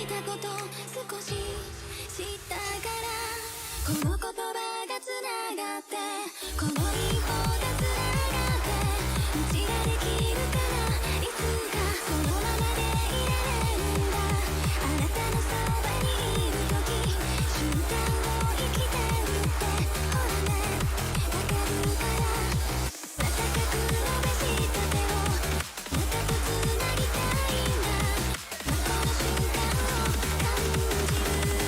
いたこと少し知ったからこの言葉がつながってこの一歩がつながって道ができるからいつかこのままでいられるんだあなたのそばにいる時瞬間を生きてるってほらねわかるから暖かく伸ばした手をもっとつなぎたいんだこの瞬間を感じる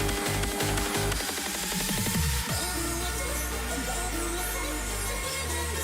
「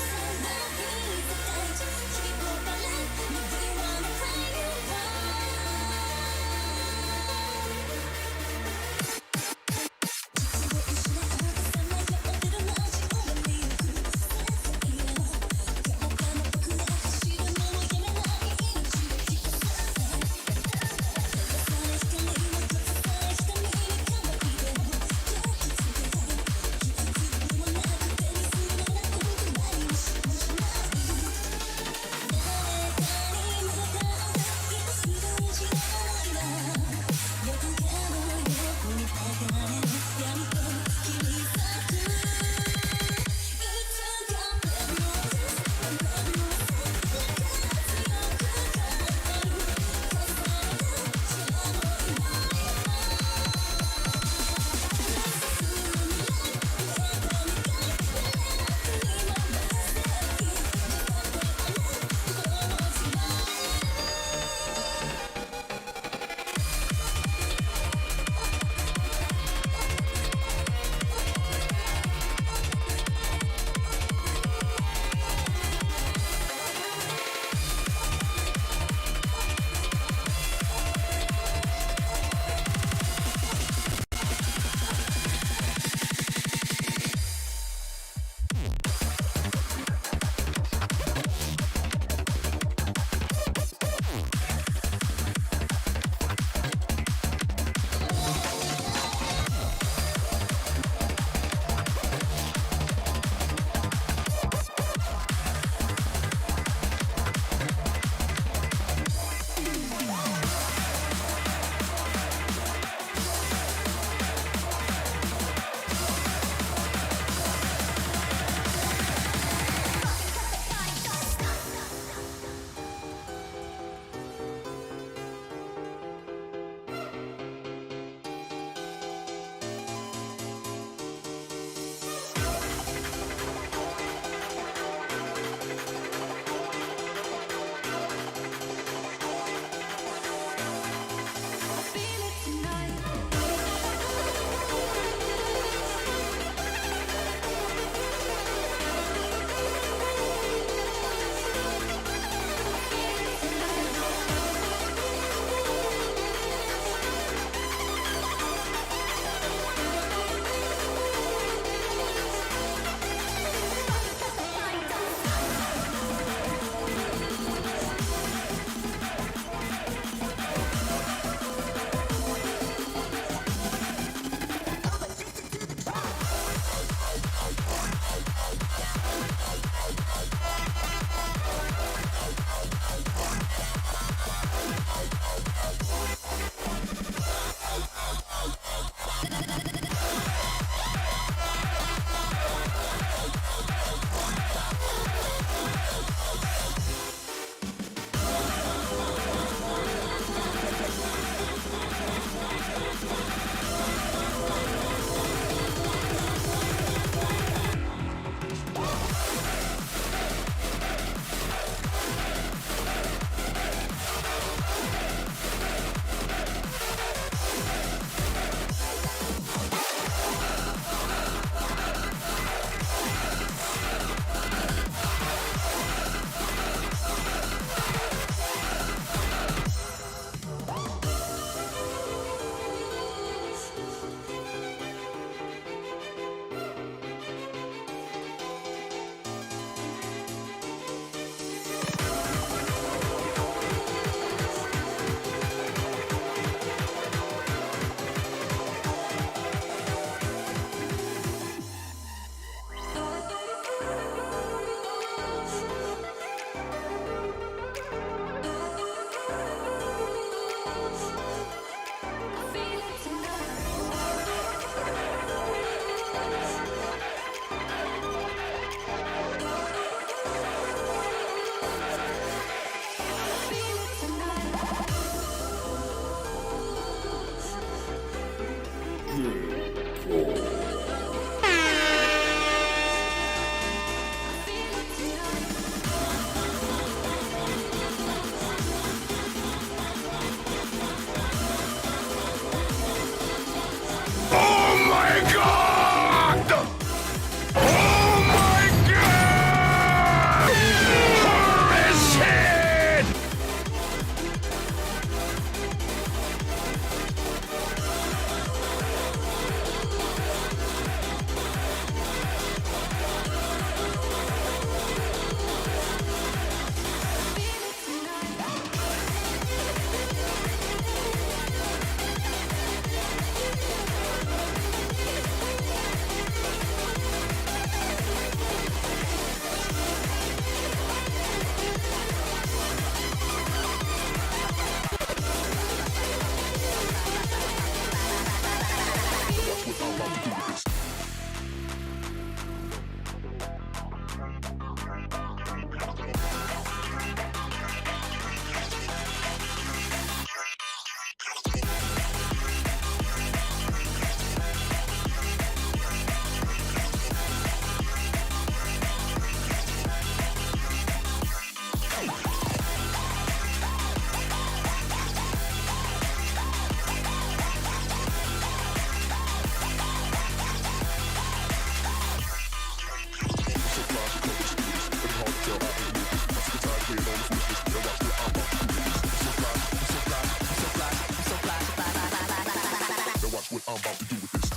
what I'm about to do with this.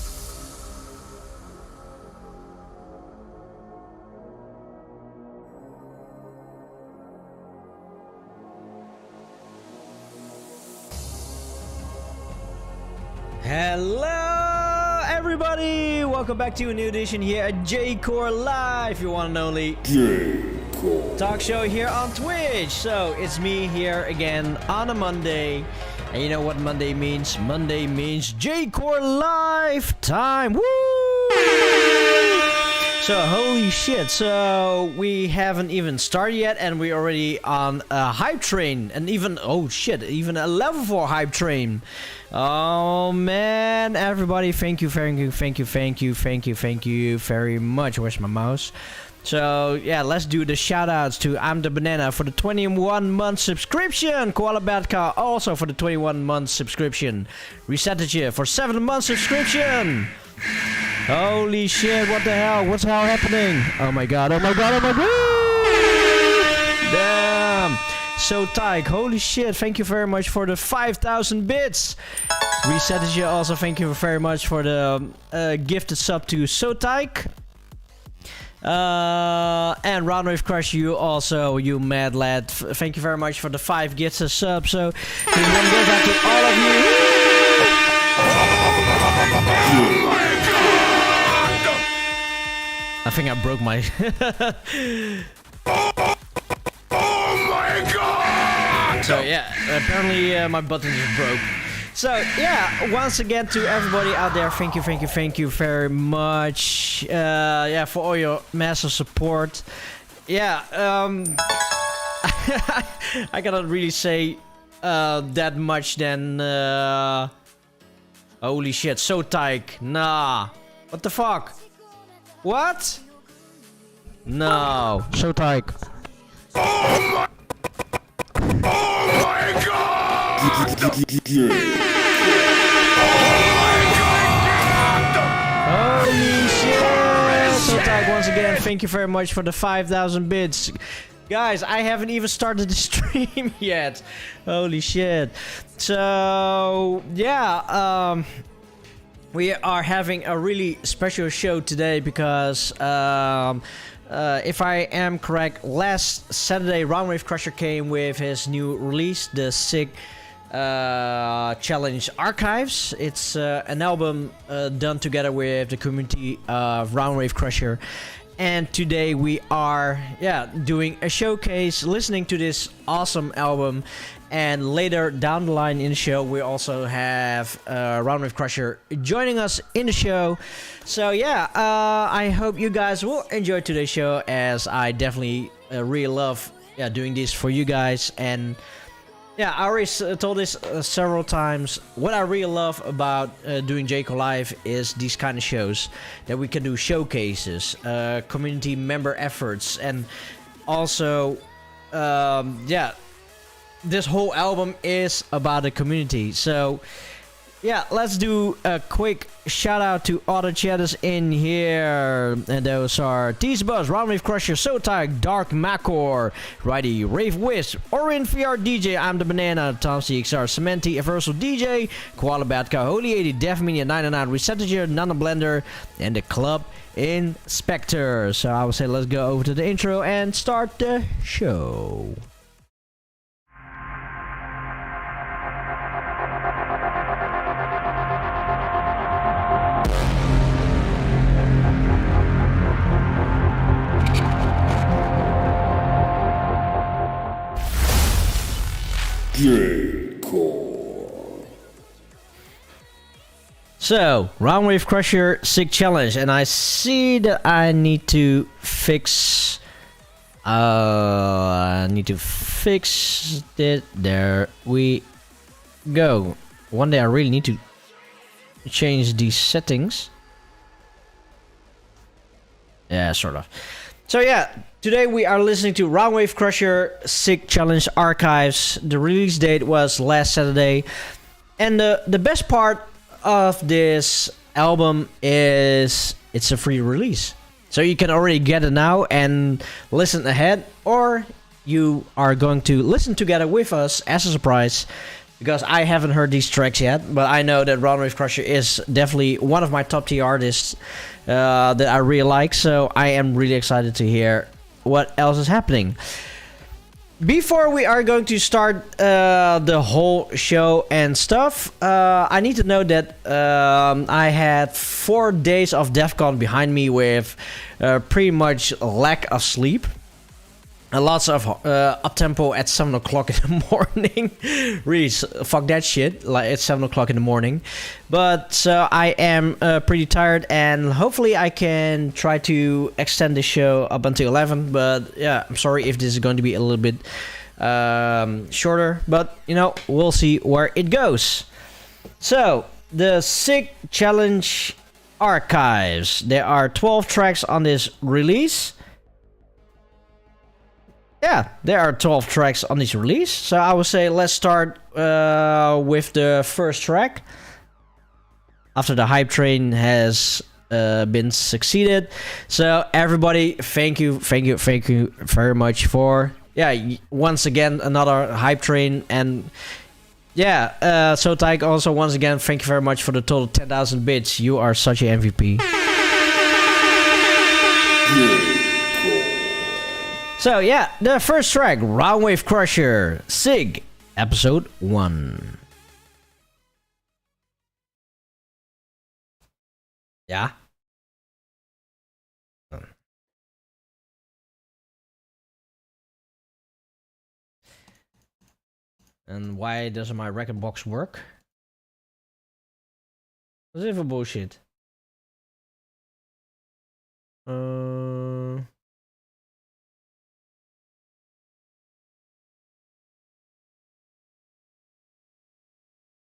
Hello everybody! Welcome back to a new edition here at J-Core Live, your one and only J-Core talk show here on Twitch. So it's me here again on a Monday. And you know what Monday means? Monday means J-Core Live time! Woo! So holy shit, so we haven't even started yet and we're already on a hype train. And even, oh shit, even a level 4 hype train. Oh man, everybody, thank you very much. Where's my mouse? So yeah, let's do the shoutouts to I'm the Banana for the 21-month subscription. Koala Batka also for the 21-month subscription. Resettage for 7-month subscription. Holy shit, what the hell? What's hell happening? Oh my god, oh my god, oh my god! Damn! So Tyke, holy shit, thank you very much for the 5,000 bits! Resettage also, thank you very much for the gifted sub to Sotyke. And Roundwave Crush, you also, you mad lad, thank you very much for the 5 gifted subs. So, this one goes out to all of you. I think I broke my... Oh my god! So yeah, apparently my button just broke. So yeah, once again to everybody out there, thank you very much. Yeah, for all your massive support. Yeah, I cannot really say that much then. Holy shit, so tight. Nah, what the fuck? What? No, so tight. Oh my god! Holy shit! So tight once again, thank you very much for the 5,000 bits. Guys, I haven't even started the stream yet. Holy shit. So, yeah, we are having a really special show today because, if I am correct, last Saturday Roundwave Crusher came with his new release, the Sig Challenge Archives. It's an album done together with the community of Roundwave Crusher. And today we are, doing a showcase, listening to this awesome album. And later down the line in the show, we also have Roundwave Crusher joining us in the show. So yeah, I hope you guys will enjoy today's show, as I definitely really love doing this for you guys. And yeah, I already told this several times. What I really love about doing J-Core Live is these kind of shows that we can do showcases, community member efforts, and also this whole album is about the community. So yeah, let's do a quick shout out to all the chatters in here. And those are T-Buzz, Roundwave Crusher, Sotyke, Dark Macor, Righty, Rave Wiz, Orin VR DJ, I'm the Banana, Tom CXR, Cementi, Universal DJ, Koala Batka, Holy 80, Def Media 99, Resettager, Nana Blender, and the Club Inspector. So I would say let's go over to the intro and start the show. J-Core. So, Roundwave Crusher Sig Challenge, and I see that I need to fix it. There we go. One day I really need to change these settings. Yeah, sort of. So yeah, today we are listening to Roundwave Crusher Sig Challenge Archives. The release date was last Saturday. And the best part of this album is it's a free release. So you can already get it now and listen ahead, or you are going to listen together with us as a surprise because I haven't heard these tracks yet, but I know that Roundwave Crusher is definitely one of my top tier artists that I really like, so I am really excited to hear what else is happening. Before we are going to start the whole show and stuff, I need to know that I had 4 days of DEF CON behind me with pretty much lack of sleep. Lots of up-tempo at 7 o'clock in the morning. Really, fuck that shit. Like, it's 7 o'clock in the morning. But I am pretty tired, and hopefully I can try to extend the show up until 11. But yeah, I'm sorry if this is going to be a little bit shorter. But, you know, we'll see where it goes. So, the Sig Challenge Archives. There are 12 tracks on this release. Yeah, there are 12 tracks on this release. So I would say let's start with the first track. After the hype train has been succeeded. So everybody, thank you very much for, once again, another hype train. And yeah, so Tyke, also once again, thank you very much for the total 10,000 bits. You are such an MVP. So yeah, the first track, Roundwave Crusher, Sig, episode 1. Yeah. And why doesn't my record box work? What's it for bullshit?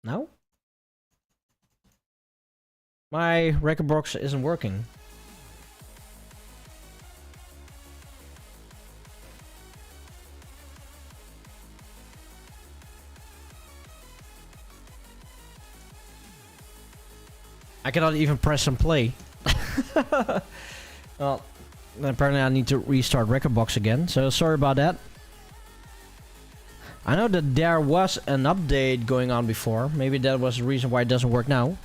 No? My record box isn't working. I cannot even press and play. Well, apparently I need to restart record box again, so sorry about that. I know that there was an update going on before. Maybe that was the reason why it doesn't work now.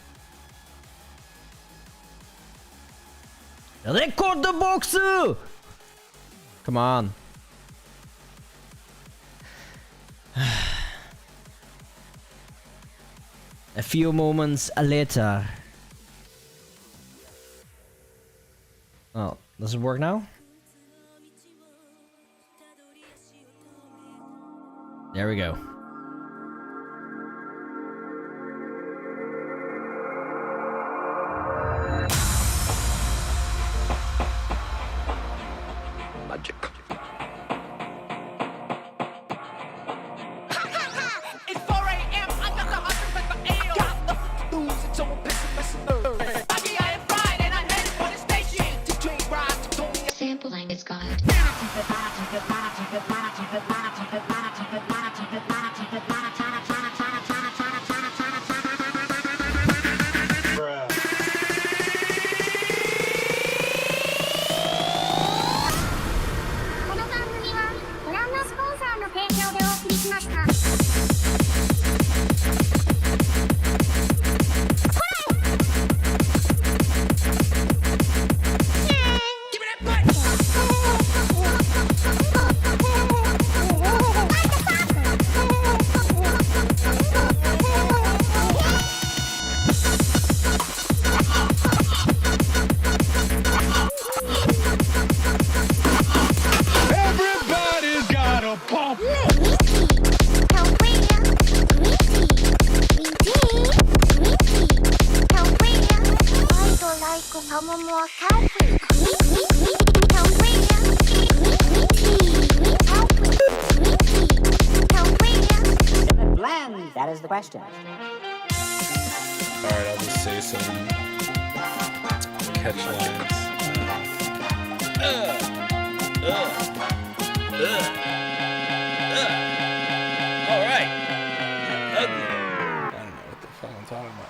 Record the box! Come on. A few moments later. Oh, does it work now? There we go. Magic. It's 4 a.m. I got the hustle with the ale. Got nothing to lose, it's all pissing nerves. I am fried and I'm headed for the station. To train ride to Tony. Sampling is God. That is the question. Alright, I'll just say some catch lines. Alright. Ugly. I don't know what the fuck I'm talking about.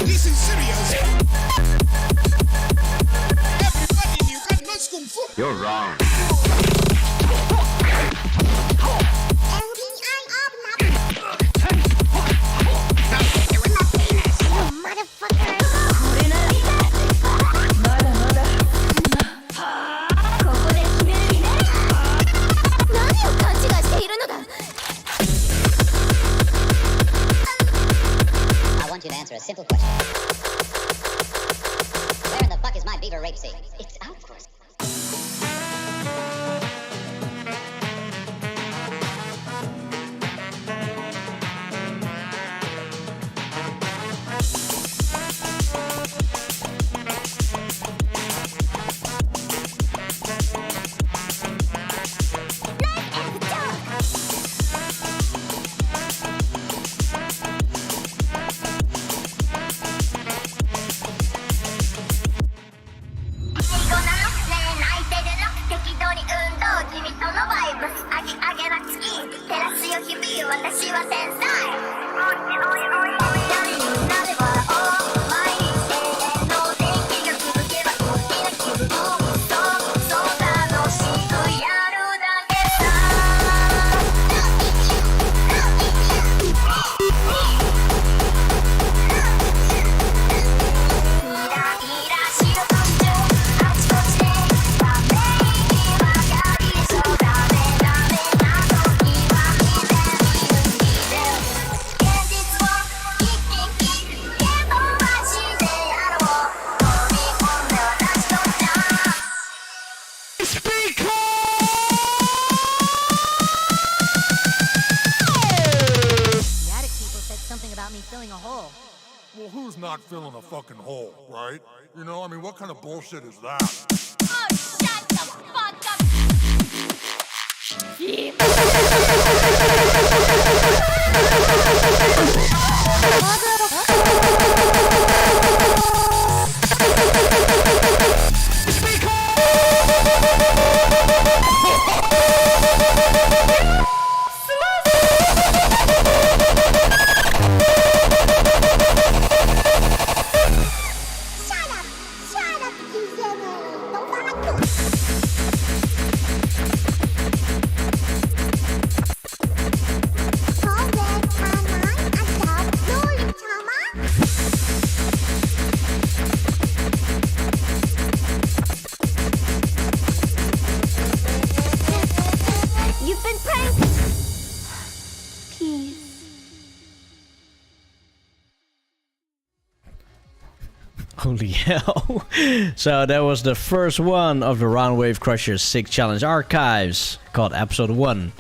Listen serious. Everybody, you got no school You're wrong. I want you to answer a simple question. Where in the fuck is my beaver rapeseed? It's out, of course. The attic people said something about me filling a hole. Well, who's not filling a fucking hole, right? You know, I mean, what kind of bullshit is that? Oh, shut the fuck up! You've been pranked. Please. Holy hell. So that was the first one of the Roundwave Crusher's Sig Challenge Archives, called episode 1.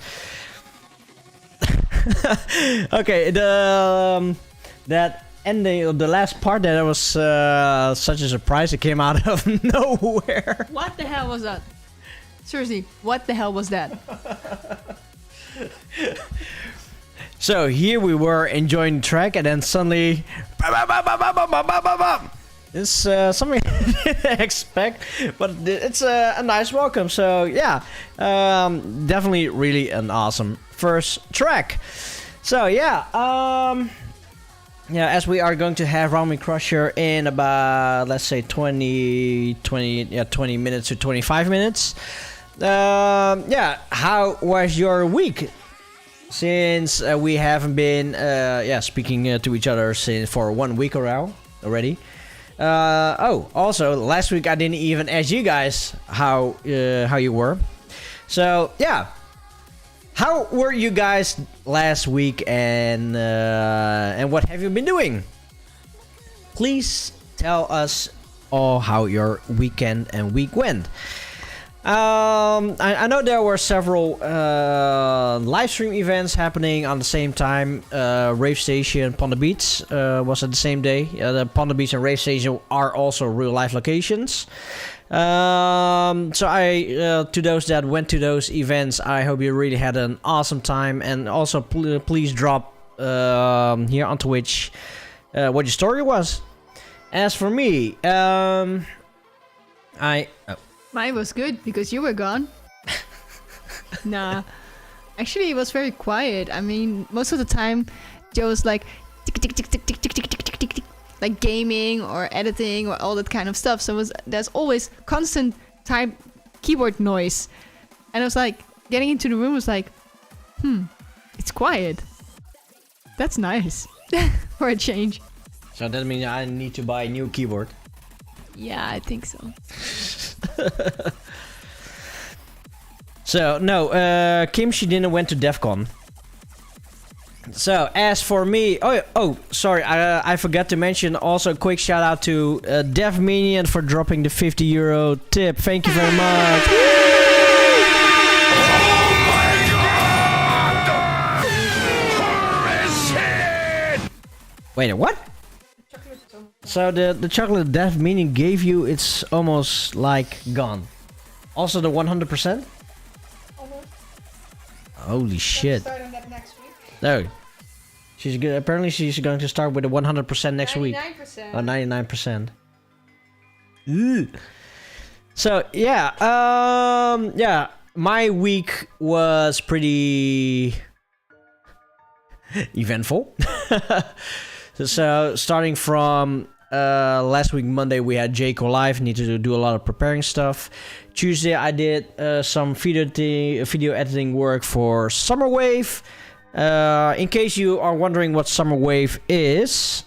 Okay, that ending, the last part, that was such a surprise. It came out of nowhere. What the hell was that? Seriously, what the hell was that? So here we were enjoying the track, and then suddenly it's something I didn't expect, but it's a nice welcome. So yeah, definitely really an awesome first track. So yeah, as we are going to have Roundwave Crusher in about, let's say 20 minutes to 25 minutes. Yeah, how was your week? Since we haven't been speaking to each other for 1 week already. Also last week I didn't even ask you guys how you were. So yeah, how were you guys last week, and what have you been doing? Please tell us all how your weekend and week went. I know there were several live stream events happening on the same time. Rave Station, Panda Beach was at the same day. The Panda Beach and Rave Station are also real life locations. So I to those that went to those events, I hope you really had an awesome time. And also please drop here on Twitch what your story was. As for me, Mine was good because you were gone. Nah. Actually, it was very quiet. I mean, most of the time, Joe was like tick, tick, tick, tick, tick, tick, tick, tick, tick, tick, tick, like gaming or editing or all that kind of stuff. So there's always constant time keyboard noise. And I was like, getting into the room was like, it's quiet. That's nice. For a change. So that means I need to buy a new keyboard. Yeah, I think so. So, no, Kim, she didn't went to DEF CON. So, as for me... Oh, sorry, I forgot to mention also a quick shout out to Dev Minion for dropping the €50 tip. Thank you very much. Wait, what? So the chocolate Dev Minion gave you, it's almost like gone. Also the 100%? Holy shit. Start on that next week. No. She's good. Apparently she's going to start with the 100% next week. 99%. Oh, 99%. Ooh. So yeah, yeah, my week was pretty eventful. So starting from last week Monday we had JCO Live, need to do a lot of preparing stuff. Tuesday I did some video editing work for Summer Wave. In case you are wondering what Summer Wave is.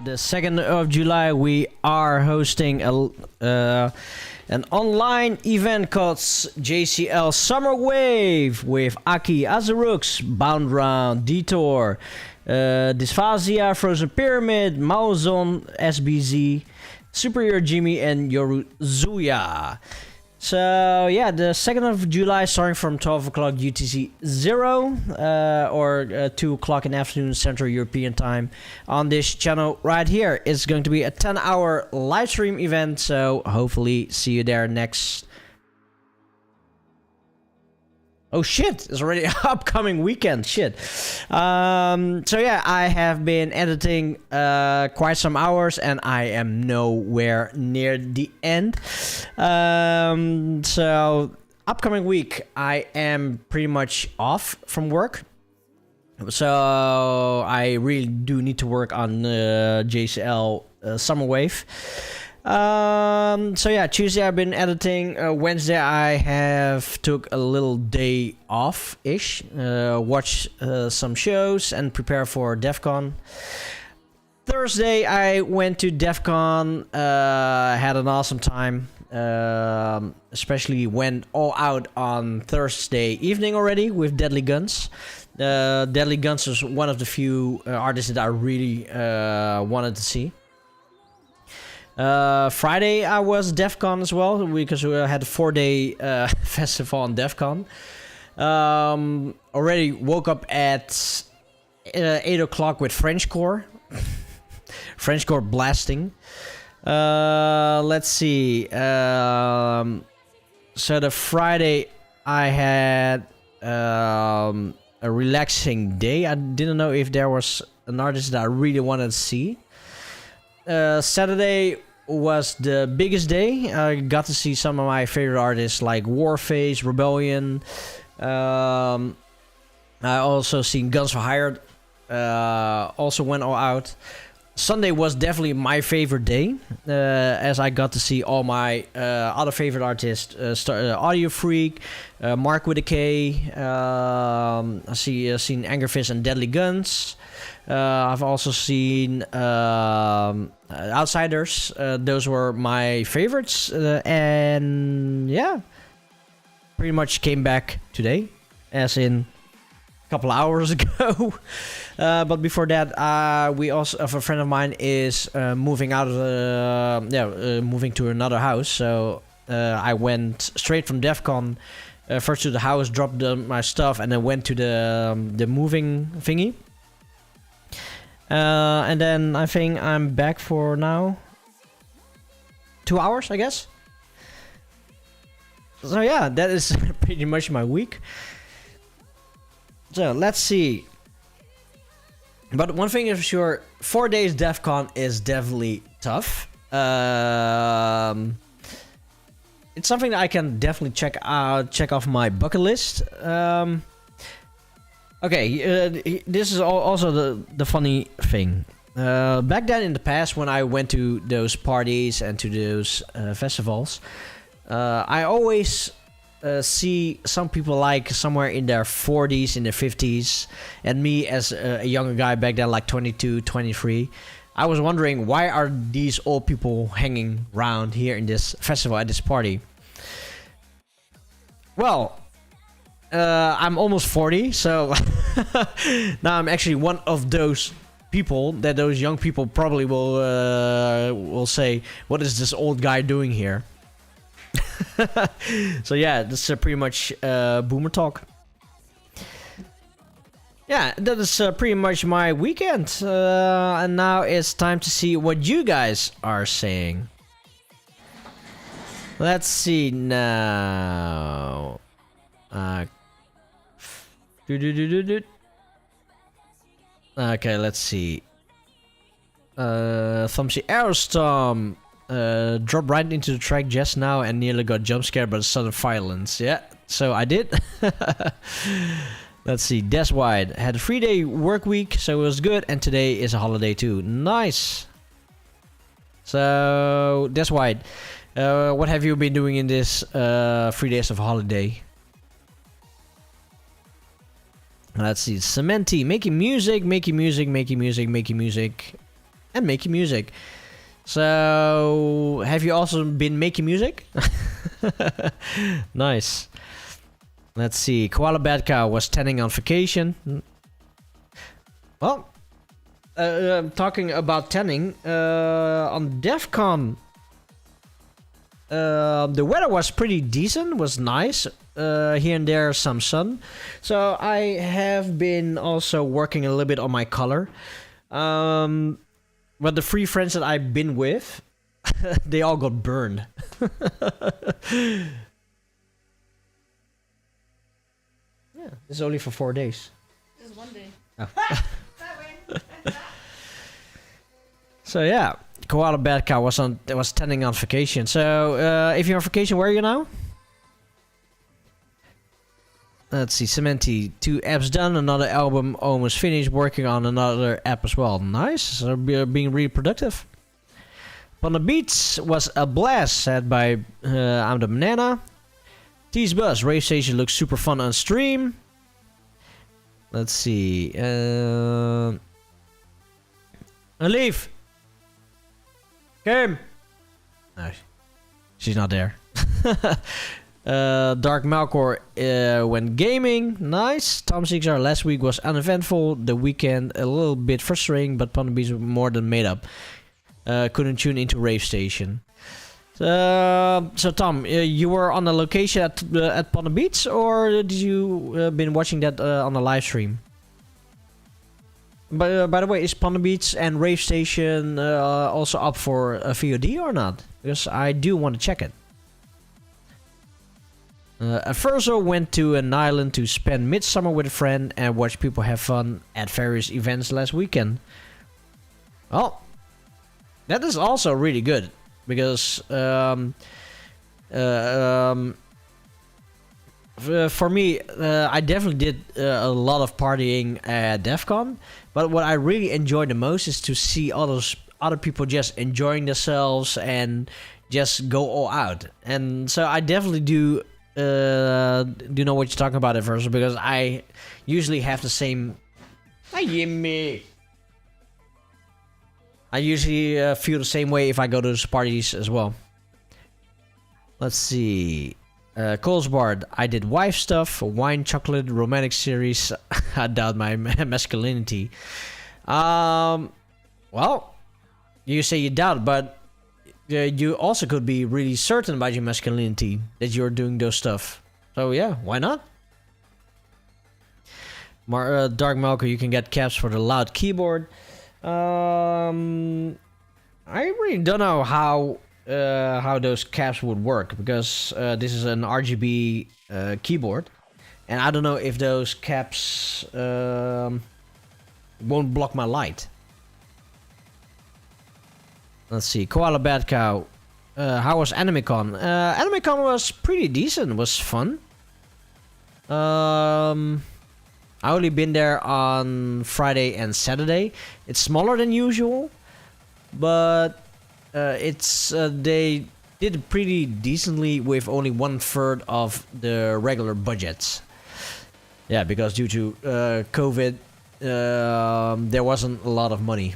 The 2nd of July we are hosting an online event called JCL Summer Wave with Aki, Zerox, Bound Round, Detour, Dysphasia, Frozen Pyramid, Maozon, SBZ, Superior Jimmy, and Yoruzuya. So yeah, the 2nd of July starting from 12 o'clock UTC 0 or 2 o'clock in the afternoon Central European time on this channel right here. It's going to be a 10-hour live stream event, so hopefully see you there next... Oh shit, it's already upcoming weekend, shit. So yeah, I have been editing quite some hours and I am nowhere near the end. So upcoming week, I am pretty much off from work. So I really do need to work on JCL Summer Wave. So yeah, Tuesday I've been editing. Wednesday I have took a little day off ish, watch some shows and prepare for DEF CON. Thursday I went to DEF CON, had an awesome time, especially went all out on Thursday evening already with Deadly Guns. Deadly Guns was one of the few artists that I really wanted to see. Friday I was DEF CON as well because we had a 4-day festival on DEF CON. Already woke up at 8 o'clock with Frenchcore. Frenchcore blasting. Let's see. So the Friday I had a relaxing day. I didn't know if there was an artist that I really wanted to see. Saturday was the biggest day. I got to see some of my favorite artists like Warface, Rebellion. I also seen Guns for Hire. Also went all out. Sunday was definitely my favorite day, as I got to see all my other favorite artists. Audio Freak, Mark with a K. I seen Angerfist and Deadly Guns. I've also seen Outsiders. Those were my favorites. And yeah, pretty much came back today. As in couple hours ago. But before that, we also a friend of mine is moving out of moving to another house. So I went straight from DEF CON first to the house, dropped my stuff, and then went to the moving thingy. And then I think I'm back for now 2 hours, I guess. So yeah, that is pretty much my week. So let's see. But one thing is for sure, 4 days DEF CON is definitely tough. It's something that I can definitely check off my bucket list. This is also the funny thing. Back then in the past, when I went to those parties and to those festivals, I always see some people like somewhere in their 40s, in their 50s, and me as a younger guy back then, like 22, 23. I was wondering, why are these old people hanging around here in this festival at this party? Well, I'm almost 40, so now I'm actually one of those people that those young people probably will say, what is this old guy doing here? So yeah, this is pretty much boomer talk. Yeah, that is pretty much my weekend. And now it's time to see what you guys are saying. Let's see now. Okay, let's see. Thumbsy Aerostorm dropped right into the track just now and nearly got jump scared by the sudden violence. Yeah, so I did. Let's see. Des Wide had a 3-day work week, so it was good, and today is a holiday too. Nice. So Des Wide, what have you been doing in this 3 days of holiday? Let's see. Cementi, making music. So, have you also been making music? Nice. Let's see. Koala Bad Cow was tanning on vacation. Well, talking about tanning, on DEF CON, the weather was pretty decent, was nice. Here and there some sun. So I have been also working a little bit on my color. But the 3 friends that I've been with, they all got burned. Yeah, it's only for 4 days. This is 1 day. Oh. So yeah, Koala Bad Cow was tanning on vacation. So if you're on vacation, where are you now? Let's see, Cementi, 2 apps done, another album almost finished, working on another app as well. Nice, so being really productive. On the Beats was a blast, said by I'm the Banana. T's Bus, Rave Station looks super fun on stream. Let's see. Leave. Game. No, she's not there. Dark Malcor went gaming. Nice. Tom Sixar last week was uneventful. The weekend a little bit frustrating, but Panda Beats more than made up. Couldn't tune into Rave Station. So Tom, you were on the location at Panda Beats, or did you been watching that on the live stream? By the way, is Panda Beats and Rave Station also up for a VOD or not? Because I do want to check it. Averso went to an island to spend midsummer with a friend and watch people have fun at various events last weekend. Well, that is also really good, because for me, I definitely did a lot of partying at DEF CON, but what I really enjoy the most is to see all those other people just enjoying themselves and just go all out. And so I definitely do know what you're talking about at first, because I usually have the same. I usually feel the same way if I go to those parties as well. Let's see. Colesbard, I did wife stuff, wine, chocolate, romantic series. I doubt my masculinity. Well, you say you doubt, but you also could be really certain about your masculinity that you're doing those stuff. So yeah, why not? Dark Malco, you can get caps for the loud keyboard. I really don't know how those caps would work, because this is an RGB keyboard, and I don't know if those caps won't block my light. Let's see, Koala Bad Cow. How was AnimeCon? AnimeCon was pretty decent. Was fun. I only been there on Friday and Saturday. It's smaller than usual, but they did pretty decently with only 1/3 of the regular budgets. Yeah, because due to COVID, there wasn't a lot of money,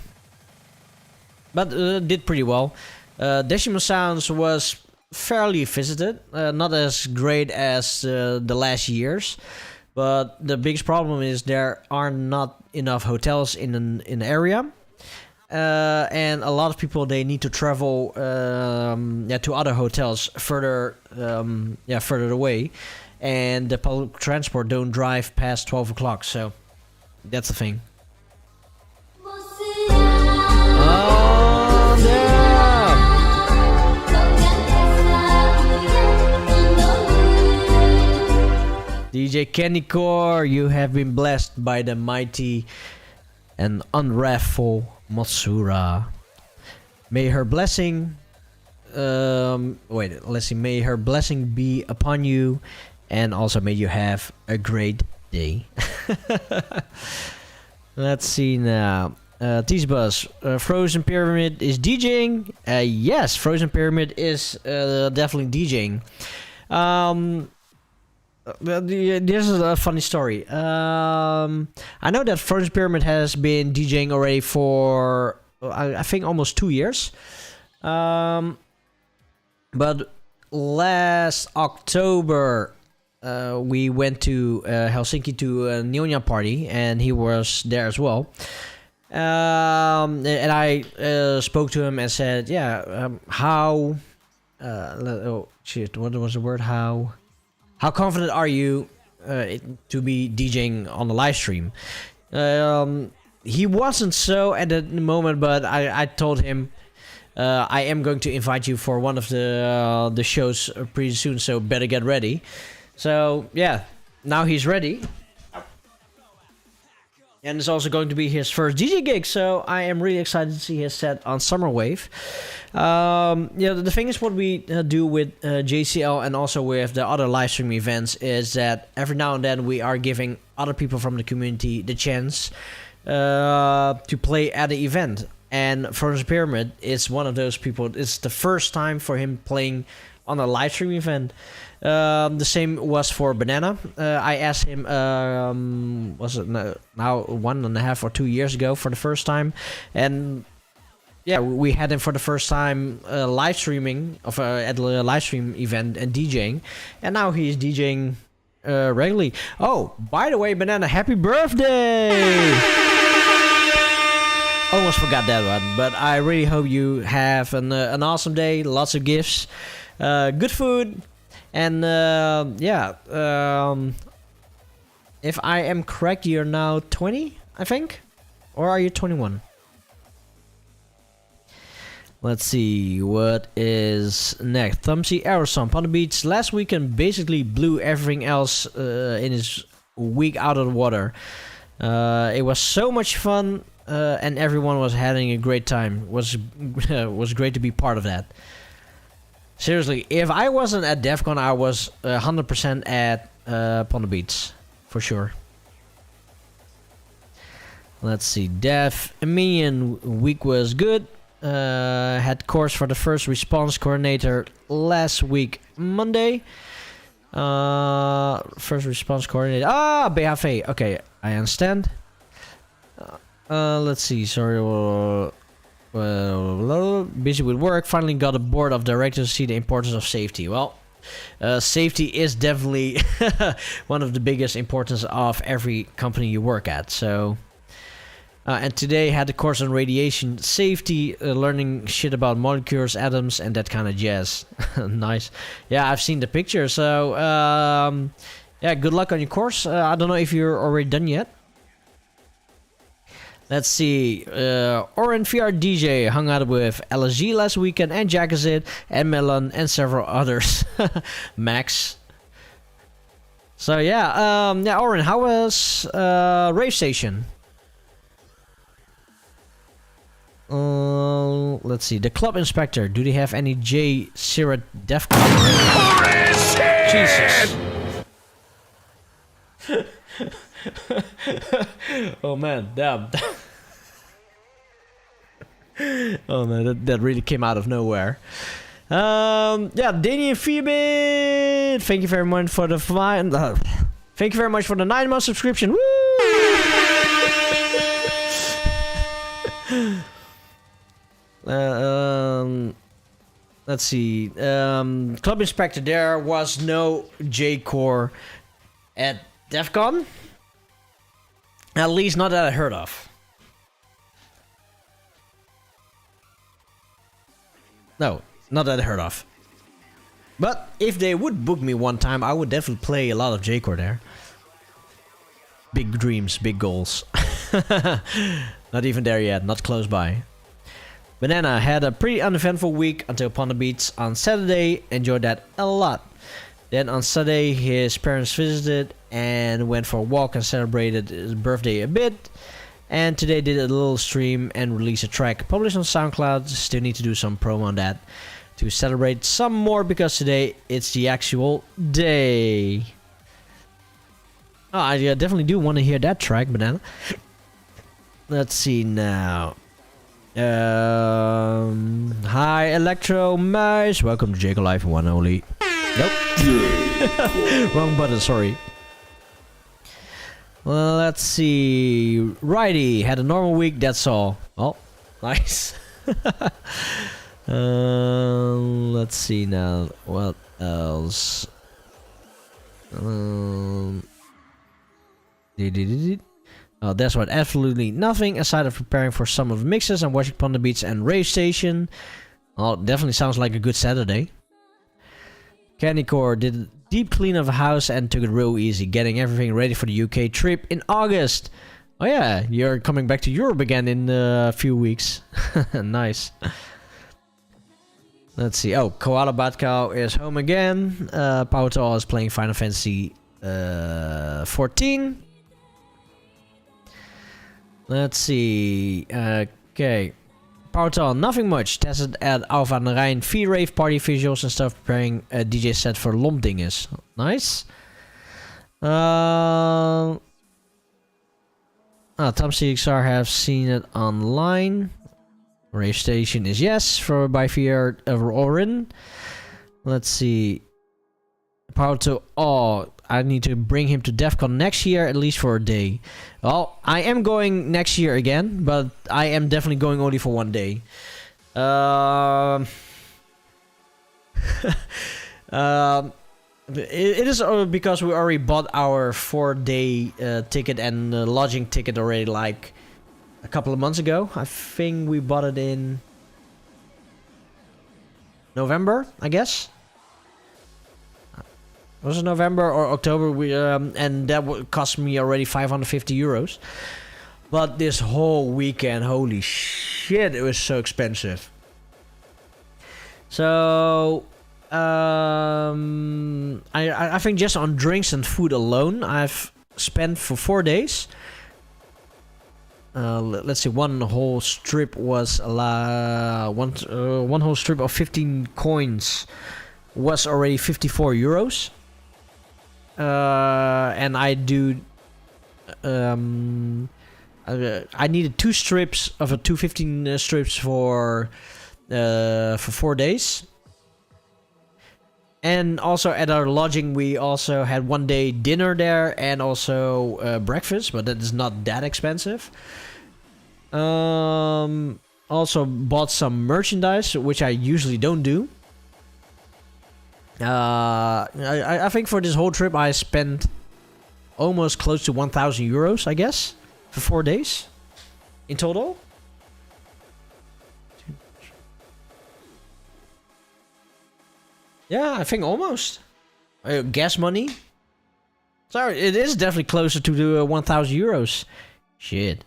but did pretty well. Decimo Sounds was fairly visited, not as great as the last years. But the biggest problem is there are not enough hotels in an area, and a lot of people, they need to travel to other hotels further away, and the public transport don't drive past 12 o'clock. So that's the thing. Oh, damn. DJ Kenny Core, you have been blessed by the mighty and unwrathful Matsura. May her blessing, may her blessing be upon you, and also may you have a great day. Let's see now. T-Bus, Frozen Pyramid is DJing. Yes, Frozen Pyramid is definitely DJing. This is a funny story. I know that Frozen Pyramid has been DJing already for I think almost 2 years. But last October we went to Helsinki to a Nyonya party, and he was there as well. And I spoke to him and said, how what was the word? How confident are you to be DJing on the live stream? He wasn't so at the moment, but I told him I am going to invite you for one of the shows pretty soon, so better get ready. So yeah, now he's ready. And it's also going to be his first DJ gig, so I am really excited to see his set on Summerwave. The thing is, what we do with JCL and also with the other live stream events is that every now and then we are giving other people from the community the chance to play at the event. And Frozen Pyramid is one of those people. It's the first time for him playing on a live stream event. The same was for Banana. I asked him, was it now 1.5 or 2 years ago for the first time, and yeah, we had him for the first time live streaming at a live stream event and DJing, and now he's DJing regularly. Oh, by the way, Banana, happy birthday! Almost forgot that one, but I really hope you have an awesome day, lots of gifts, good food. And if I am correct, you're now 20, I think? Or are you 21? Let's see, what is next? Thumbsy Aerosol, Pond Beach. Last weekend basically blew everything else in his week out of the water. It was so much fun, and everyone was having a great time. Was great to be part of that. Seriously, if I wasn't at DEF CON, I was 100% at Pond Beach, for sure. Let's see, Def Minion week was good. Had course for the first response coordinator last week, Monday. First response coordinator. BHV. Okay, I understand. Let's see, sorry. Busy with work, finally got a board of directors to see the importance of safety. Well, Safety is definitely one of the biggest importance of every company you work at. So, and today had a course on radiation safety, learning shit about molecules, atoms, and that kind of jazz. Nice. Yeah, I've seen the picture. So, yeah, good luck on your course. I don't know if you're already done yet. Let's see. Oren VR DJ hung out with LSG last weekend, and Jackazit, and Melon, and several others. Max. So yeah, yeah, Oren, how was Rave Station? Let's see. The club inspector. Do they have any J Sirat Defcon? Jesus. Oh man, damn. Oh man, that really came out of nowhere. Yeah, Danny and Phoebe, thank you very much for the thank you very much for the 9-month subscription. Woo! Let's see. Club inspector. There was no J Core at DEFCON. At least not that I heard of. No, not that I heard of. But if they would book me one time, I would definitely play a lot of J-Core there. Big dreams, big goals. Not even there yet, not close by. Banana had a pretty uneventful week until Panda Beats on Saturday. Enjoyed that a lot. Then on Sunday, his parents visited and went for a walk and celebrated his birthday a bit. And today did a little stream and released a track published on SoundCloud. Still need to do some promo on that to celebrate some more, because today it's the actual day. Oh, I definitely do want to hear that track, Banana. Let's see now. Hi, Electro Mice. Welcome to Jacob Life One Only. Nope. Wrong button, sorry. Well, let's see. Righty had a normal week, that's all. Oh, nice. Let's see now. What else? Oh, that's what. Absolutely nothing aside of preparing for some of the mixes and watching Panda Beats and Rave Station. Oh, definitely sounds like a good Saturday. Candycore did a deep clean of the house and took it real easy, getting everything ready for the UK trip in August. Oh yeah, you're coming back to Europe again in a few weeks. Nice. Let's see. Oh, Koala Batcow is home again. Powtow is playing Final Fantasy 14. Let's see. Okay. Powtow, nothing much. Tested at Alpha and Rijn, V-Rave party visuals and stuff, preparing a DJ set for Lomdinges. Nice. Tom CXR have seen it online. Rave Station is yes, for by VR Orin. Let's see. Powtow, oh, I need to bring him to DEF CON next year, at least for a day. Well, I am going next year again, but I am definitely going only for one day. It is because we already bought our 4-day ticket and lodging ticket already, like a couple of months ago. I think we bought it in November, I guess. Was it November or October? We and that would cost me already 550 euros. But this whole weekend, holy shit, it was so expensive. So I think just on drinks and food alone, I've spent for 4 days. Let's see, one whole strip was one whole strip of 15 coins was already 54 euros. And I do. I needed 2 strips of a 215 strips for 4 days. And also at our lodging, we also had 1 day dinner there and also breakfast, but that is not that expensive. Also bought some merchandise, which I usually don't do. I think for this whole trip I spent almost close to 1,000 euros, I guess, for 4 days in total. Yeah, I think almost. Gas money. So it is definitely closer to the 1,000 euros. Shit.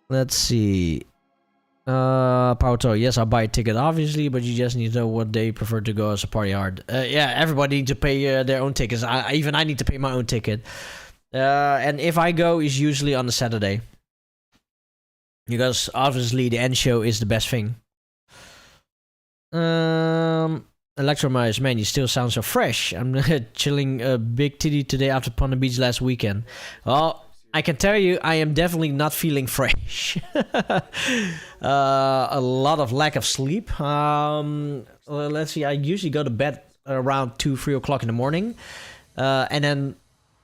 Let's see. Pauto, yes, I'll buy a ticket, obviously, but you just need to know what they prefer to go as a party hard. Yeah, everybody needs to pay their own tickets. Even I need to pay my own ticket. And if I go, it's usually on a Saturday. Because obviously the end show is the best thing. Electromize, man, you still sound so fresh. I'm chilling a big titty today after Pond Beach last weekend. Well, I can tell you, I am definitely not feeling fresh. A lot of lack of sleep. Let's see, I usually go to bed around 2-3 o'clock in the morning. And then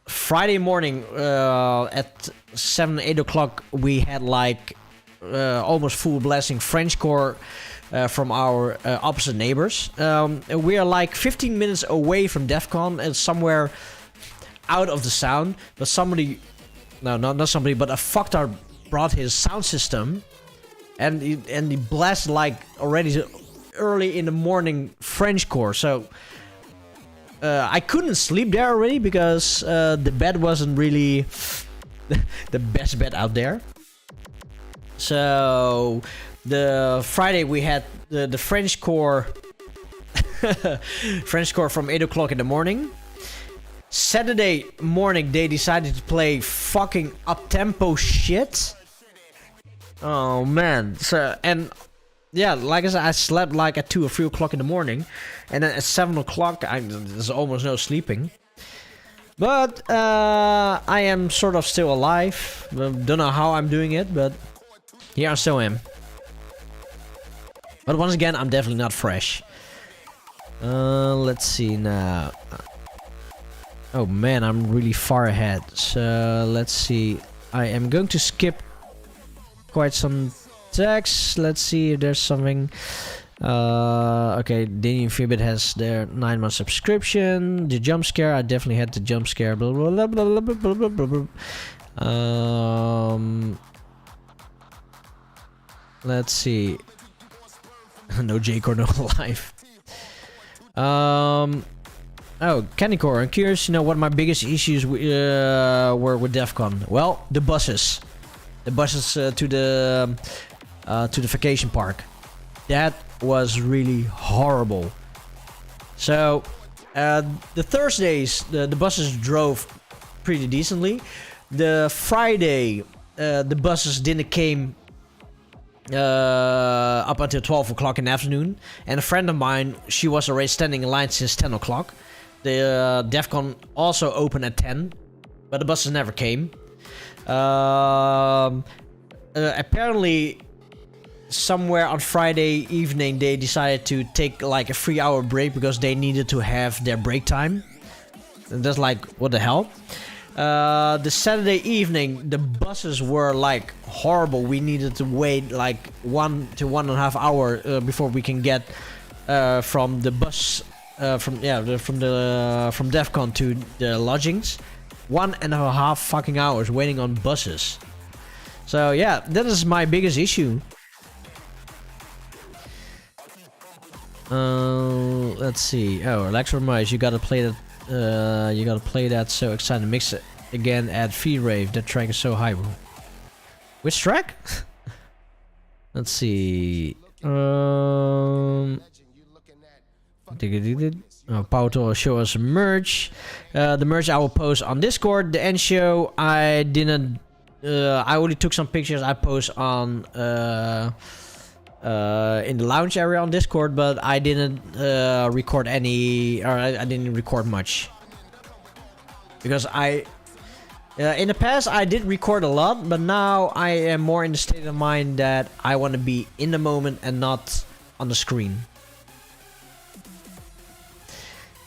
Friday morning at 7-8 o'clock, we had like almost full blasting Frenchcore from our opposite neighbors. We are like 15 minutes away from DEF CON and somewhere out of the sound, but somebody... No, not somebody, but a fucktard brought his sound system, and he blasted like already early in the morning Frenchcore. So I couldn't sleep there already because the bed wasn't really the best bed out there. So the Friday we had the Frenchcore, Frenchcore from 8 o'clock in the morning. Saturday morning, they decided to play fucking up-tempo shit. Oh, man. So, and, yeah, like I said, I slept like at 2 or 3 o'clock in the morning. And then at 7 o'clock, there's almost no sleeping. But, I am sort of still alive. Don't know how I'm doing it, but here I still am. But once again, I'm definitely not fresh. Let's see now. Oh man, I'm really far ahead. So let's see. I am going to skip quite some text. Let's see if there's something. Okay, Daniel Fibit has their 9-month subscription. The jump scare, I definitely had the jump scare. Blah blah blah blah blah blah blah blah. Let's see. No Jake or no life. Oh, Candycore, I'm curious to know what my biggest issues were with DEF CON. Well, the buses. The buses to the vacation park. That was really horrible. So, the Thursdays, the buses drove pretty decently. The Friday, the buses didn't came up until 12 o'clock in the afternoon. And a friend of mine, she was already standing in line since 10 o'clock. The DEF CON also opened at 10, but the buses never came. Apparently, somewhere on Friday evening, they decided to take like a 3-hour break because they needed to have their break time. And that's like, what the hell? The Saturday evening, the buses were like horrible. We needed to wait like 1 to 1.5 hours before we can get from the bus. From DEF CON to the lodgings. 1.5 fucking hours waiting on buses. So yeah, that is my biggest issue. Let's see. Oh, Electromice, you gotta play that. You gotta play that. So excited. Mix it again at Feed Rave. That track is so high. Which track? Let's see. Pauto will show us merch. The merch I will post on Discord. The end show, I didn't. I only took some pictures. I post on in the lounge area on Discord, but I didn't record any, or I didn't record much because in the past I did record a lot, but now I am more in the state of mind that I want to be in the moment and not on the screen.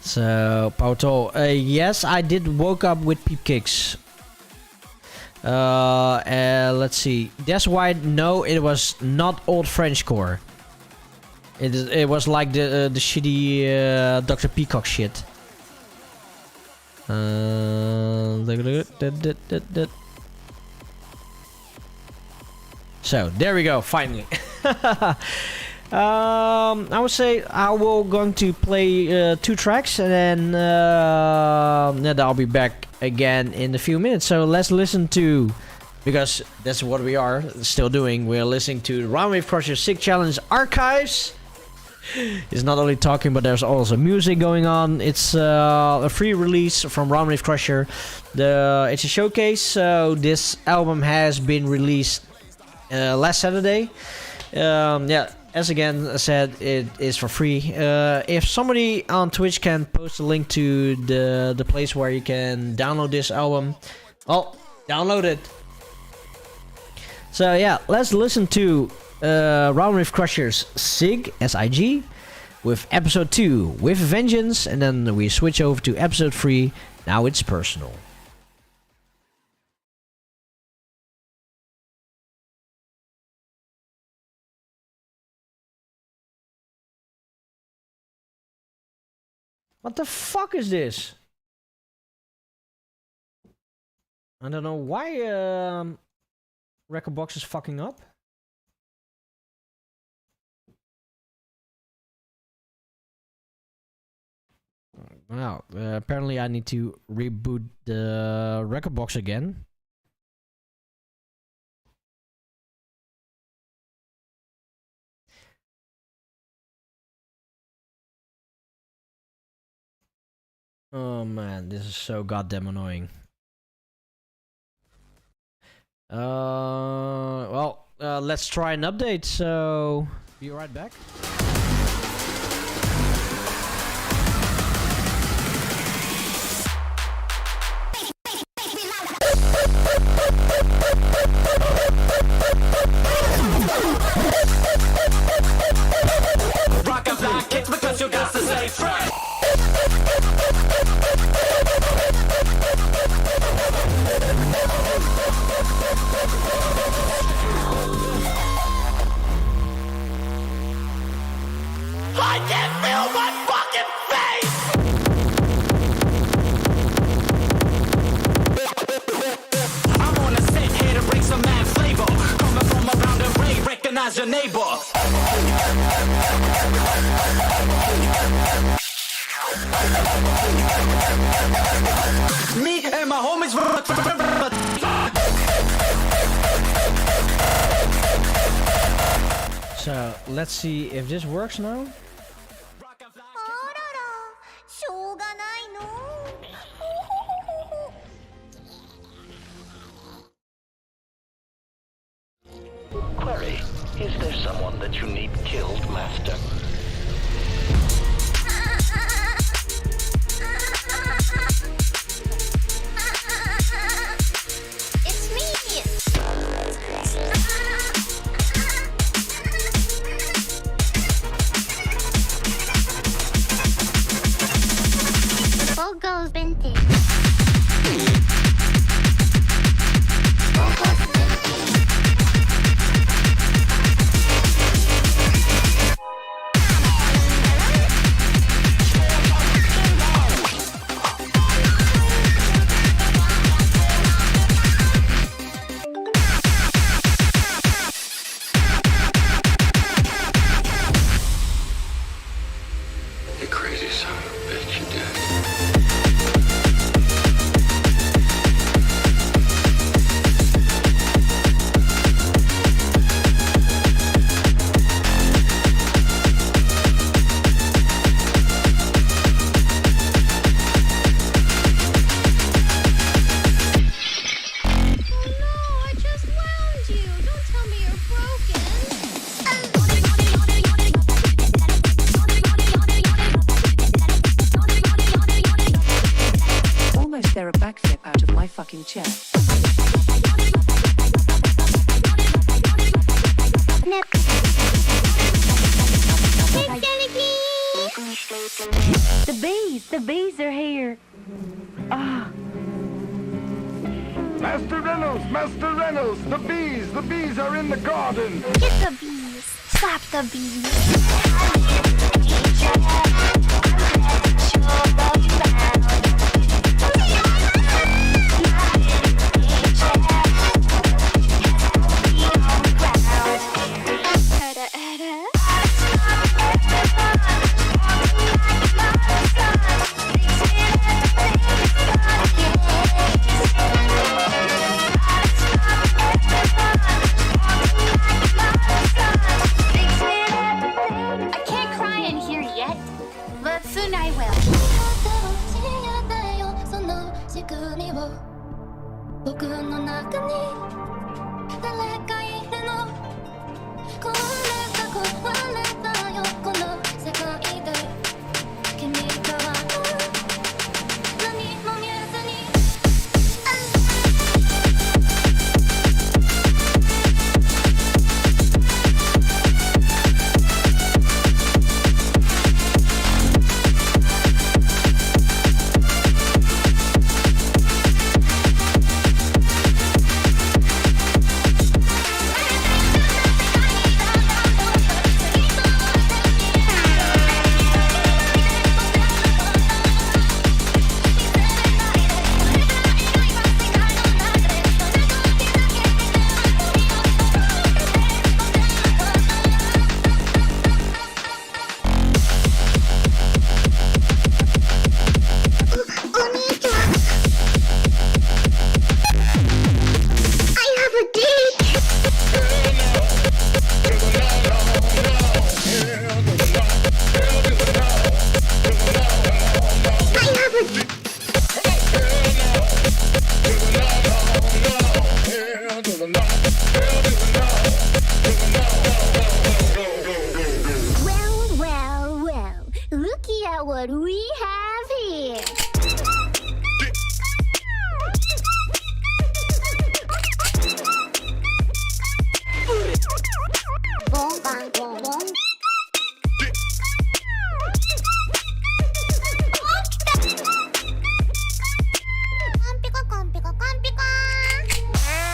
So, Pauto, yes, I did woke up with peep kicks. Let's see. That's why, no, it was not old Frenchcore. It was like the shitty Dr. Peacock shit. So there we go, finally. I would say I will going to play 2 tracks, and then I'll be back again in a few minutes. So let's listen to, because that's what we are still doing. We're listening to Roundwave Crusher Sig Challenge Archives. It's not only talking, but there's also music going on. It's a free release from Roundwave Crusher. It's a showcase, so this album has been released last Saturday. Yeah, as again I said, it is for free. If somebody on Twitch can post a link to the place where you can download this album, well, download it. So yeah, let's listen to Roundwave Crusher's Sig, S-I-G, with episode 2, With Vengeance, and then we switch over to episode 3, Now It's Personal. What the fuck is this? I don't know why Record Box is fucking up. Wow, apparently I need to reboot the Record Box again. Oh man, this is so goddamn annoying. Well, let's try an update, so be right back. Rock a block, kick because you got to stay fresh. I can feel my fucking face! I'm on a set here to bring some mad flavor. Coming from around the way, recognize your neighbor. Me and my homies So let's see if this works now. Query, is there someone that you need killed, Master? It's me! Bogo's vintage. You crazy son of a bitch, you did. I just wound you. Don't tell me you're broken. Almost there a backflip out of my fucking chair. The bees are here. Master Reynolds, the bees are in the garden. Get the bees. Stop the beat. I can't cry in here yet, but soon I will. その仕組みを僕の中に誰かいるの壊れたよこの世界で君とは何も見えずに Well, looky at what we have here. Boom, bang, boom, boom.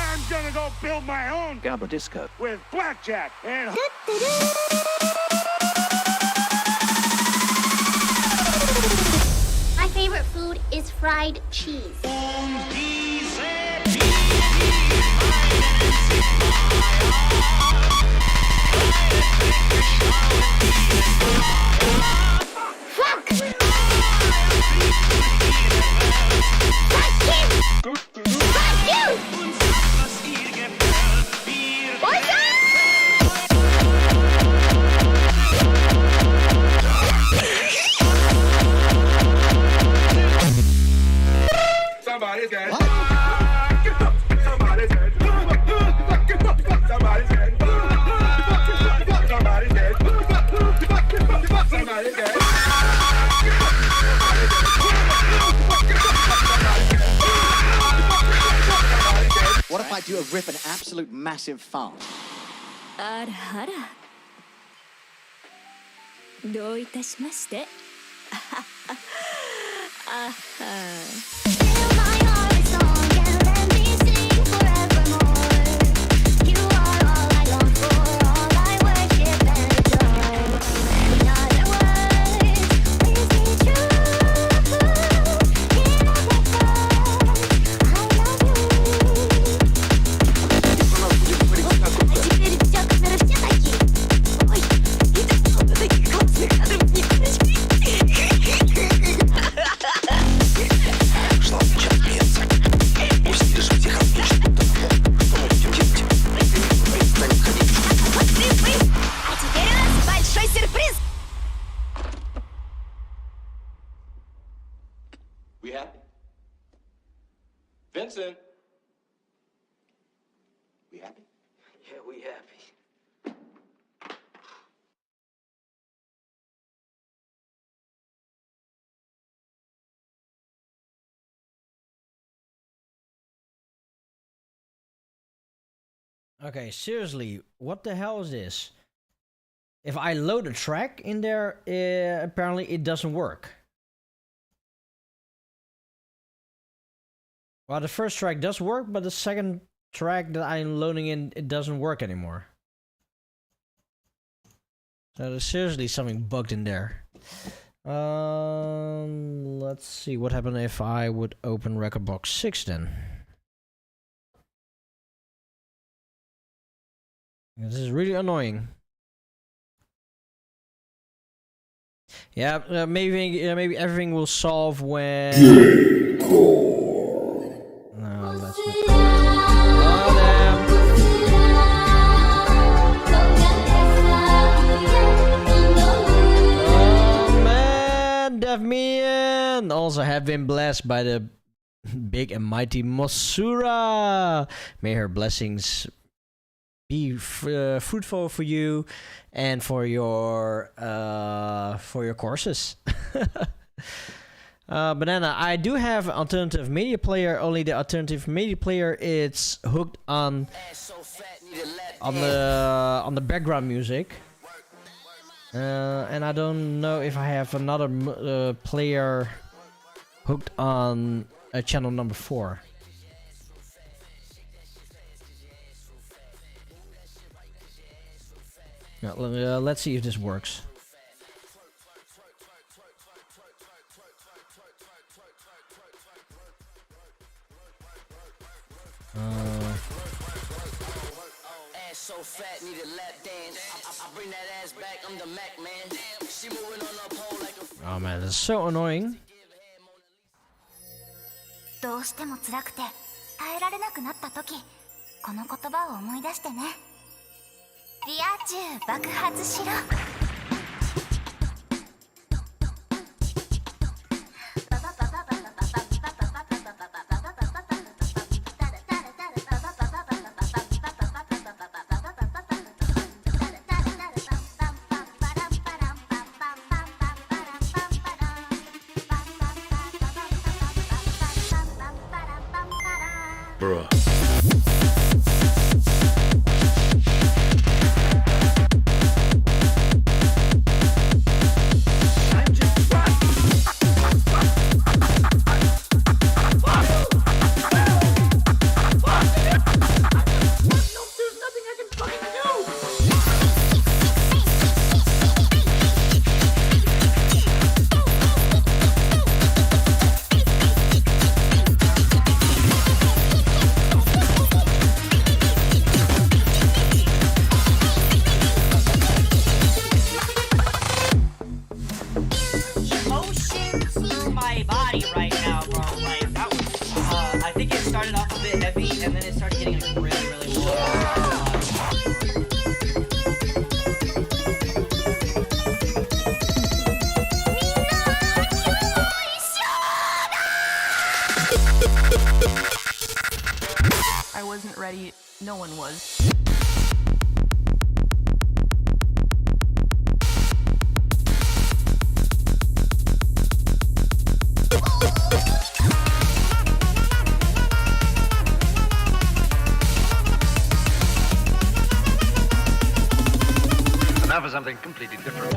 I'm gonna go build my own Gabba Disco. with blackjack and My favorite food is fried cheese. Fuck! Fuck you! What's up? somebody's dead. Somebody's dead. Somebody's dead. Somebody's dead. Somebody's dead. What if I do a rip an absolute massive fart? あらあらどういたしましてあは We happy? Vincent? We happy? Yeah, we happy. Okay, seriously, what the hell is this? If I load a track in there, apparently it doesn't work. Well, the first track does work, but the second track that I'm loading in, it doesn't work anymore. There's seriously something bugged in there. Let's see what happened if I would open record box 6 then. This is really annoying. Yeah, maybe everything will solve when. No, let's not. Oh damn! Oh man, Dev Mian also have been blessed by the big and mighty Mosura. May her blessings be fruitful for you and for your courses. Banana, I do have alternative media player. Only the alternative media player it's hooked on the background music, and I don't know if I have another player hooked on channel number 4. Let's see if this works. Oh man, that's so annoying. どうしても辛くて耐えられなくなった時、この言葉を思い出してね。リア充爆発しろ。Bruh. I wasn't ready. No one was. Now for something completely different.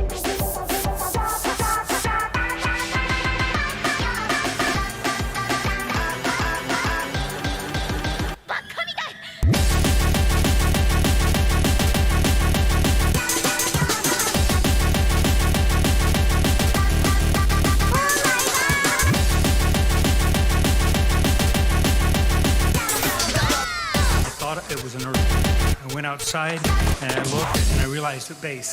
It was an earthquake. I went outside and I looked and I realized the base.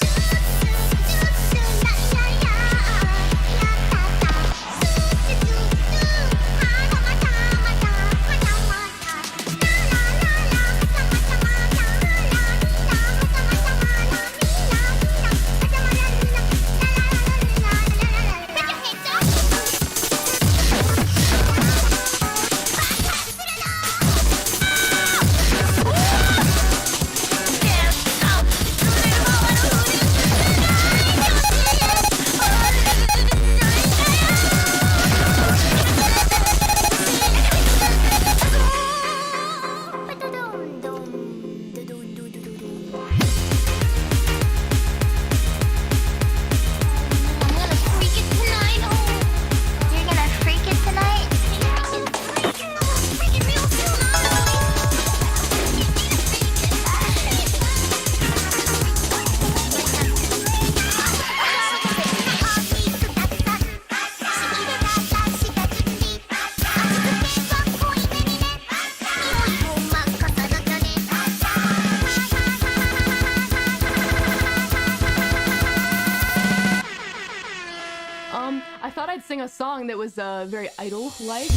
I'd sing a song that was very idol-like.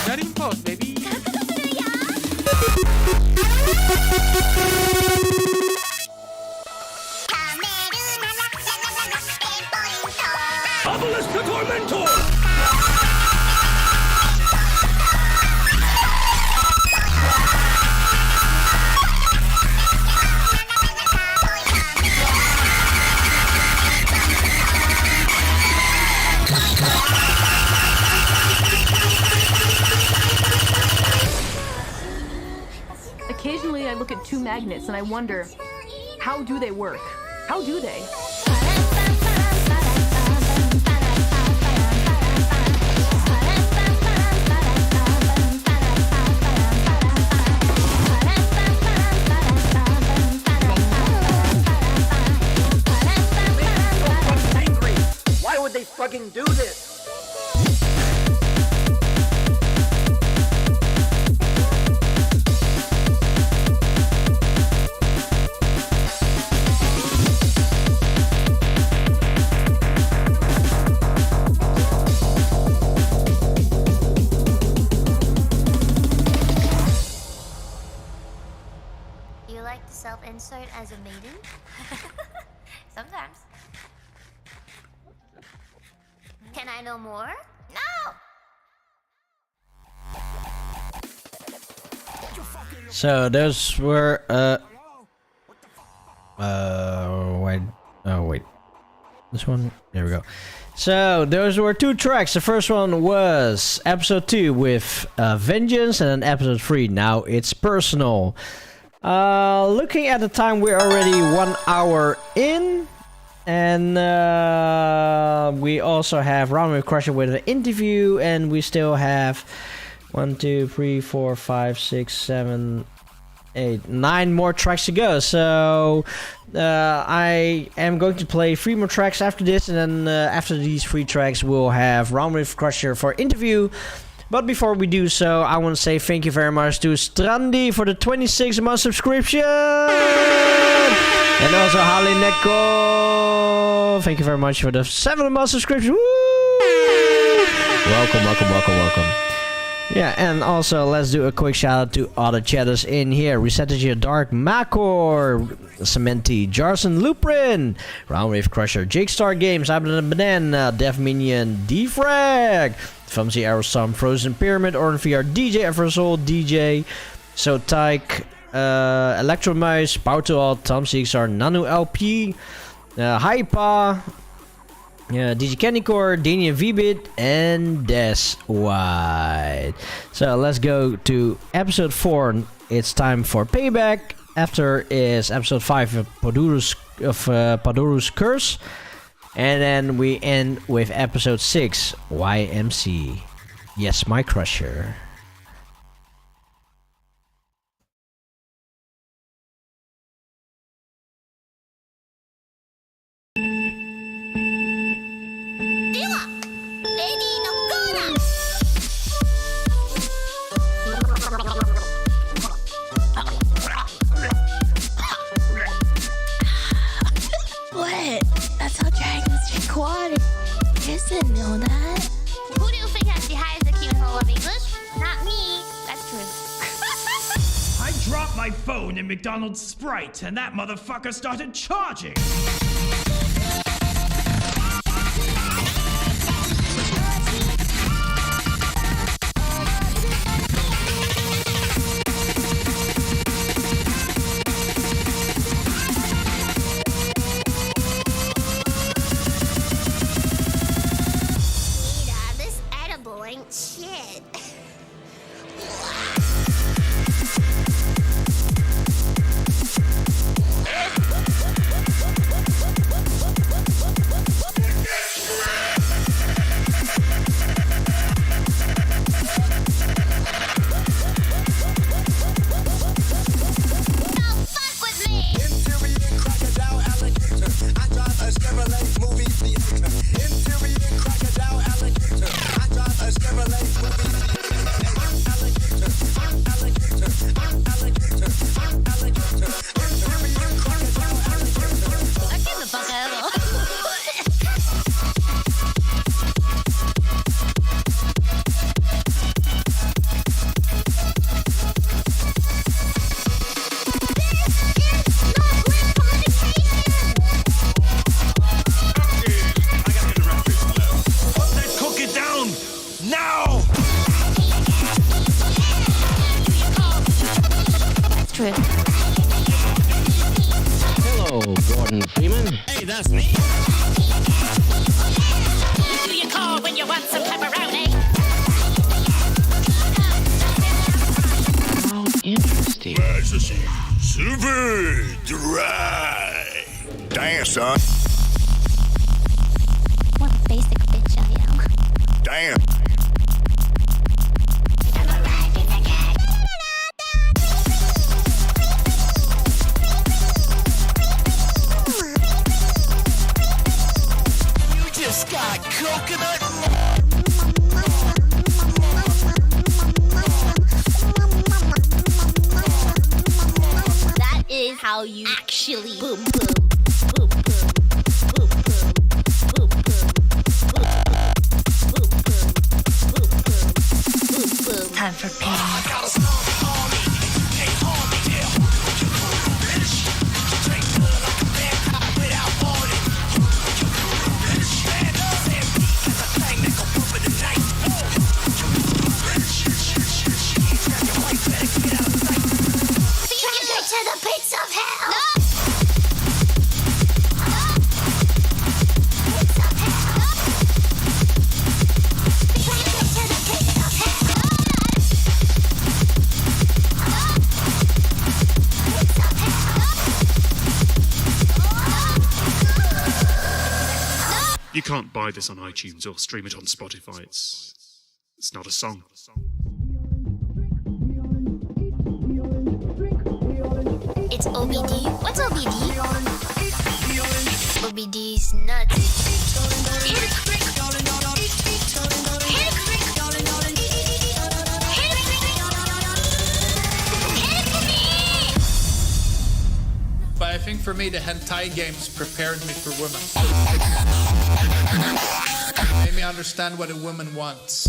Not even close, baby. Obelisk the Tormentor! Occasionally I look at two magnets and I wonder, how do they work? How do they? Why would they fucking do this? You like to self-insert as a maiden? Sometimes. Can I know more? No! So those were wait. This one? There we go. So those were two tracks. The first one was episode 2 with Vengeance, and then episode 3, Now It's Personal. Looking at the time, we're already 1 hour in. And we also have Roundwave Crusher with an interview, and we still have 1, 2, 3, 4, 5, 6, 7, 8, 9 more tracks to go. So I am going to play 3 more tracks after this, and then after these 3 tracks we'll have Roundwave Crusher for interview. But before we do so, I want to say thank you very much to Strandi for the 26-month subscription! And also Holly Neko, thank you very much for the 7-month subscription. Woo! Welcome. Yeah, and also let's do a quick shout out to all the chatters in here. Resettage Dark Macor, Cementi, Jarson Luprin, Roundwave Crusher, Jake Star Games, Abdon Banana, Dev Minion, Defrag, Fumsy Aerostorm, Frozen Pyramid, Oran VR, DJ Eversoul, DJ, So Tyke, Electromice, Pautual, Tom Sixar, Nanu LP, Hypa, DJ Candycore, Daniel Vbit, and Des White. So let's go to episode 4. It's time for Payback. After is episode 5 of Padoru's Curse. And then we end with episode 6, YMC. Yes, my crusher. What? That's how dragons drink water. Yes, I know that. Who do you think has She hires a cute hole of English. Not me. That's true. I dropped my phone in McDonald's Sprite, and that motherfucker started charging. This edible ain't shit. Hello, Gordon Freeman. Hey, that's me. Who you call when you want some pepperoni? How interesting. Super dry. Damn, son. What a basic bitch I am. Damn. Got coconut. That is how you actually boom boom. Boom boom. Boom boom. Boom boom. Boom boom. Boom boom. Time for pain. To the pits of hell! No! Pits of hell! To the pits of hell! Pits of hell! You can't buy this on iTunes or stream it on Spotify. It's not a song. It's OBD. What's OBD? OBD's nuts. But I think for me, the hentai games prepared me for women. Made me understand what a woman wants.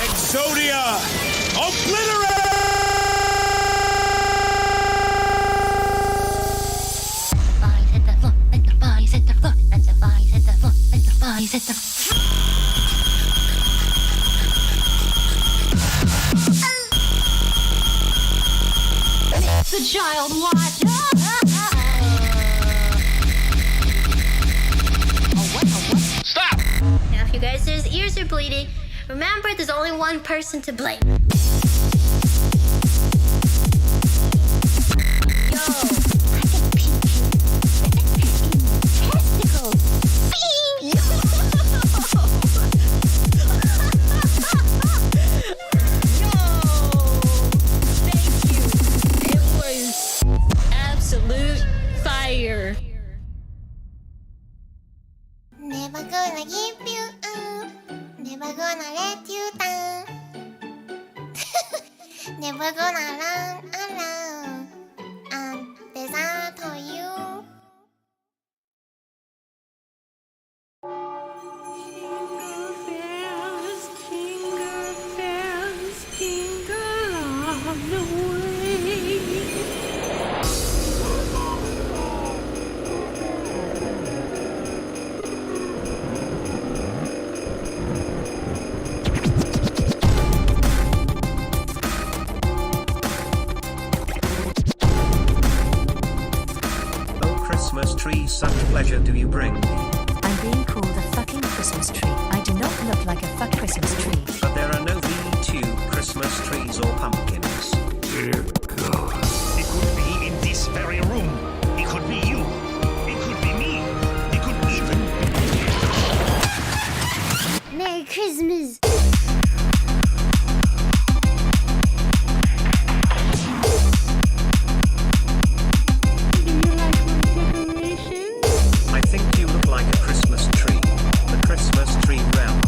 Exodia! Obliterate! The child watch. Stop! Now, if you guys' ears are bleeding, remember there's only one person to blame. Yo, I can peek testicles. Absolute fire. Never gonna give you up. gonna let you down. Never gonna run alone. And desert for you. Jingle bells, jingle all the way. Oh Christmas tree, such pleasure do you bring me. I'm being called a fucking Christmas tree. I do not look like a fuck Christmas tree. But there are no V2 Christmas trees or pumpkins. Dear God. It could be in this very room. It could be you. It could be me. It could even be... Merry Christmas. I think you look like a Christmas tree. The Christmas tree realm.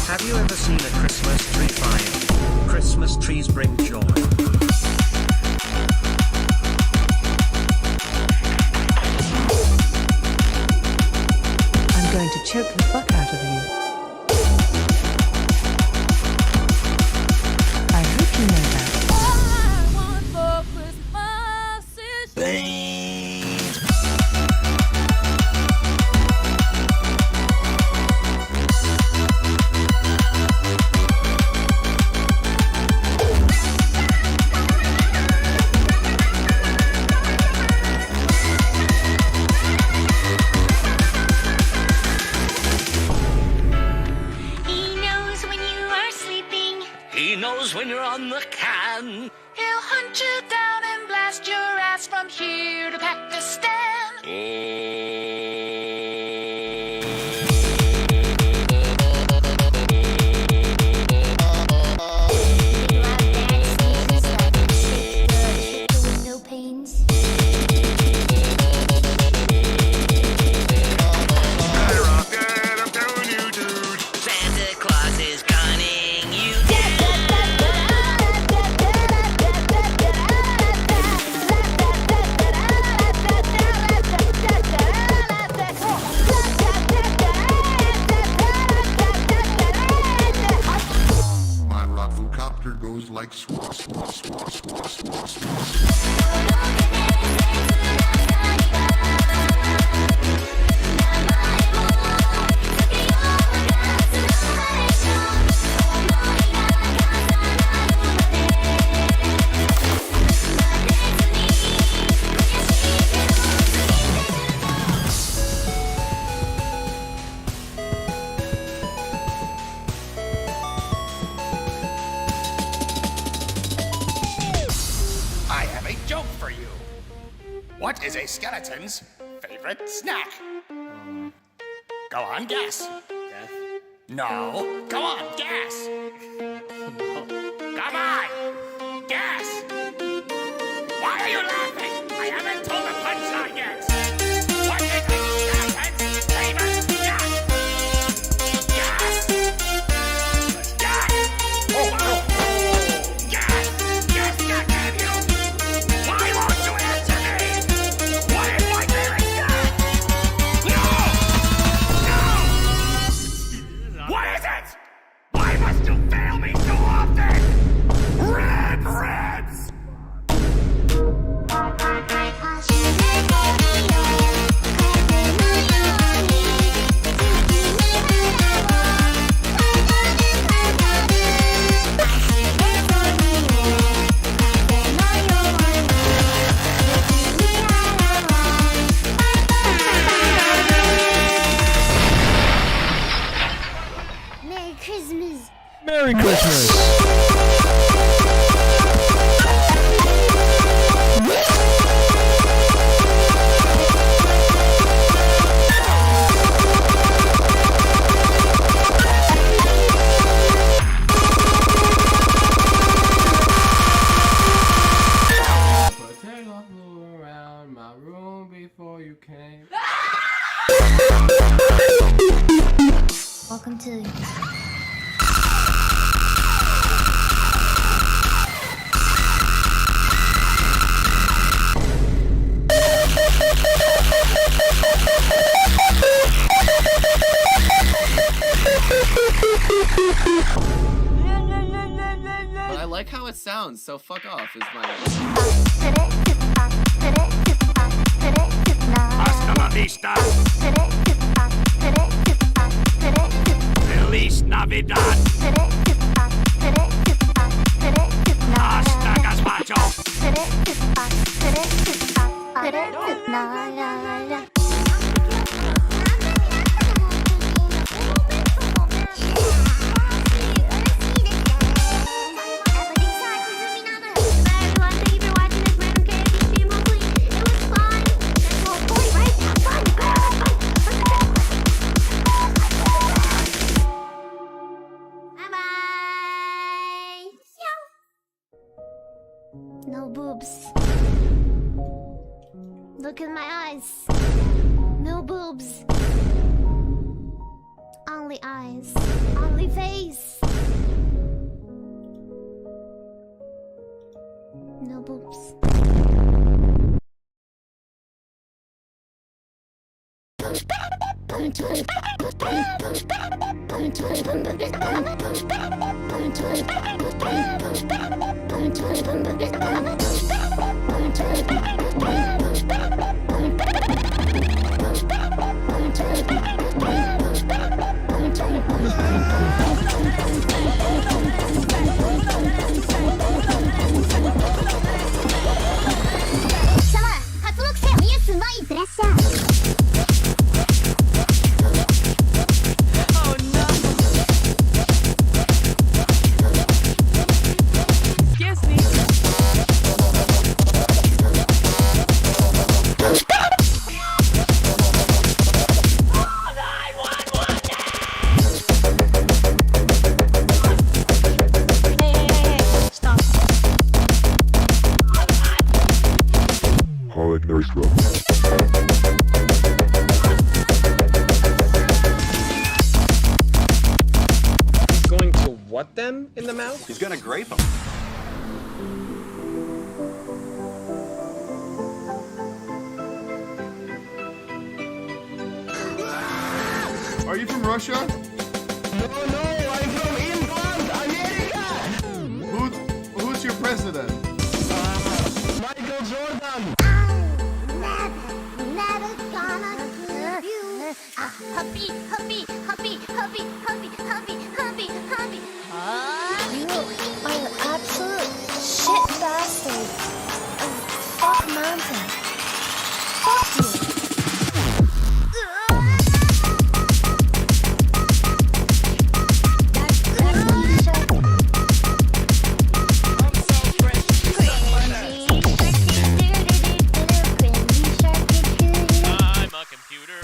Have you ever seen a Christmas tree fire? Christmas trees bring joy. I'm going to choke the fuck out of you. I hope you know that. He knows when you are sleeping. He knows when you're on the can. He'll hunt you down and blast your ass from here to Pakistan. With no pains. Santa Claus is gunning you My raffle copter goes like swah, swah, swah, swah, swah, swah. I have a joke for you. What is a skeleton's favorite snack? Go on, guess. Death. No. Go on, guess. Come on. Guess. Why are you laughing? I haven't told the punchline yet. What is a skeleton's favorite snack? Guess. Guess. Oh. Guess. Guess, goddamn you. Why won't you answer me? What is my favorite snack? No! No! What is it? Why must you fail me so often? Red ribs! Merry Christmas. Merry Christmas! Around my room before you came. Welcome to sounds, so fuck off is my... Hasta la vista. Feliz Navidad. Hasta gazpacho. No boobs. Look in my eyes. No boobs. Only eyes. Only face. No boobs. He's going to what them in the mouth? He's gonna grape them. Are you from Russia? No, I'm from England, America. Who's your president? Michael Jordan. Never gonna give you a hubby, hubby, hubby, hubby, hubby, hubby, hubby, hubby. You are an absolute shit bastard. Fuck mountain. Fuck you. I'm a computer.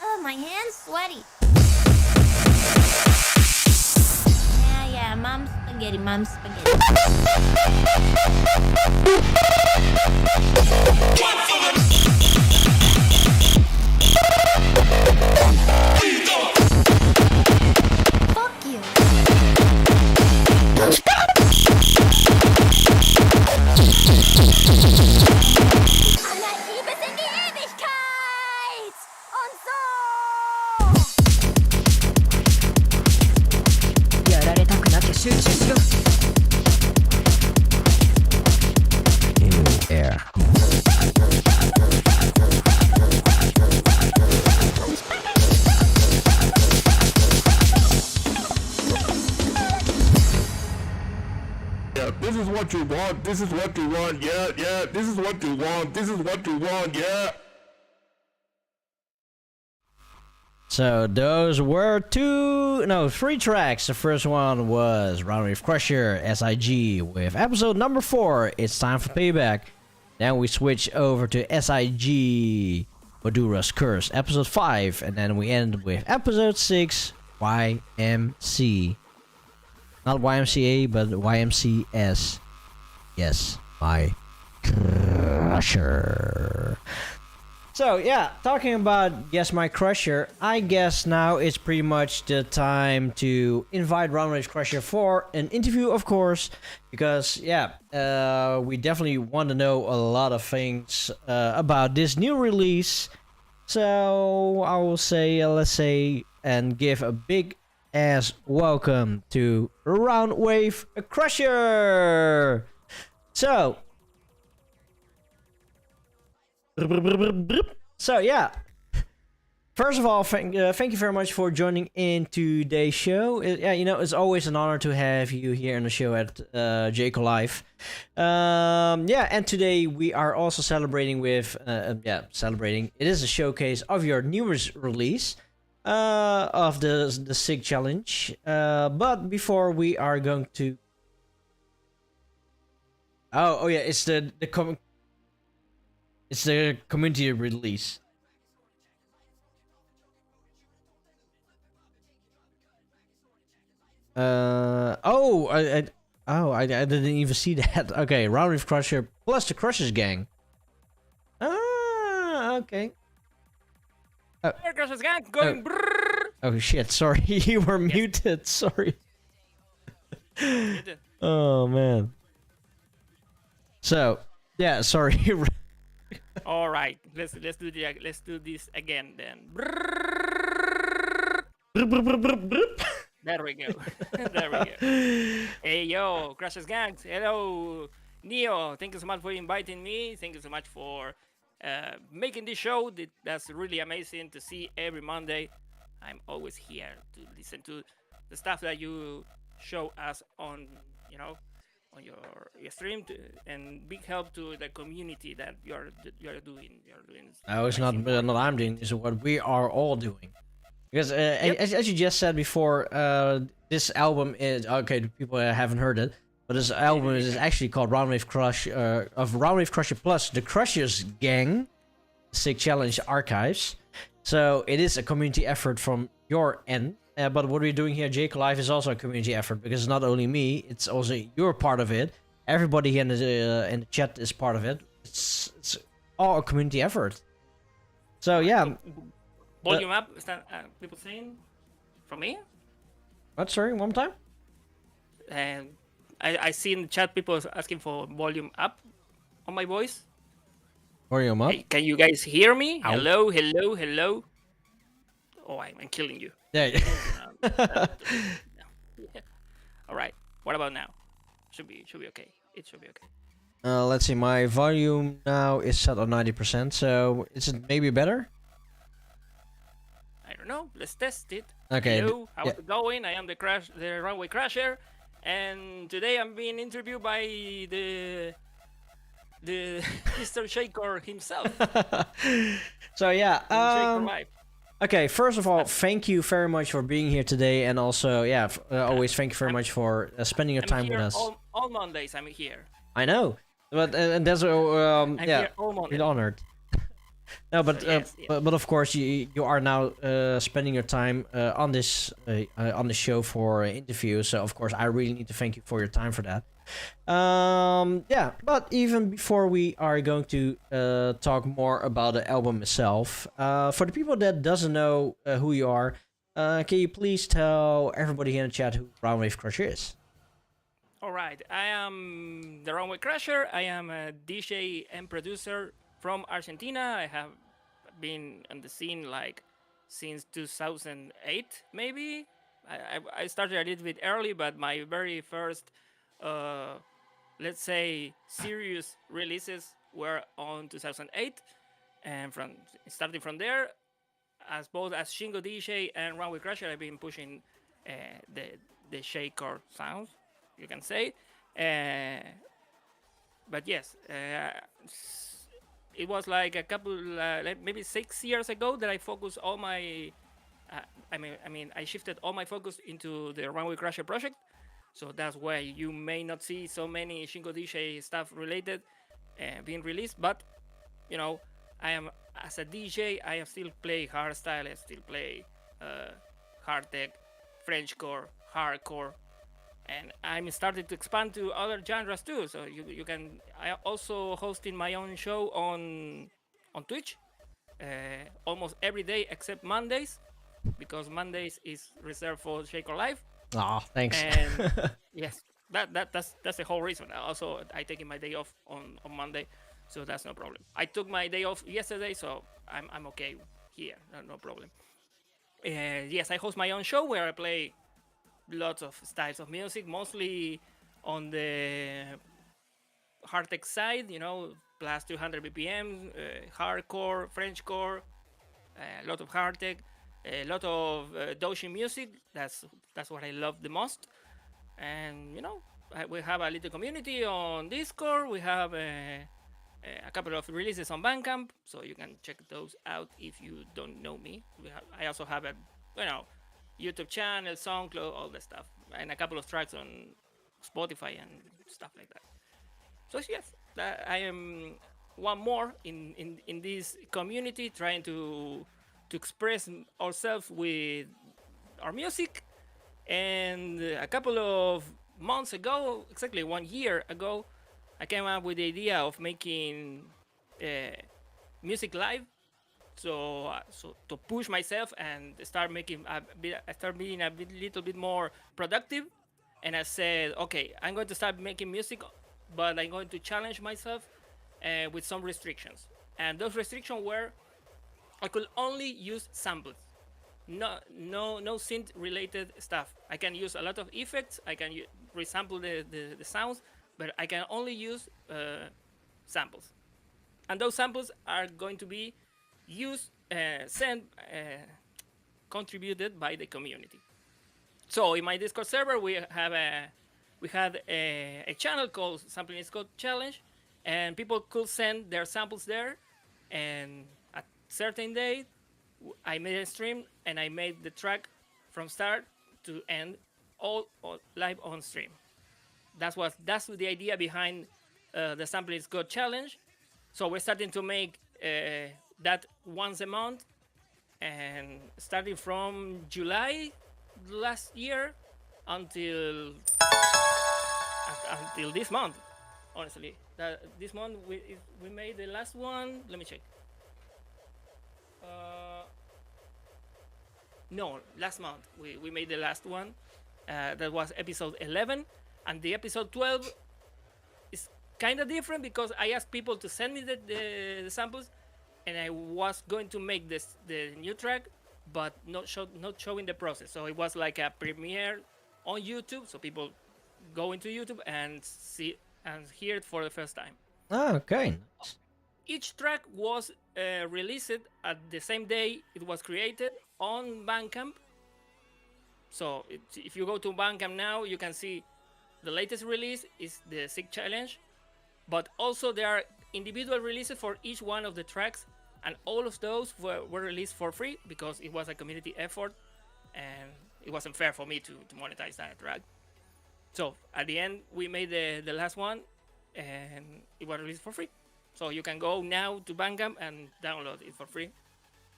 Oh, my hand's sweaty. Yeah, mom's spaghetti, mom's spaghetti. Fuck you. what you want. This is what you want. Yeah, yeah. This is what you want. This is what you want. Yeah. So those were three tracks. The first one was Roundwave Crusher, SIG, with episode number 4, It's Time for Payback. Then we switch over to SIG, Madura's Curse, episode 5. And then we end with episode 6, YMC. Not YMCA, but YMCS. Yes, my Crusher. So yeah, talking about Yes My Crusher, I guess now it's pretty much the time to invite Roundwave Crusher for an interview, of course, because yeah, we definitely want to know a lot of things about this new release. So I will say, let's say, and give a big ass welcome to Roundwave Crusher. So. So yeah, first of all, thank you very much for joining in today's show. It's always an honor to have you here on the show at Jaco Live. And today we are also celebrating with celebrating. It is a showcase of your newest release of the Sig Challenge. But before we are going to, it's it's the community release. I didn't even see that. Okay, Roundwave Crusher plus the Crushers gang. Okay. Crushers gang going. Oh shit! Sorry, you were muted. Sorry. Oh man. So yeah, sorry. All right, let's do this again then. There we go. There we go. Hey yo, Crushes Gangs. Hello, Neo. Thank you so much for inviting me. Thank you so much for making this show. That's really amazing to see every Monday. I'm always here to listen to the stuff that you show us on, on your stream, and big help to the community that you're doing. Oh, it's not I'm doing. It's what we are all doing. Because as you just said before, this album is okay. People haven't heard it, but this album is actually called Roundwave Crusher plus the Crushers Gang, Sig Challenge Archives. So it is a community effort from your end. But what we're doing here at Jaco Live is also a community effort, because it's not only me, it's also you're part of it. Everybody here in the chat is part of it. It's all a community effort. So yeah. Volume up, is that people saying from me? What? Sorry, one more time? And I see in the chat people asking for volume up on my voice. Volume up? Hey, can you guys hear me? Ow. Hello, hello, hello. Oh, I'm killing you. Yeah. All right. What about now? Should be okay. It should be okay. Let's see. My volume now is set on 90%. So is it maybe better? I don't know. Let's test it. Okay. Hello. How's it going? I am the Runway Crusher, and today I'm being interviewed by the Mr. Shaker himself. So yeah. Shaker Live. Okay, first of all, thank you very much for being here today, and also, always thank you very much for spending your time with us. All Mondays I'm here. I know, but and that's I'm here all Mondays. Feel honored. No, but Yes. but of course you are now spending your time on this show for an interview. So of course I really need to thank you for your time for that. But even before we are going to talk more about the album itself, for the people that doesn't know who you are, can you please tell everybody in the chat who Roundwave Crusher is? All right, I am the Runway Crusher. I am a DJ and producer from Argentina. I have been on the scene since 2008, maybe. I started a little bit early, but my very first, let's say, serious releases were on 2008, and starting from there, as both as Shingo DJ and Runway Crusher, I've been pushing the shaker sounds, you can say. but yes, it was like a couple, like maybe 6 years ago that I focused all my. I shifted all my focus into the Runway Crasher project, so that's why you may not see so many Shingo DJ stuff related being released. But you know, I am as a DJ, I still play hardstyle, I still play hard tech, Frenchcore, hardcore, and I'm starting to expand to other genres too. So you can. I also hosting my own show on Twitch, almost every day except Mondays, because Mondays is reserved for Shaker Live. Oh, thanks. And yes, that's the whole reason. Also, I taking my day off on Monday, so that's no problem. I took my day off yesterday, so I'm okay here. No problem. Yes, I host my own show where I play lots of styles of music, mostly on the hard tech side, plus 200 BPM, hardcore, Frenchcore, a lot of hard tech, a lot of doujin music. That's what I love the most. And we have a little community on Discord. We have a couple of releases on Bandcamp, so you can check those out if you don't know me. I also have a YouTube channel, SoundCloud, all that stuff, and a couple of tracks on Spotify and stuff like that. So yes, I am one more in this community trying to express ourselves with our music. And a couple of months ago, exactly 1 year ago, I came up with the idea of making music live. So to push myself and start making start being a little bit more productive. And I said, okay, I'm going to start making music, but I'm going to challenge myself with some restrictions. And those restrictions were I could only use samples. No synth related stuff. I can use a lot of effects. I can resample the sounds, but I can only use samples. And those samples are going to be used, contributed by the community. So in my Discord server, we had a channel called Sampling is Code Challenge, and people could send their samples there. And at certain day, I made a stream and I made the track from start to end, all live on stream. That's the idea behind the Sampling is Code Challenge. So we're starting to make that once a month, and starting from July last year until this month. Honestly, this month we made the last one. Let me check. No, last month we made the last one. That was episode 11, and the episode 12 is kind of different because I asked people to send me the samples, and I was going to make the new track, but not showing the process. So it was like a premiere on YouTube, so people go into YouTube and see and hear it for the first time. Oh, okay. Each track was released at the same day it was created on Bandcamp. So if you go to Bandcamp now, you can see the latest release is the Sig Challenge, but also there are individual releases for each one of the tracks, and all of those were released for free because it was a community effort and it wasn't fair for me to monetize that track. So at the end, we made the last one and it was released for free. So you can go now to Bandcamp and download it for free.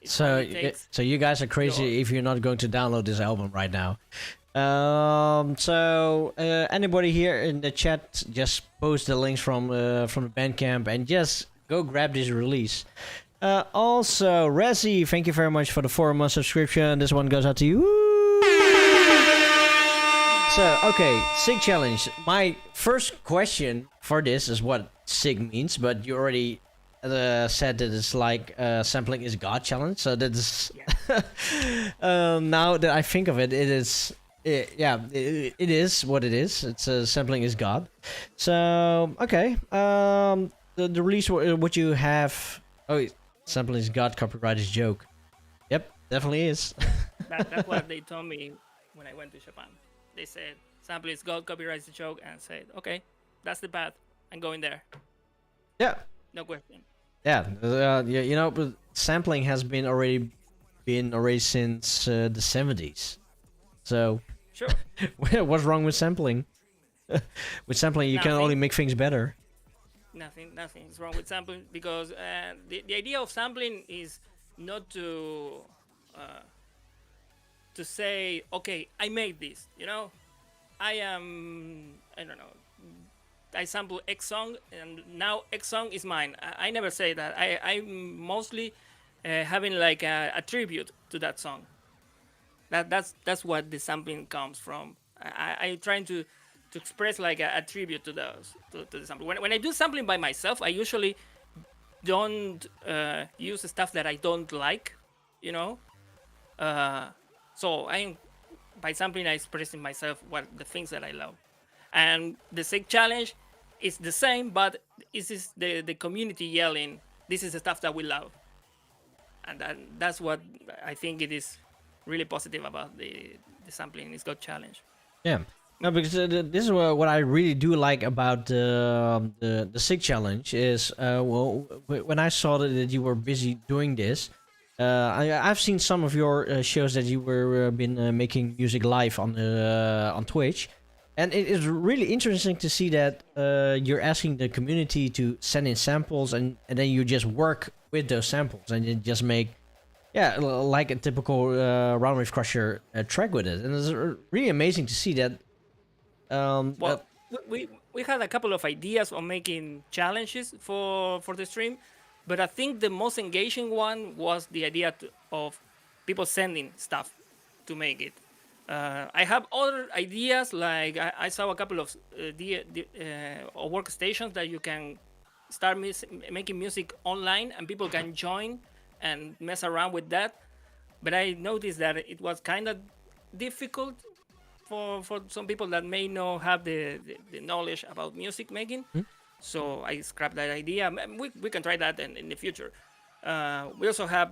So you guys are crazy if you're not going to download this album right now. Anybody here in the chat, just post the links from the Bandcamp and just go grab this release. Also, Rezi, thank you very much for the 4-month subscription. This one goes out to you. So, okay, Sig Challenge. My first question for this is what Sig means, but you already said that it's like Sampling is God Challenge. So that is now that I think of it, it is what it is. It's Sampling is God. So okay, the release what you have. Oh, Sampling is God. Copyright is joke. Yep, definitely is. That's what they told me when I went to Japan. They said Sampling is God, copyright is a joke, and said okay, that's the path. and going there. Yeah. No question. Yeah, you know, but sampling has been already since the 70s. So, sure. What's wrong with sampling? With sampling, you can only make things better. Nothing is wrong with sampling because the idea of sampling is not to say, okay, I made this. You know, I don't know. I sample X song, and now X song is mine. I never say that. I'm mostly having like a tribute to that song. That's what the sampling comes from. I trying to express like a tribute to those to the sample. When I do sampling by myself, I usually don't use stuff that I don't like. You know, so by sampling I expressing myself what the things that I love, and the Sig Challenge is the same, but this is the community yelling, this is the stuff that we love. And that's what I think it is really positive about the sampling is God challenge. Yeah. No, because this is what I really do like about the Sig Challenge is, well, when I saw that you were busy doing this, I've seen some of your shows that you were been making music live on Twitch. And it is really interesting to see that you're asking the community to send in samples, and then you just work with those samples, and you just make, like a typical Roundwave Crusher track with it. And it's really amazing to see that. We had a couple of ideas on making challenges for the stream, but I think the most engaging one was the idea of people sending stuff to make it. I have other ideas, like I saw a couple of workstations that you can start making music online and people can join and mess around with that. But I noticed that it was kind of difficult for some people that may not have the knowledge about music making. So I scrapped that idea. We can try that in the future. We also have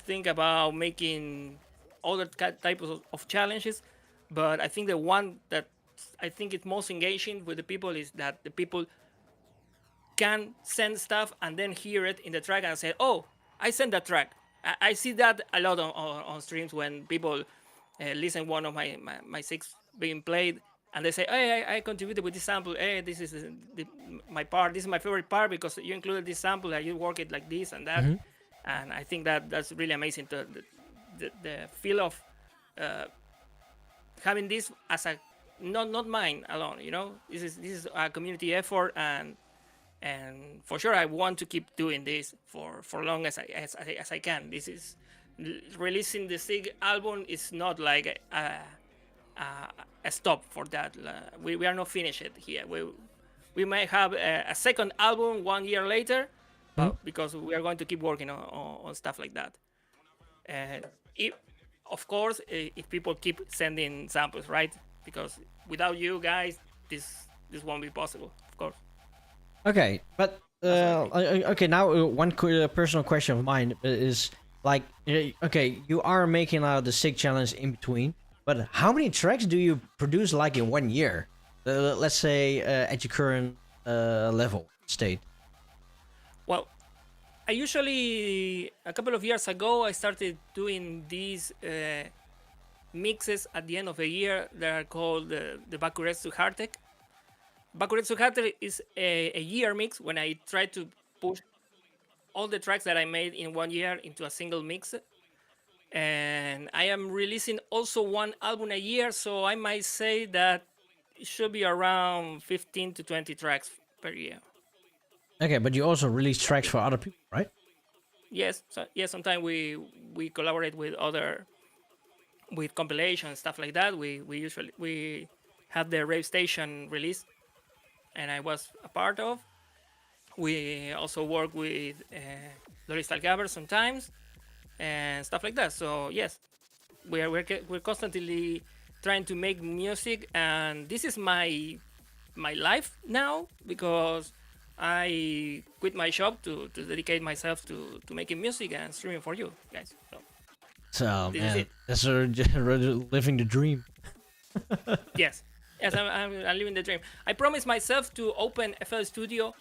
think about making other types of challenges, but I think the one that I think is most engaging with the people is that the people can send stuff and then hear it in the track and say, oh, I sent that track. I see that a lot on streams when people listen one of my six being played and they say, hey, I contributed with this sample. Hey, this is my part. This is my favorite part because you included this sample and you work it like this and that. And I think that's really amazing. The feel of having this as a not mine alone, you know. This is a community effort, and for sure I want to keep doing this for long as I can. This is releasing the Sig album is not like a stop for that. We are not finished here. We may have a second album 1 year later, but because we are going to keep working on stuff like that. Of course, if people keep sending samples, right? Because without you guys, this won't be possible, of course. Okay, but okay. Now, one personal question of mine is like, okay, you are making out the Sig Challenge in between, but how many tracks do you produce like in 1 year? Let's say at your current level state. Well, I usually, a couple of years ago, I started doing these mixes at the end of the year that are called the Bakuretsu Hardtech. Bakuretsu Hardtech is a year mix when I try to push all the tracks that I made in 1 year into a single mix. And I am releasing also one album a year, so I might say that it should be around 15 to 20 tracks per year. Okay, but you also release tracks for other people, right? Yes, sometimes we collaborate with compilations, stuff like that. We have the Rave Station release, and I was a part of. We also work with Loris Talgaber sometimes, and stuff like that. So yes, we're constantly trying to make music, and this is my life now because I quit my job to dedicate myself to making music and streaming for you guys. So man, that's living the dream. Yes. Yes, I'm living the dream. I promised myself to open FL Studio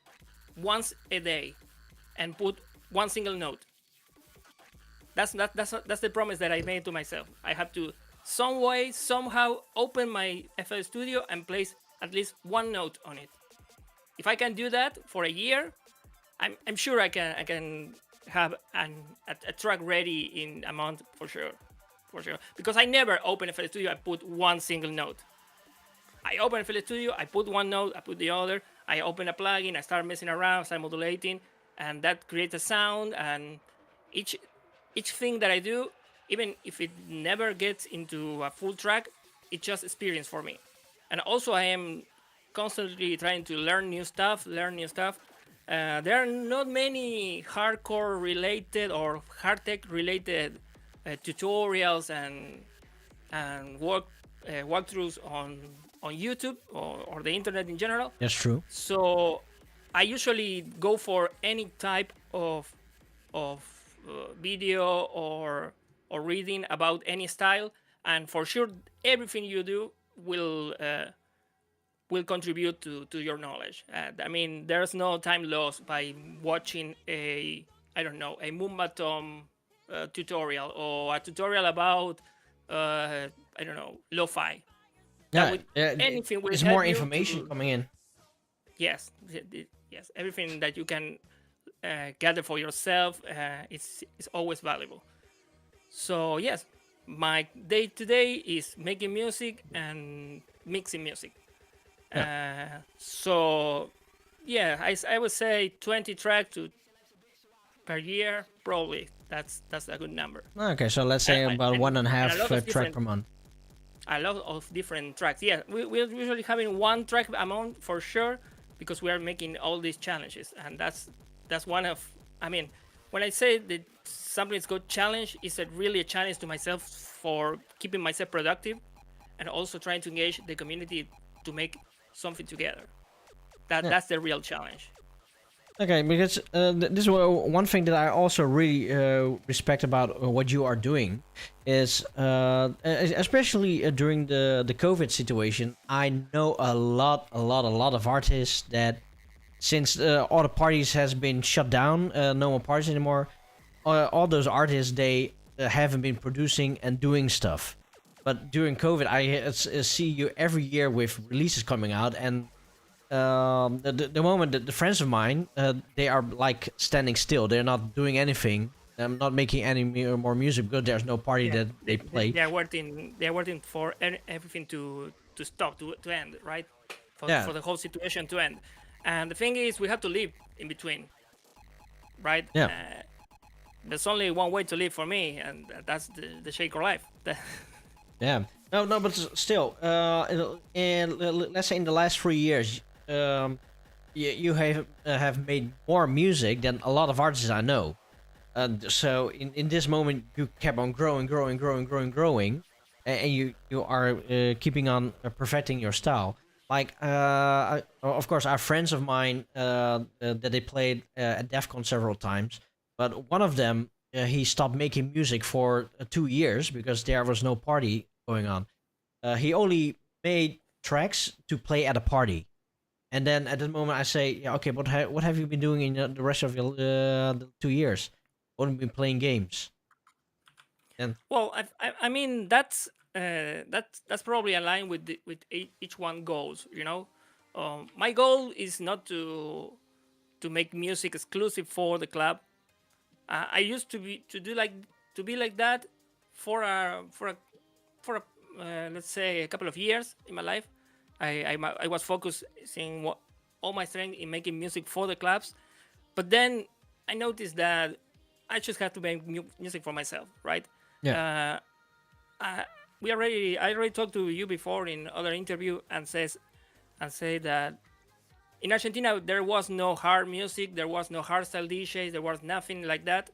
once a day and put one single note. That's the promise that I made to myself. I have to some way, somehow open my FL Studio and place at least one note on it. If I can do that for a year, I'm sure I can have a track ready in a month for sure. Because I never open FL Studio, I put one single note. I open FL Studio, I put one note, I put the other, I open a plugin, I start messing around, start modulating, and that creates a sound. And each thing that I do, even if it never gets into a full track, it's just experience for me. And also I am constantly trying to learn new stuff. There are not many hardcore related or hard tech related tutorials and walkthroughs on YouTube or the internet in general. That's true. So I usually go for any type of video or reading about any style, and for sure everything you do will contribute to your knowledge. I mean, there's no time lost by watching a Moombatom tutorial or a tutorial about lo-fi. Anything will there's help more you information coming in. Yes, everything that you can gather for yourself is always valuable. So yes, my day to day is making music and mixing music. So yeah, I would say 20 tracks per year, probably. That's a good number. Okay, so let's say about 1.5 track per month. A lot of different tracks. Yeah, we're usually having one track a month for sure, because we are making all these challenges, and that's one of. I mean, when I say that something is called challenge, it's really a challenge to myself for keeping myself productive, and also trying to engage the community to make something together. That's the real challenge. Okay, because this is one thing that I also really respect about what you are doing is, especially during the COVID situation, I know a lot of artists that since all the parties has been shut down, no more parties anymore, all those artists, they haven't been producing and doing stuff. But during COVID, I see you every year with releases coming out, and the moment that the friends of mine, they are like standing still. They're not doing anything. I'm not making any more music because there's no party that they play. They're waiting for everything to stop, to end, right? For the whole situation to end. And the thing is, we have to live in between, right? Yeah. There's only one way to live for me, and that's the shaker life. Yeah. No, but still, let's say in the last 3 years, you have made more music than a lot of artists I know. So in this moment, you kept on growing, and you are keeping on perfecting your style. Like, of course, our friends of mine that they played at DEF CON several times, but one of them, he stopped making music for 2 years because there was no party going on. He only made tracks to play at a party. And then at that moment I say, yeah, okay, but what have you been doing in the rest of your the 2 years? Only been playing games. And well, I mean that's probably aligned with each one goals. You know, my goal is not to make music exclusive for the club. I used to be like that for a let's say a couple of years in my life. I was focusing all my strength in making music for the clubs, but then I noticed that I just have to make music for myself, right? Yeah. I already talked to you before in other interview and say that in Argentina there was no hard music, there was no hardstyle DJs, there was nothing like that,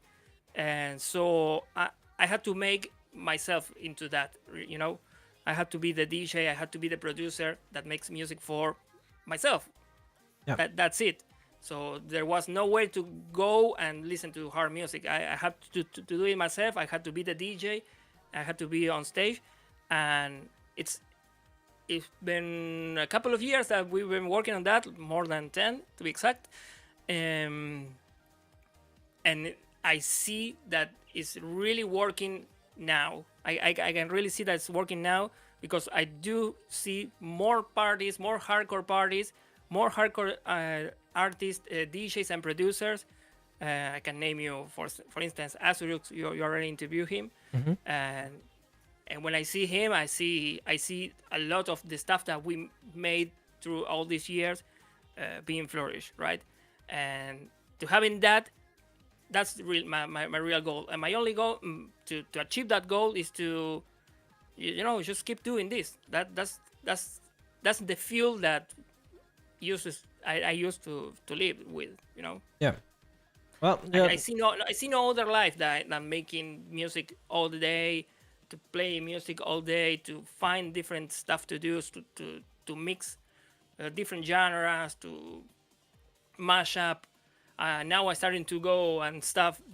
and so I had to make myself into that, you know. I had to be the DJ, I had to be the producer that makes music for myself. Yeah. That's it. So there was no way to go and listen to hard music. I had to do it myself. I had to be the DJ. I had to be on stage, and it's been a couple of years that we've been working on that, more than 10 to be exact. And I see that it's really working now. I can really see that it's working now because I do see more parties, more hardcore parties, more hardcore artists, DJs, and producers. I can name you, for instance, Zerox. You already interviewed him, and when I see him, I see a lot of the stuff that we made through all these years being flourished, right? And to having that, that's my real goal. And my only goal to achieve that goal is to, just keep doing this. That's the fuel that I used to live with, Yeah. Well, I see no other life than making music all the day, to play music all day, to find different stuff to do, to mix different genres, to mash up. Now I'm starting to go and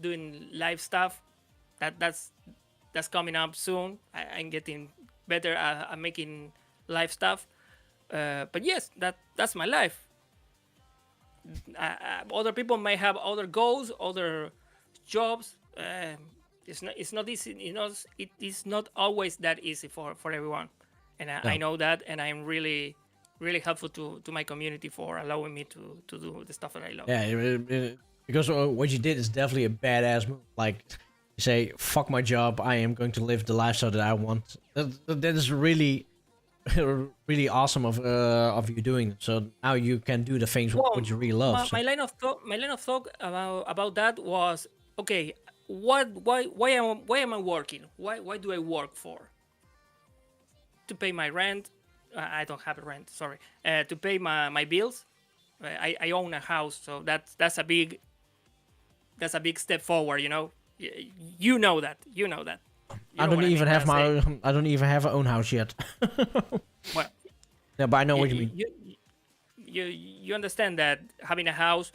doing live stuff. That's coming up soon. I'm getting better at making live stuff. But yes, that's my life. Other people may have other goals, other jobs. It's not easy. It is not always that easy for everyone, and I know that. And I'm really helpful to my community for allowing me to do the stuff that I love. Yeah, because what you did is definitely a badass move. Like, you say, "Fuck my job. I am going to live the lifestyle that I want." That is really, really awesome of you doing it. So now you can do the things what you really love. My line of thought about that was, okay, why am I working? Why do I work for? To pay my rent. I don't have a rent. Sorry. To pay my bills. I own a house, so that's a big step forward. You know that. I don't even have I don't even have an own house yet. Well, yeah, but I know what you mean. You understand that having a house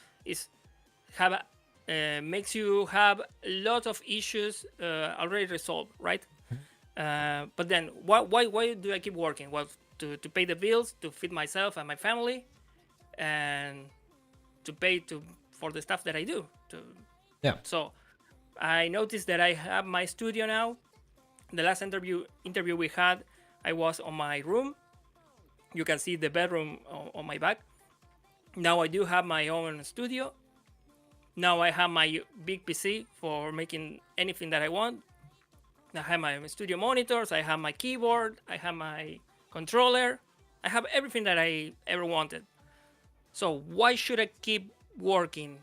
makes you have a lot of issues already resolved, right? But then why do I keep working? Well, to pay the bills, to feed myself and my family, and to pay for the stuff that I do. Yeah. So I noticed that I have my studio now. The last interview we had, I was on my room. You can see the bedroom on my back. Now I do have my own studio. Now I have my big PC for making anything that I want. I have my studio monitors. I have my keyboard. I have my controller. I have everything that I ever wanted. So why should I keep working?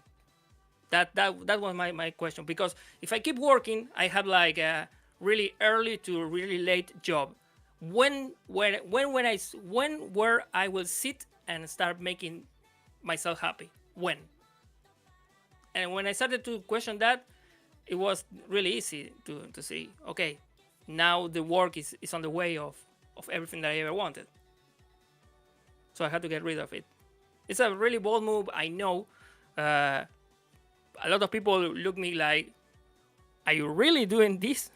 That was my question. Because if I keep working, I have like a really early to really late job. When where I will sit and start making myself happy? When? And when I started to question that, it was really easy to see, okay, now the work is on the way of everything that I ever wanted. So I had to get rid of it. It's a really bold move, I know. A lot of people look me like, are you really doing this?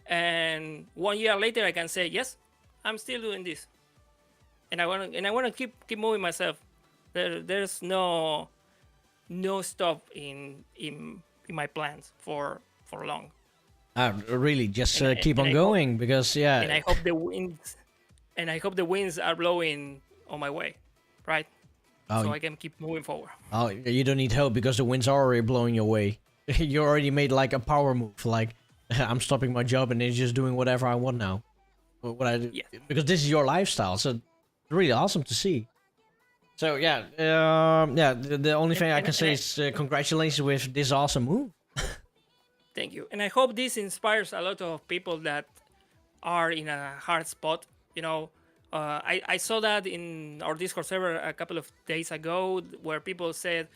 And 1 year later, I can say, yes, I'm still doing this. And I want to keep moving myself. There's no stop in my plans for long. Really, just keep on going, because yeah. And I hope the winds are blowing on my way, right? So I can keep moving forward. Oh, you don't need hope because the winds are already blowing your way. You already made like a power move, like I'm stopping my job and then just doing whatever I want now. What I do, yeah. Because this is your lifestyle, so it's really awesome to see. So yeah, the only thing I can say is congratulations with this awesome move. Thank you, and I hope this inspires a lot of people that are in a hard spot. I saw that in our Discord server a couple of days ago, where people said,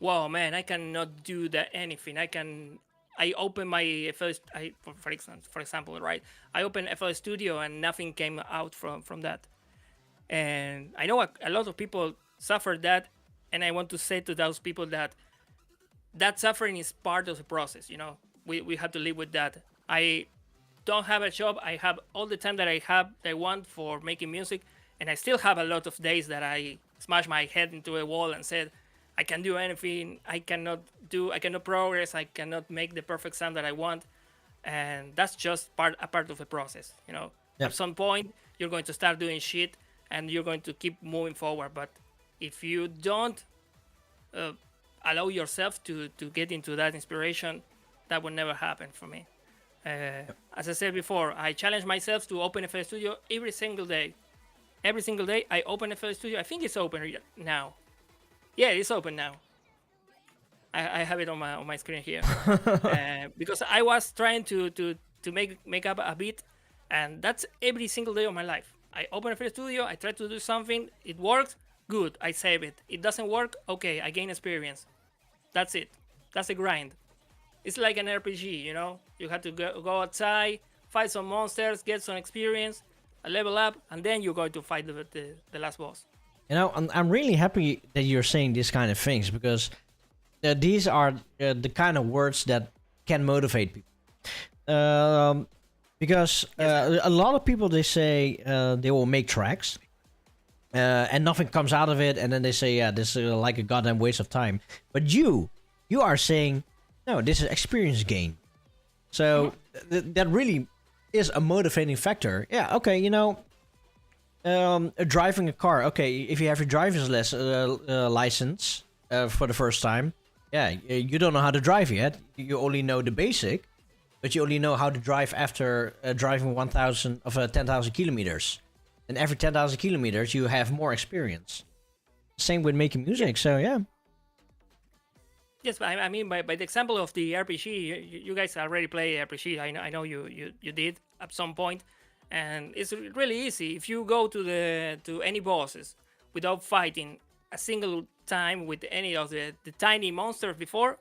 "Wow, man, I cannot do anything. I open my FL, for example, right? I opened FL Studio and nothing came out from that." And I know a lot of people suffer that, and I want to say to those people that suffering is part of the process. We have to live with that. I don't have a job, I have all the time that I want for making music, and I still have a lot of days that I smash my head into a wall and said, I can do anything, I cannot progress, I cannot make the perfect sound that I want, and that's just a part of the process, you know. Yeah. At some point, you're going to start doing shit, and you're going to keep moving forward. But if you don't allow yourself to get into that inspiration, that will never happen for me. As I said before, I challenge myself to open FL Studio every single day. Every single day, I open FL Studio. I think it's open now. Yeah, it's open now. I have it on my screen here because I was trying to make up a beat, and that's every single day of my life. I open FL Studio. I try to do something. It works. Good. I save it. It doesn't work. Okay, I gain experience. That's it. That's a grind. It's like an RPG, you know. You have to go outside, fight some monsters, get some experience, level up, and then you're going to fight the last boss. You know, I'm really happy that you're saying these kind of things, because these are the kind of words that can motivate people. Because a lot of people, they say they will make tracks and nothing comes out of it, and then they say, yeah, this is like a goddamn waste of time. But you are saying, no, this is experience gain. So that really is a motivating factor. Yeah, okay, you know, driving a car. Okay, if you have your driver's license for the first time, yeah, you don't know how to drive yet. You only know the basic, but you only know how to drive after driving 10,000 kilometers. And every 10,000 kilometers, you have more experience. Same with making music. So yeah. Yes, but I mean, by the example of the RPG, you guys already play RPG. I know you did at some point, and it's really easy. If you go to any bosses without fighting a single time with any of the tiny monsters before,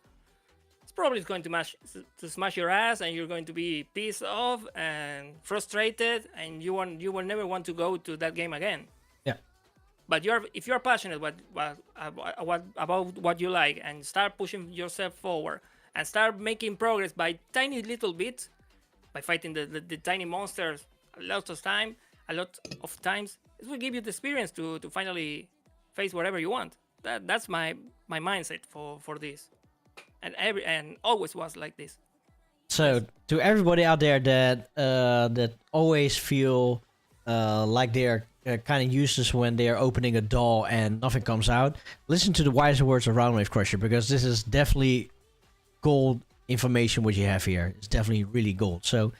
it's probably going to smash your ass, and you're going to be pissed off and frustrated, and you will never want to go to that game again. Yeah. But if you're passionate about what you like, and start pushing yourself forward and start making progress by tiny little bits, by fighting the tiny monsters a lot of times, it will give you the experience to finally face whatever you want. That's my mindset for this, and always was like this. So to everybody out there that always feel like they're kind of useless when they are opening a doll and nothing comes out, listen to the wise words of Roundwave Crusher, because this is definitely gold information what you have here. It's definitely really gold. So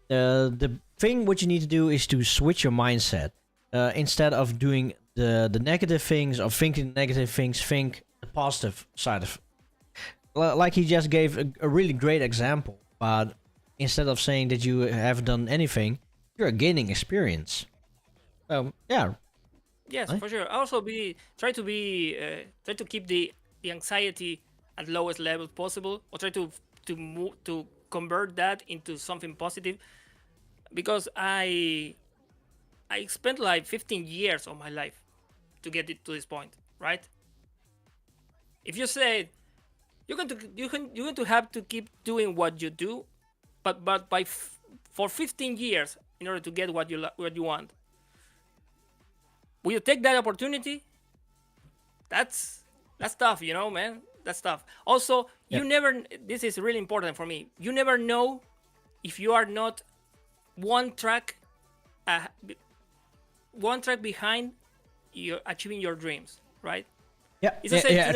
the thing what you need to do is to switch your mindset. Instead of doing the negative things or thinking negative things, think the positive side of it. Like he just gave a really great example, but instead of saying that you haven't done anything, you're gaining experience. Yeah. Yes, for sure. Also, try to keep the anxiety at lowest level possible, or try to convert that into something positive. Because I spent like 15 years of my life to get it to this point, right? If you say you're going to have to keep doing what you do, but for 15 years in order to get what you want. Will you take that opportunity? That's tough, you know, man. That's tough. Also, you never. This is really important for me. You never know if you are not one track behind you achieving your dreams, right? Yeah,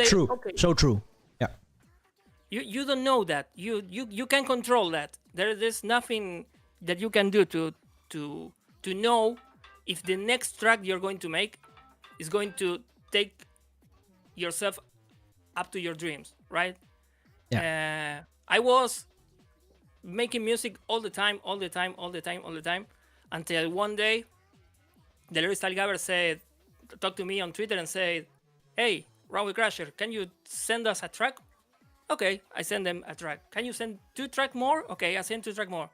true. Okay. So true. Yeah. You don't know that. You can control that. There's nothing that you can do to know if the next track you're going to make is going to take yourself up to your dreams, right? Yeah. I was making music all the time, until one day, Delirious Talgaber talked to me on Twitter and said, "Hey, Runway Crasher, can you send us a track?" Okay, I send them a track. Can you send 2 tracks more? Okay, I send 2 tracks more.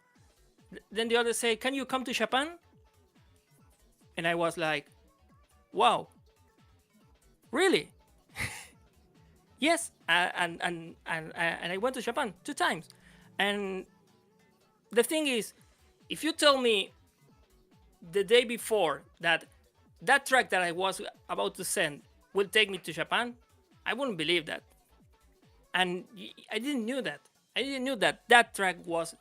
Then the other say, "Can you come to Japan?" And I was like, "Wow, really?" Yes, and I went to Japan 2 times. And the thing is, if you tell me the day before that that track that I was about to send will take me to Japan, I wouldn't believe that. And I didn't knew that. I didn't know that that track was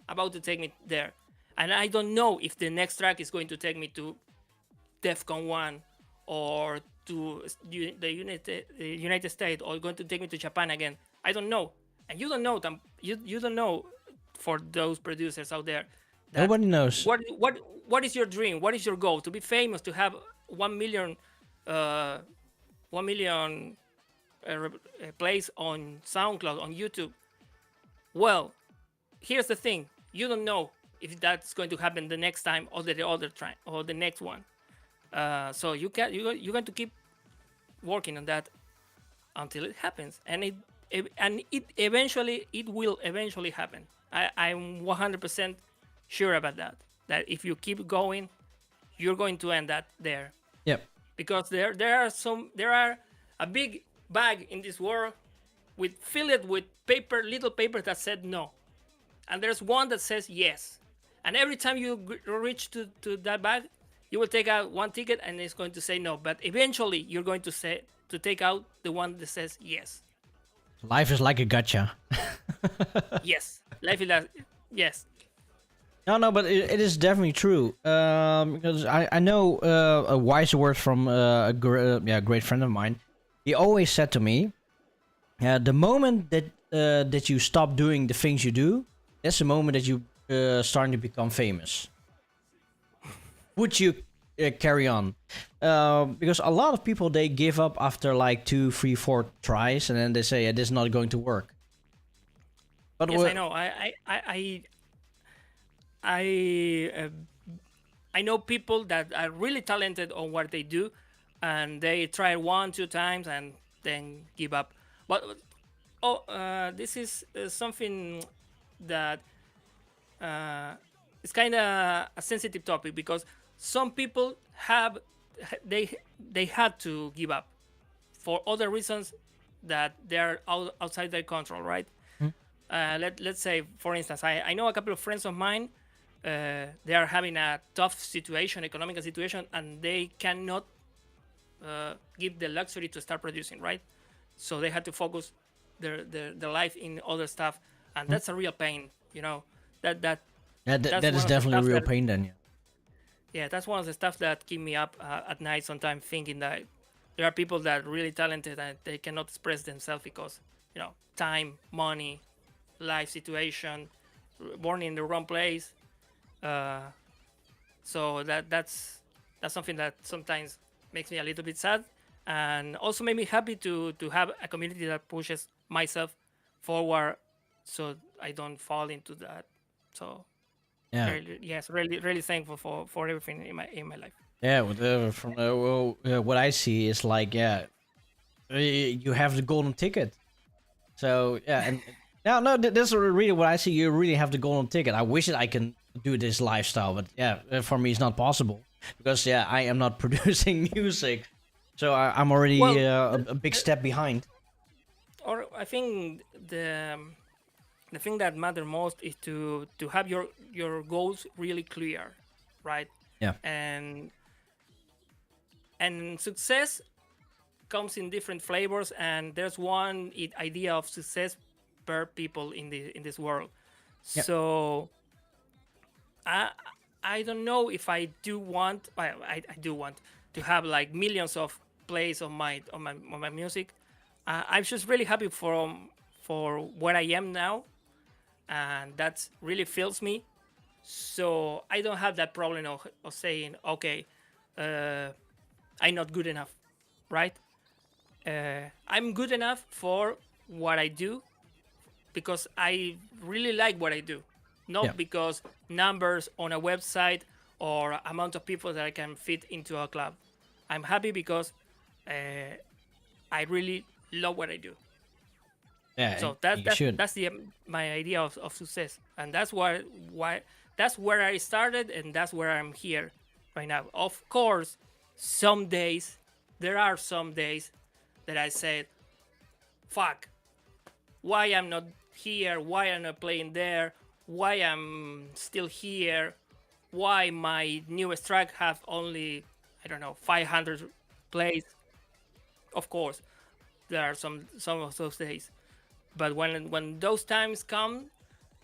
about to take me there. And I don't know if the next track is going to take me to DEFCON 1 or to the United States, or going to take me to Japan again. I don't know. And you don't know them. You don't know, for those producers out there. Nobody knows. What is your dream? What is your goal? To be famous, to have 1 million plays on SoundCloud, on YouTube. Well, here's the thing: you don't know if that's going to happen the next time or the other time or the next one. So you're going to keep working on that until it happens, and it will eventually happen. I'm 100% sure about that. That if you keep going, you're going to end that there. Yep. Because there are a big bag in this world filled with paper, little paper that said no, and there's one that says yes. And every time you reach to that bag, you will take out one ticket, and it's going to say no. But eventually, you're going to take out the one that says yes. Life is like a gacha. Yes, life is like, yes. No, but it is definitely true. Because I know a wise word from a great friend of mine. He always said to me, the moment that you stop doing the things you do, that's the moment that you starting to become famous. Would you carry on? Because a lot of people, they give up after like 2, 3, 4 tries, and then they say, this is not going to work. But yes, I know. I know people that are really talented on what they do, and they try 1, 2 times and then give up. But this is something that it's kind of a sensitive topic, because some people they had to give up for other reasons that they're outside their control, right? Let's say, for instance, I know a couple of friends of mine. They are having a tough situation, economical situation, and they cannot give the luxury to start producing, right? So they had to focus their life in other stuff, and that's a real pain, you know. That is definitely a real pain then. Yeah. Yeah, that's one of the stuff that keep me up at night sometimes, thinking that there are people that are really talented and they cannot express themselves because, you know, time, money, life situation, born in the wrong place. So that's something that sometimes makes me a little bit sad, and also made me happy to have a community that pushes myself forward, so I don't fall into that. So yeah, really thankful for everything in my life. Yeah, from what I see is like, you have the golden ticket. So yeah, and no, this is really what I see. You really have the golden ticket. I wish that I can do this lifestyle, but yeah, for me it's not possible, because I am not producing music, so I'm already a big step behind. Or I think the thing that matters most is to have your goals really clear, right? Yeah. And success comes in different flavors, and there's one idea of success per people in this world. Yeah. So I don't know if I do want. I do want to have like millions of plays on my music. I'm just really happy for where I am now, and that really fills me. So I don't have that problem of saying, okay, I'm not good enough, right? I'm good enough for what I do, because I really like what I do, not because numbers on a website or amount of people that I can fit into a club. I'm happy because I really love what I do. Yeah, so that's my idea of success, and that's why that's where I started, and that's where I'm here right now. Of course, there are some days that I said, fuck, why I'm not here, why I'm not playing there, why I'm still here, why my newest track have only, I don't know, 500 plays. Of course, there are some of those days, but when those times come,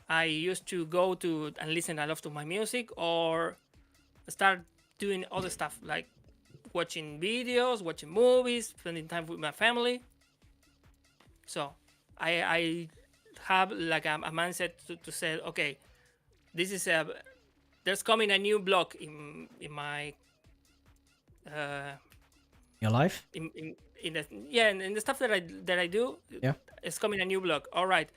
I used to go to and listen a lot to my music or start doing other stuff like watching videos, watching movies, spending time with my family. So I have like a mindset to say, okay, this is there's coming a new block in my Your life? In the stuff that I do. Yeah. It's coming a new block. All right,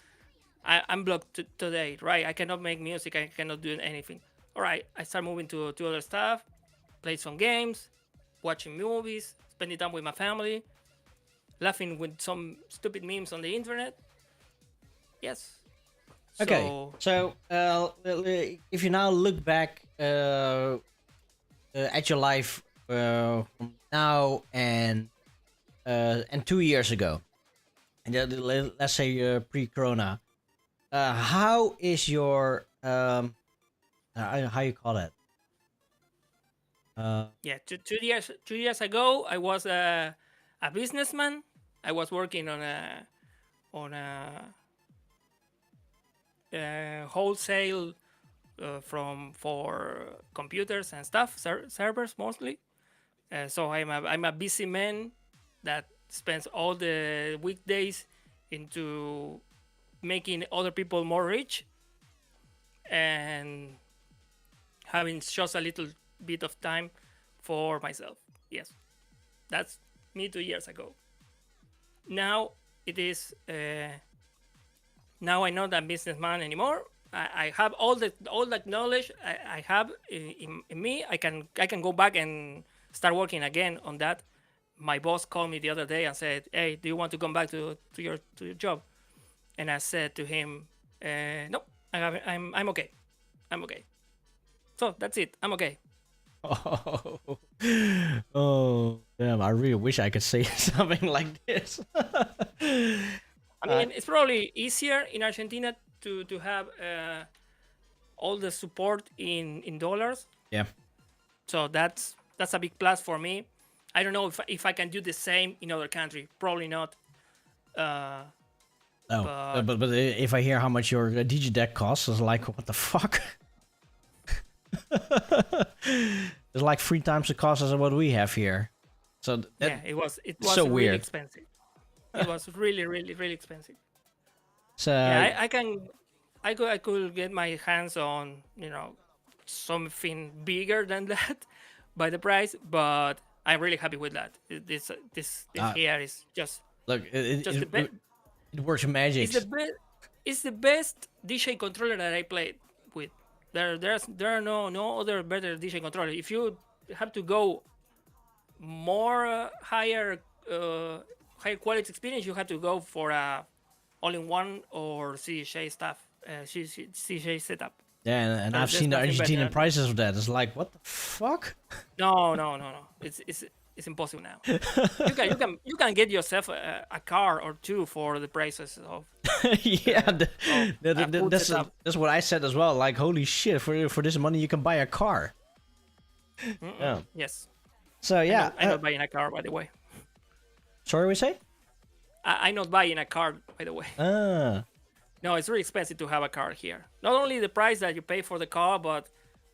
I'm blocked today, right? I cannot make music. I cannot do anything. All right, I start moving to other stuff, play some games, watching movies, spending time with my family, laughing with some stupid memes on the internet. Yes. Okay, so if you now look back at your life from now and 2 years ago, and let's say pre-corona, how is your how you call it? Yeah, 2 years ago, I was a businessman. I was working on a wholesale for computers and stuff, servers mostly. So I'm a busy man that spends all the weekdays into making other people more rich and having just a little bit of time for myself. Yes, that's me 2 years ago. Now it is. Now I'm not a businessman anymore. I have all that knowledge I have in me. I can go back and start working again on that. My boss called me the other day and said, "Hey, do you want to come back to your job?" And I said to him, "No, I'm okay. I'm okay." So that's it. I'm okay. Oh, damn! I really wish I could say something like this. I mean, it's probably easier in Argentina to have all the support in dollars. Yeah. So that's a big plus for me. I don't know if I can do the same in other country. Probably not. But if I hear how much your DJ deck costs, it's like, what the fuck? It's like 3 times the cost as what we have here. So yeah, it was so really weird. expensive. It was really, really, really expensive. So yeah, I could get my hands on, something bigger than that by the price, but I'm really happy with that. This here is just look. It works magic. It's the best DJ controller that I played with. There are no other better DJ controller. If you have to go more higher quality experience, you have to go for a all-in-one or CJ stuff, CJ setup. Yeah, and I've seen the Argentinian prices of that. It's like, what the fuck? No. It's impossible now. you can get yourself a car or two for the prices of. Yeah, that's what I said as well. Like, holy shit, for this money you can buy a car. Yeah. Yes. So yeah, I'm not buying a car, by the way. Sorry, we say? I'm not buying a car, by the way. No, it's really expensive to have a car here. Not only the price that you pay for the car, but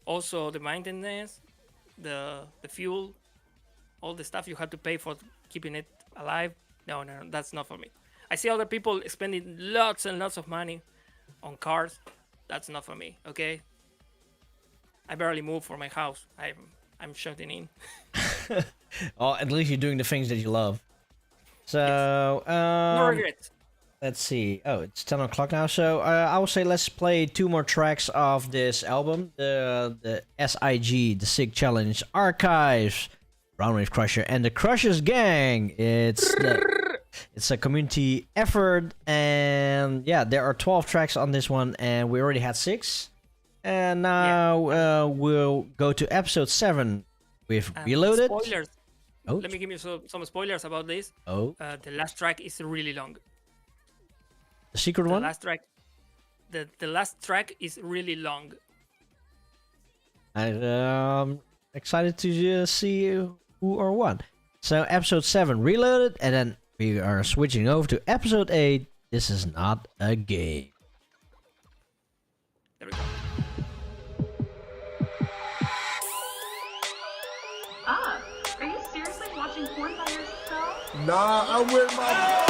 also the maintenance, the fuel, all the stuff you have to pay for keeping it alive. No, that's not for me. I see other people spending lots and lots of money on cars. That's not for me, okay? I barely move for my house. I'm shutting in. Well, at least you're doing the things that you love. So, yes. No regrets. Let's see. Oh, it's 10 o'clock now. So I will say let's play 2 more tracks of this album. The SIG, the Sig Challenge Archives, Roundwave Crusher, and the Crushers Gang. It's a community effort, and yeah, there are 12 tracks on this one, and we already had 6. And now we'll go to episode 7 with Reloaded. Spoilers. Oh. Let me give you some spoilers about this. Oh. The last track is really long. The secret one? The the last track is really long. I'm excited to see who or what. So episode 7 Reloaded, and then we are switching over to episode 8. This is not a game. There we go. Ah, are you seriously watching porn by yourself? Nah, I'm with my.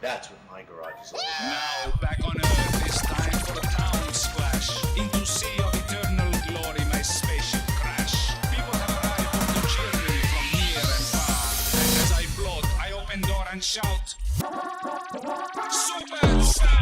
That's what my garage is like. Now, back on Earth, it's time for the town splash. Into sea of eternal glory, my spaceship crash. People have arrived to cheer me from near and far. And as I float, I open door and shout, Superstar!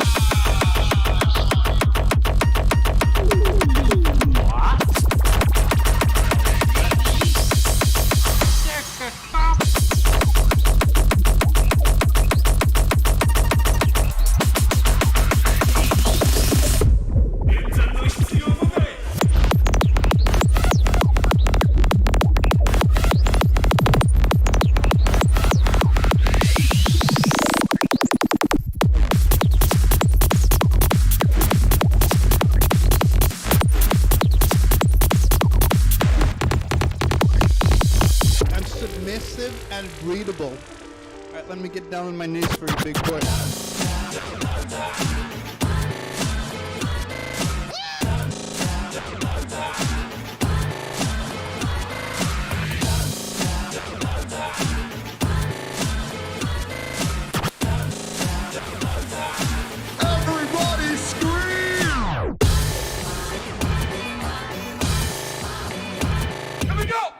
And breathable. Alright, let me get down on my knees for a big boy. Everybody scream! Here we go!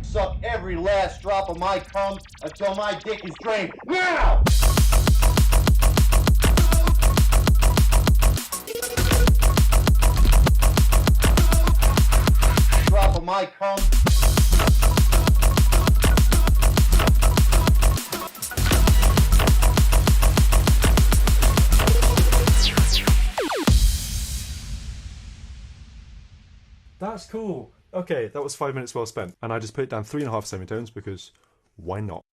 Suck every last drop of my cum until my dick is drained. Now! my cum. That's cool. Okay, that was 5 minutes well spent. And I just put it down 3.5 semitones because why not?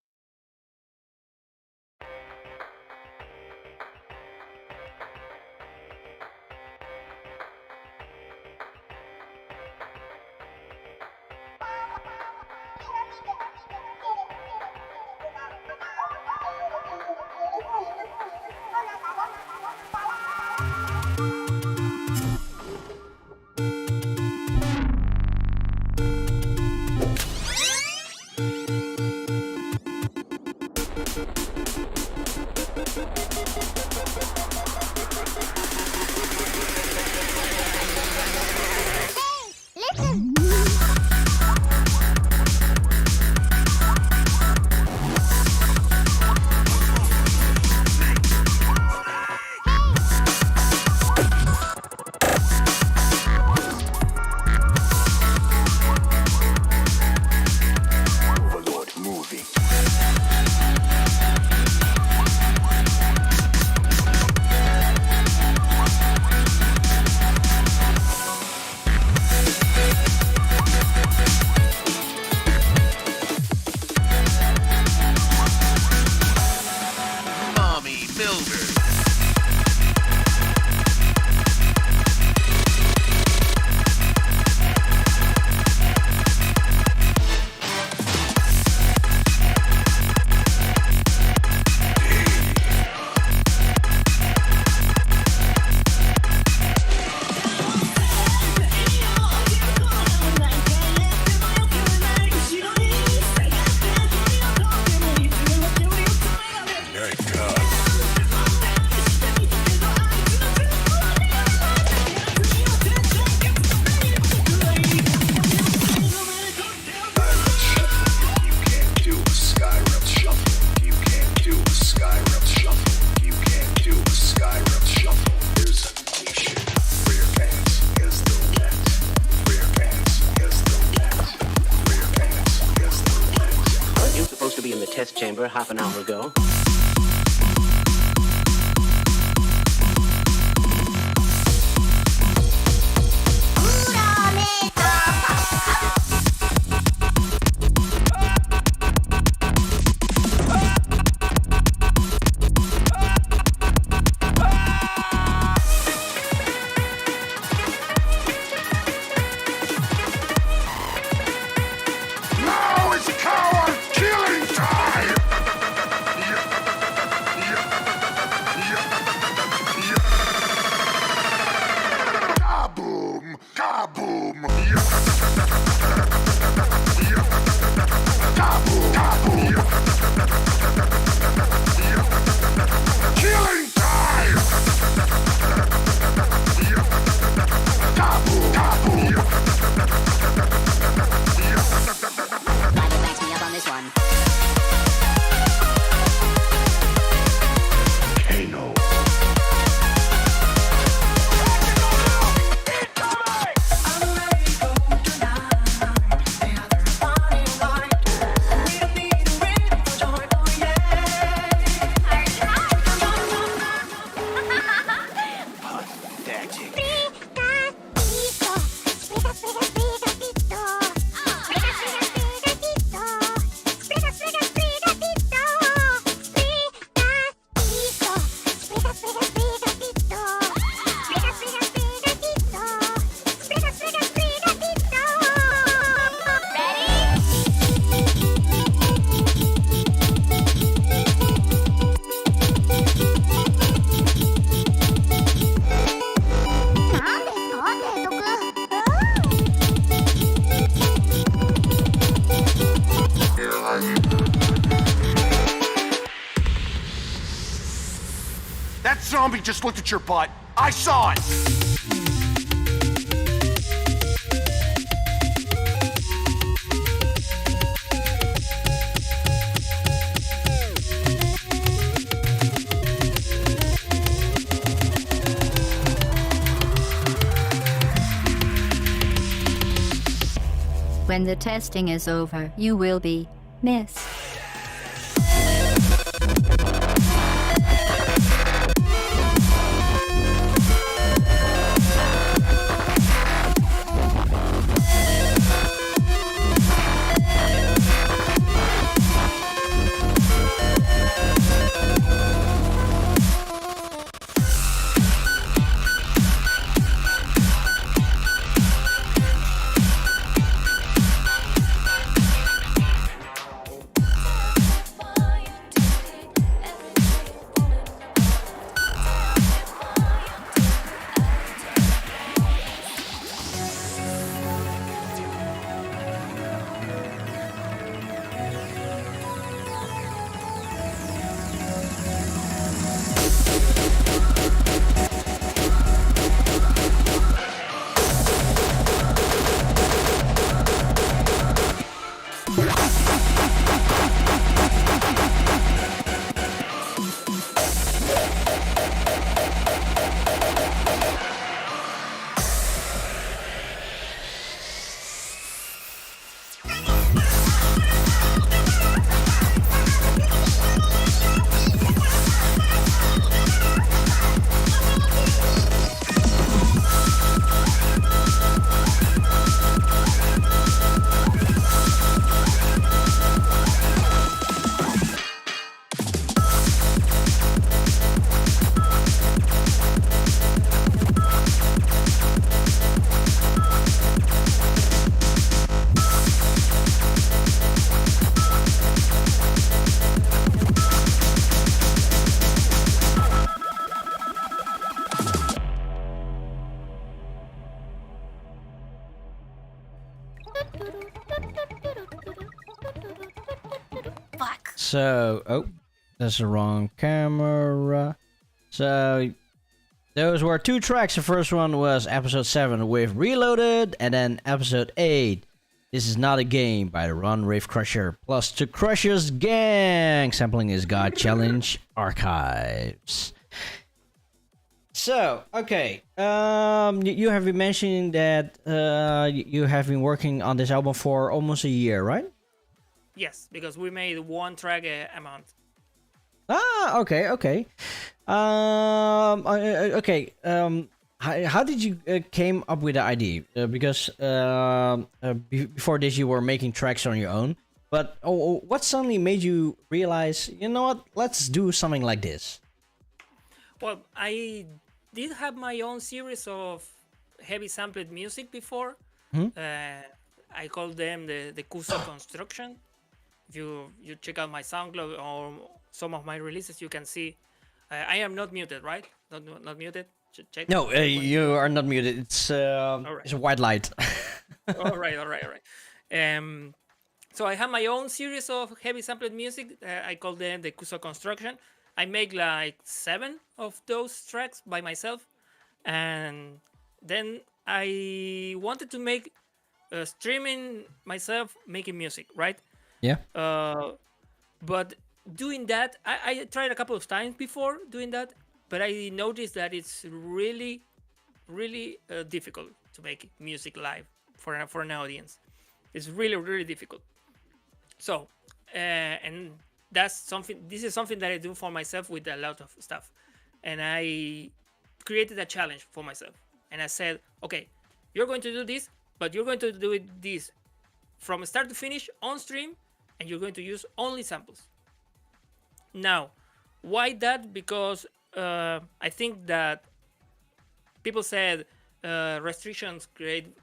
test chamber half an hour ago. That zombie just looked at your butt. I saw it! When the testing is over, you will be missed. So, oh, that's the wrong camera. So, those were two tracks. The first one was episode 7 with Reloaded, and then episode 8, This Is Not a Game by the Run Rave Crusher, plus To Crusher's Gang, sampling is God Challenge Archives. So, okay, you have been mentioning that you have been working on this album for almost a year, right? Yes, because we made one track a month. Ah, okay, okay. Okay. How did you came up with the idea? Because before this, you were making tracks on your own. But what suddenly made you realize, you know what? Let's do something like this. Well, I did have my own series of heavy sampled music before. I call them the Kuso Construction. If you check out my SoundCloud or some of my releases, you can see I am not muted, right? Not muted. Check. No, you are not muted. It's it's a white light. all right. So I have my own series of heavy sampled music. I call them the Kuso Construction. I make like 7 of those tracks by myself, and then I wanted to make streaming myself making music, right? Yeah. But doing that, I tried a couple of times before doing that, but I noticed that it's really, really difficult to make music live for an audience. It's really, really difficult. So, and that's something. This is something that I do for myself with a lot of stuff, and I created a challenge for myself. And I said, okay, you're going to do this, but you're going to do it this from start to finish on stream, and you're going to use only samples. Now, why that? Because I think that people said restrictions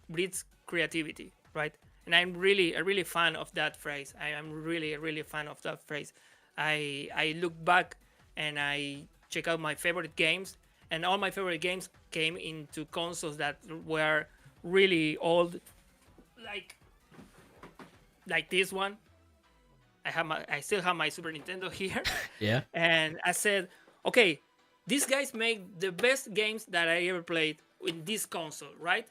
breeds creativity, right? And I'm really a really fan of that phrase. I am really a fan of that phrase. I look back and I check out my favorite games, and all my favorite games came into consoles that were really old, like this one. I still have my Super Nintendo here. Yeah. And I said, okay, these guys make the best games that I ever played in this console, right?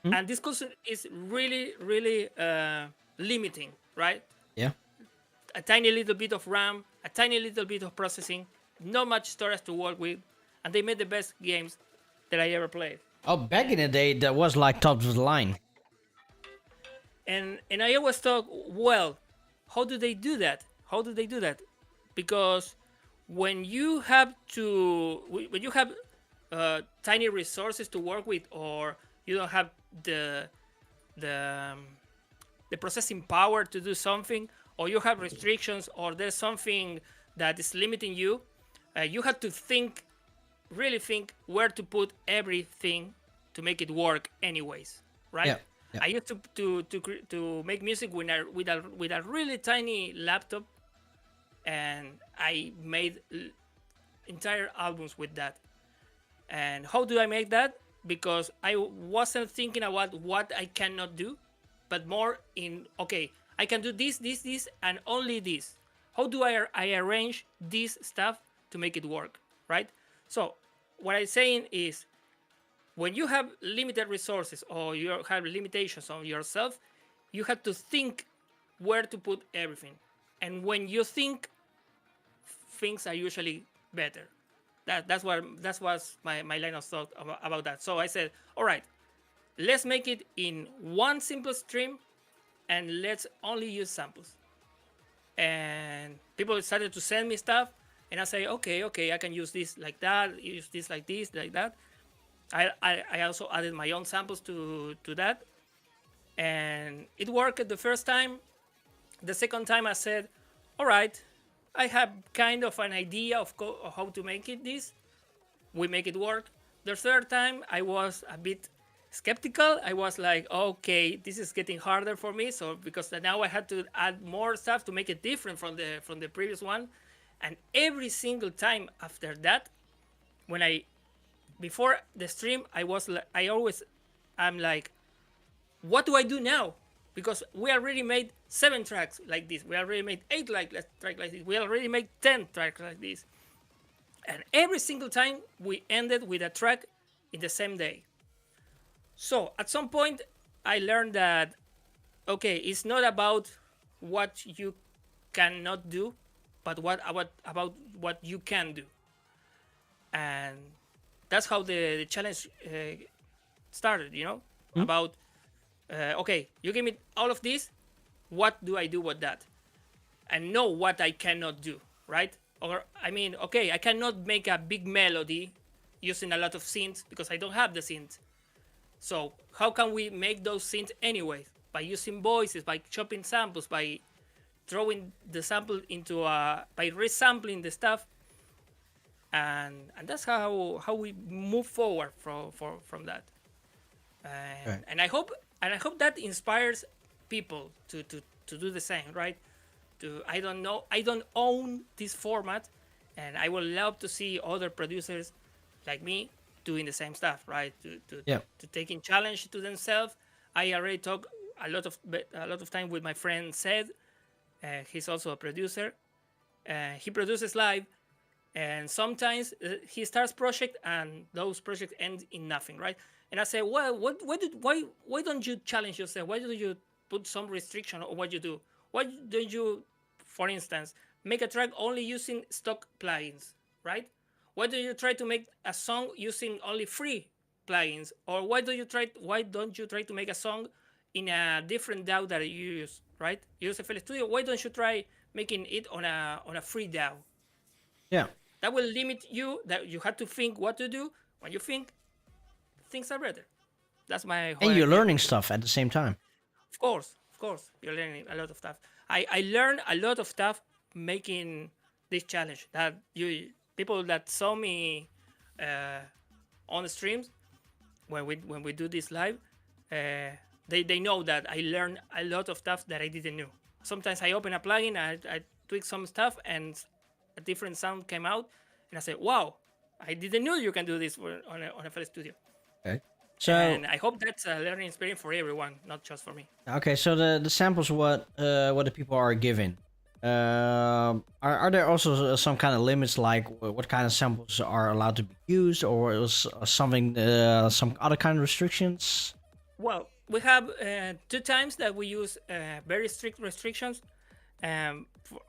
And this console is really, really limiting, right? Yeah. A tiny little bit of RAM, a tiny little bit of processing, not much storage to work with, and they made the best games that I ever played. Oh, back in the day, that was like top of the line. and I always thought, well, how do they do that? How do they do that? Because when you have tiny resources to work with, or you don't have the processing power to do something, or you have restrictions, or there's something that is limiting you, you have to really think where to put everything to make it work anyways, right? Yeah, yeah. I used to make music with a really tiny laptop, and I made entire albums with that. And how do I make that? Because I wasn't thinking about what I cannot do, but more in, okay, I can do this, and only this. How do I arrange this stuff to make it work, right? So what I'm saying is, when you have limited resources or you have limitations on yourself, you have to think where to put everything. And when you think, things are usually better. That was my line of thought about that. So I said, all right, let's make it in one simple stream, and let's only use samples. And people started to send me stuff, and I say, okay, I can use this like that, use this like that. I also added my own samples to that, and it worked the first time. The second time I said, all right, I have kind of an idea of how to make it this. We make it work. The third time I was a bit skeptical. I was like, okay, this is getting harder for me. So because now I had to add more stuff to make it different from the previous one. And every single time after that, before the stream, I'm like, what do I do now? Because we already made 7 tracks like this. We already made 8 tracks like this. We already made 10 tracks like this. And every single time we ended with a track in the same day. So at some point I learned that, okay, it's not about what you cannot do, but about what you can do. And that's how the challenge started, about, okay, you give me all of this, what do I do with that? And know what I cannot do, right? Or, I mean, okay, I cannot make a big melody using a lot of synths because I don't have the synths. So how can we make those synths anyway? By using voices, by chopping samples, by throwing the sample by resampling the stuff. And that's how we move forward from that. Right. And I hope that inspires people to do the same, right? I don't own this format, and I would love to see other producers like me doing the same stuff, right? To taking challenge to themselves. I already talk a lot of time with my friend Sed. He's also a producer. He produces live, and sometimes he starts project and those projects end in nothing, right? And I say, well, why don't you challenge yourself? Why don't you put some restriction on what you do? Why don't you, for instance, make a track only using stock plugins, right? Why don't you try to make a song using only free plugins? Or why don't you try to make a song in a different DAW that you use, right? You use FL Studio. Why don't you try making it on a free DAW? Yeah. That will limit you. That you have to think what to do. When you think, things are better. That's my whole And you're idea. learning stuff at the same time. Of course, you're learning a lot of stuff. I learned a lot of stuff making this challenge. That people that saw me on the streams when we do this live, they know that I learned a lot of stuff that I didn't know. Sometimes I open a plugin, I tweak some stuff, and a different sound came out, and I said, "Wow, I didn't know you can do this on a FL Studio." Okay. So and I hope that's a learning experience for everyone, not just for me. okay, so the samples what the people are given, are there also some kind of limits, like what kind of samples are allowed to be used, or is something some other kind of restrictions? Well, we have 2 times that we use very strict restrictions.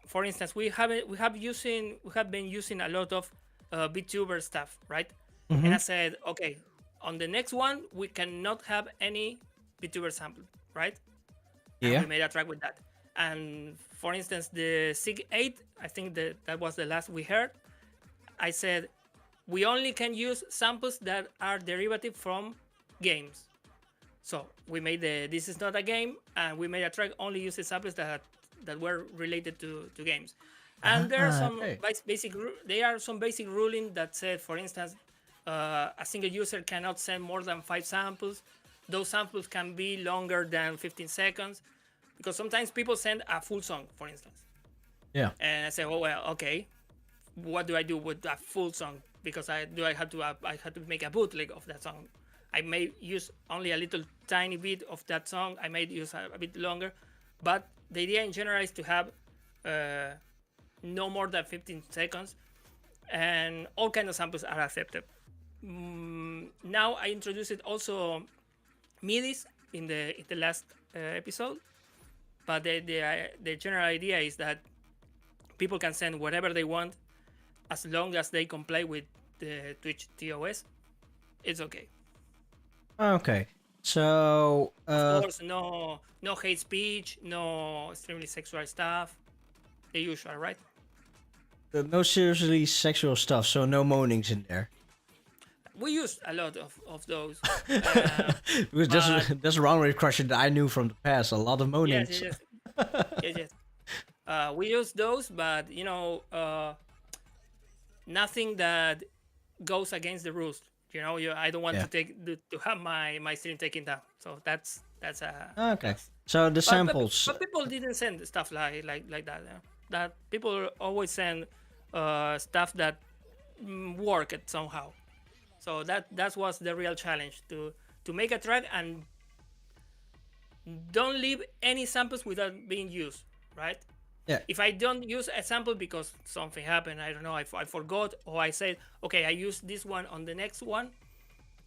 For instance, we have been using a lot of VTuber stuff, right? Mhm. And I said, okay, on the next one we cannot have any VTuber sample, right? And Yeah. we made a track with that. And for instance, the Sig 8, I think that was the last we heard. I said, we only can use samples that are derivative from games. So we made the This Is Not a Game, and we made a track only using samples that were related to games. And there are some okay. basic ruling that said, for instance, a single user cannot send more than 5 samples. Those samples can be longer than 15 seconds, because sometimes people send a full song, for instance. Yeah. And I say, oh well, okay, what do I do with that full song? Because I had to make a bootleg of that song. I may use only a little tiny bit of that song. I may use a bit longer, but the idea in general is to have no more than 15 seconds, and all kinds of samples are accepted. Now I introduced it also MIDIs in the last episode, but the general idea is that people can send whatever they want as long as they comply with the Twitch TOS. It's okay. Okay. So Of course, no hate speech, no extremely sexual stuff. The usual, right? no seriously sexual stuff, so no moanings in there. We used a lot of those. Because there's a round rate crusher that I knew from the past. A lot of moanings. Yes. We use those, but nothing that goes against the rules. I don't want to have my stream taken down. So that's Okay. So the samples. But people didn't send stuff like that. That people always send stuff that worked somehow. So that was the real challenge, to make a track and don't leave any samples without being used, right? Yeah. If I don't use a sample because something happened, I don't know, I forgot, or I said, okay, I use this one on the next one,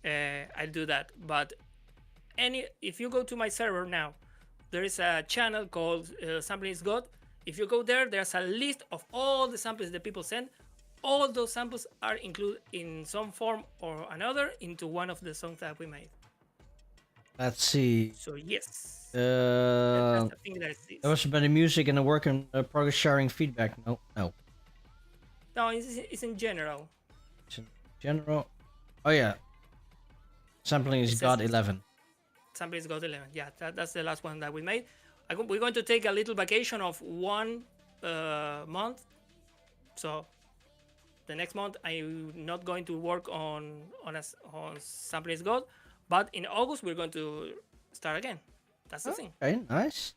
I'll do that. But if you go to my server now, there is a channel called Sampling is God. If you go there, there's a list of all the samples that people send. All those samples are included in some form or another into one of the songs that we made. Let's see. So yes. There That's the thing that it is. was about the music and the work and progress sharing feedback. No. No, it's in general. It's in general. Oh yeah. Sampling is God 11. Sampling is God 11. Yeah, that's the last one that we made. We're going to take a little vacation of 1 month. So the next month I'm not going to work on Sampling is God, but in August we're going to start again. That's the thing. Okay, nice.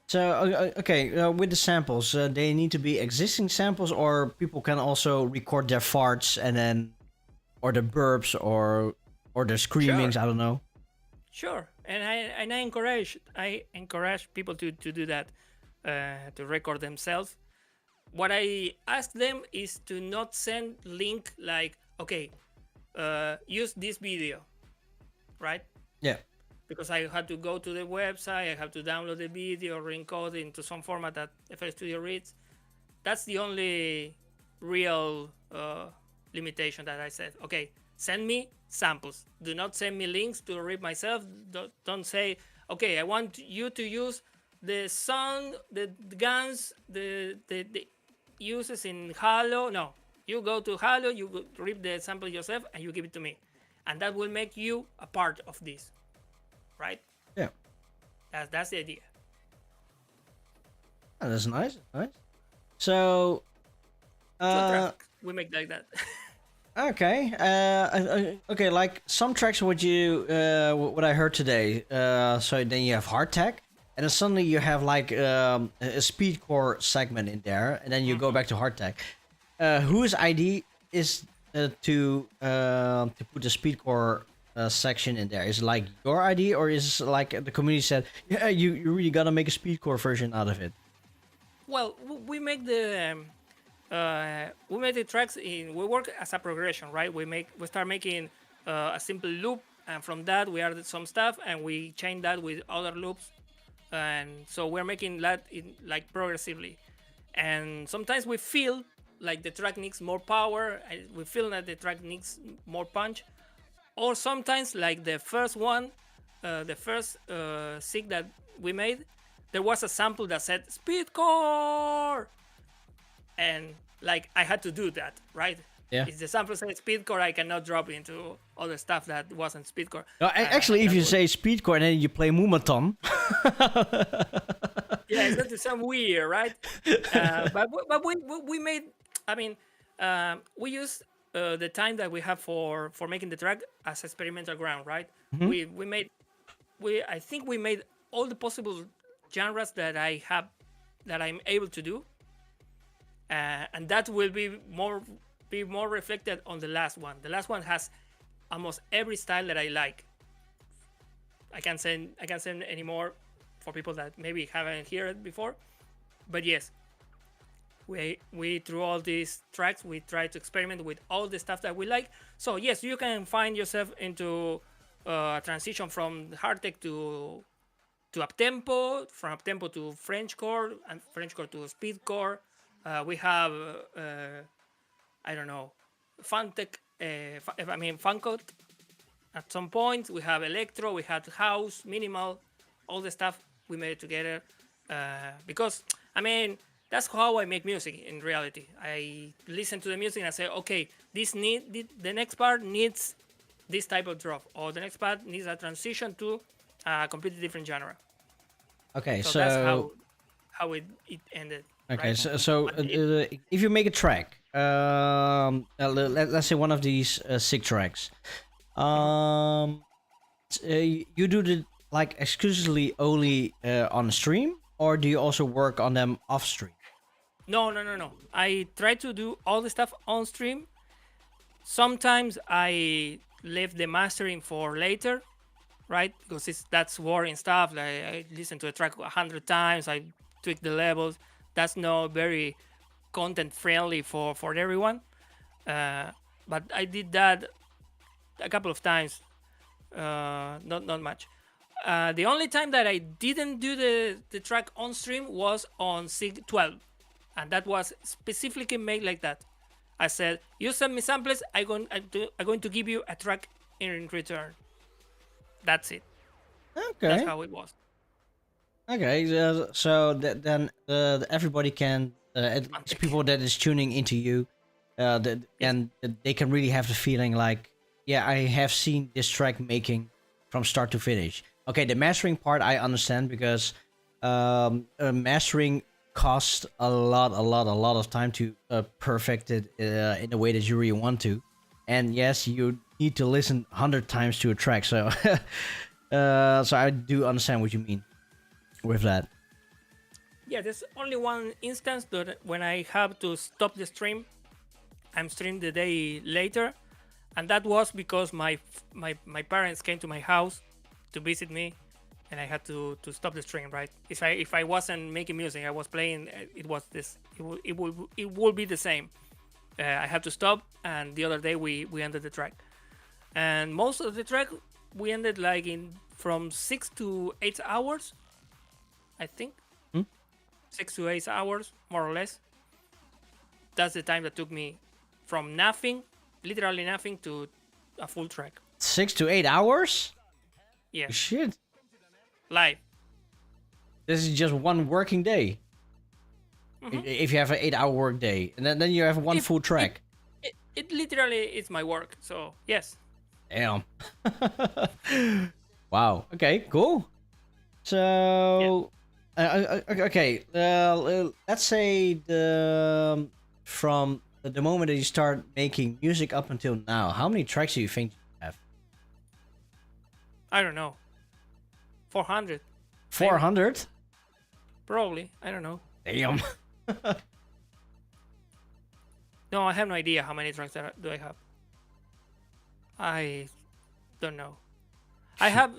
So okay, with the samples, they need to be existing samples, or people can also record their farts and then, or the burps, or the screamings. Sure. I don't know. Sure, and I encourage people to do that, to record themselves. What I ask them is to not send link like, okay, use this video, right? Yeah. Because I had to go to the website, I have to download the video, re-encode it into some format that FL Studio reads. That's the only real limitation that I said. Okay, send me samples. Do not send me links to read myself. Don't say, okay, I want you to use the sound, the guns, the uses in Halo. No, you go to Halo, you read the sample yourself, and you give it to me. And that will make you a part of this. Right? Yeah. That's the idea. Oh, that's nice. Nice. So, we make like that. Okay. Okay. Like some tracks, what I heard today. So then you have hard tech, and then suddenly you have like a speedcore segment in there, and then you go back to hard tech. Whose idea is to put the speedcore section in there? Is it like your idea, or is it like the community said, yeah, you really gotta make a speedcore version out of it? Well, we make the tracks we work as a progression, right? We start making a simple loop, and from that we added some stuff, and we chain that with other loops, and so we're making that like progressively. And sometimes we feel like the track needs more power, we feel that the track needs more punch. Or sometimes, like the first one, the first Sig that we made, there was a sample that said speedcore, and like I had to do that, right? Yeah. If the sample said speedcore, I cannot drop into other stuff that wasn't speedcore. No, actually, if you say speedcore and then you play Mumaton, yeah, it's going to sound weird, right? But we made. I mean, we used the time that we have for making the track as experimental ground, right? Mhm. I think we made all the possible genres that I'm able to do, and that will be more reflected on the last one. The last one has almost every style that I like. I can't say any more for people that maybe haven't heard it before, but yes, we through all these tracks we try to experiment with all the stuff that we like. So yes, you can find yourself into a transition from hard tech to uptempo, from uptempo to Frenchcore, and Frenchcore to speedcore. We have I don't know, funk at some point. We have electro, we had house, minimal, all the stuff we made it together. Because I mean, that's how I make music in reality. I listen to the music and I say, okay, the next part needs this type of drop, or the next part needs a transition to a completely different genre. Okay, so that's how it ended. Okay, right? so if you make a track, let's say one of these Sig tracks, you do the like exclusively only on stream, or do you also work on them off stream? No. I try to do all the stuff on stream. Sometimes I leave the mastering for later, right? Because that's boring stuff. Like I listen to a track 100 times. I tweak the levels. That's not very content friendly for everyone. But I did that a couple of times. Not much. The only time that I didn't do the track on stream was on Sig 12, and that was specifically made like that. I said, you send me samples, I'm going to give you a track in return. That's it. Okay. That's how it was. Okay, so then everybody can, at least people that is tuning into you, and they can really have the feeling like, yeah, I have seen this track making from start to finish. Okay, the mastering part I understand, because mastering costs a lot of time to perfect it in the way that you really want to. And yes, you need to listen 100 times to a track, so so I do understand what you mean with that. Yeah, there's only one instance that when I have to stop the stream, I'm streamed the day later, and that was because my parents came to my house to visit me, and I had to stop the stream. Right? If I wasn't making music, I was playing. It will be the same. I had to stop, and the other day we ended the track, and most of the track we ended like from 6 to 8 hours, I think. 6 to 8 hours, more or less. That's the time that took me from nothing, literally nothing, to a full track. 6 to 8 hours? Yeah. Shit. Live. This is just one working day. If you have an 8-hour work day, and then you have one full track. It literally is my work, so yes. Damn. Wow. Okay, cool. So, okay, let's say from the moment that you start making music up until now, how many tracks do you think you have? I don't know. 400. 400? Probably. I don't know. Damn. No, I have no idea how many tracks do I have. I don't know. I have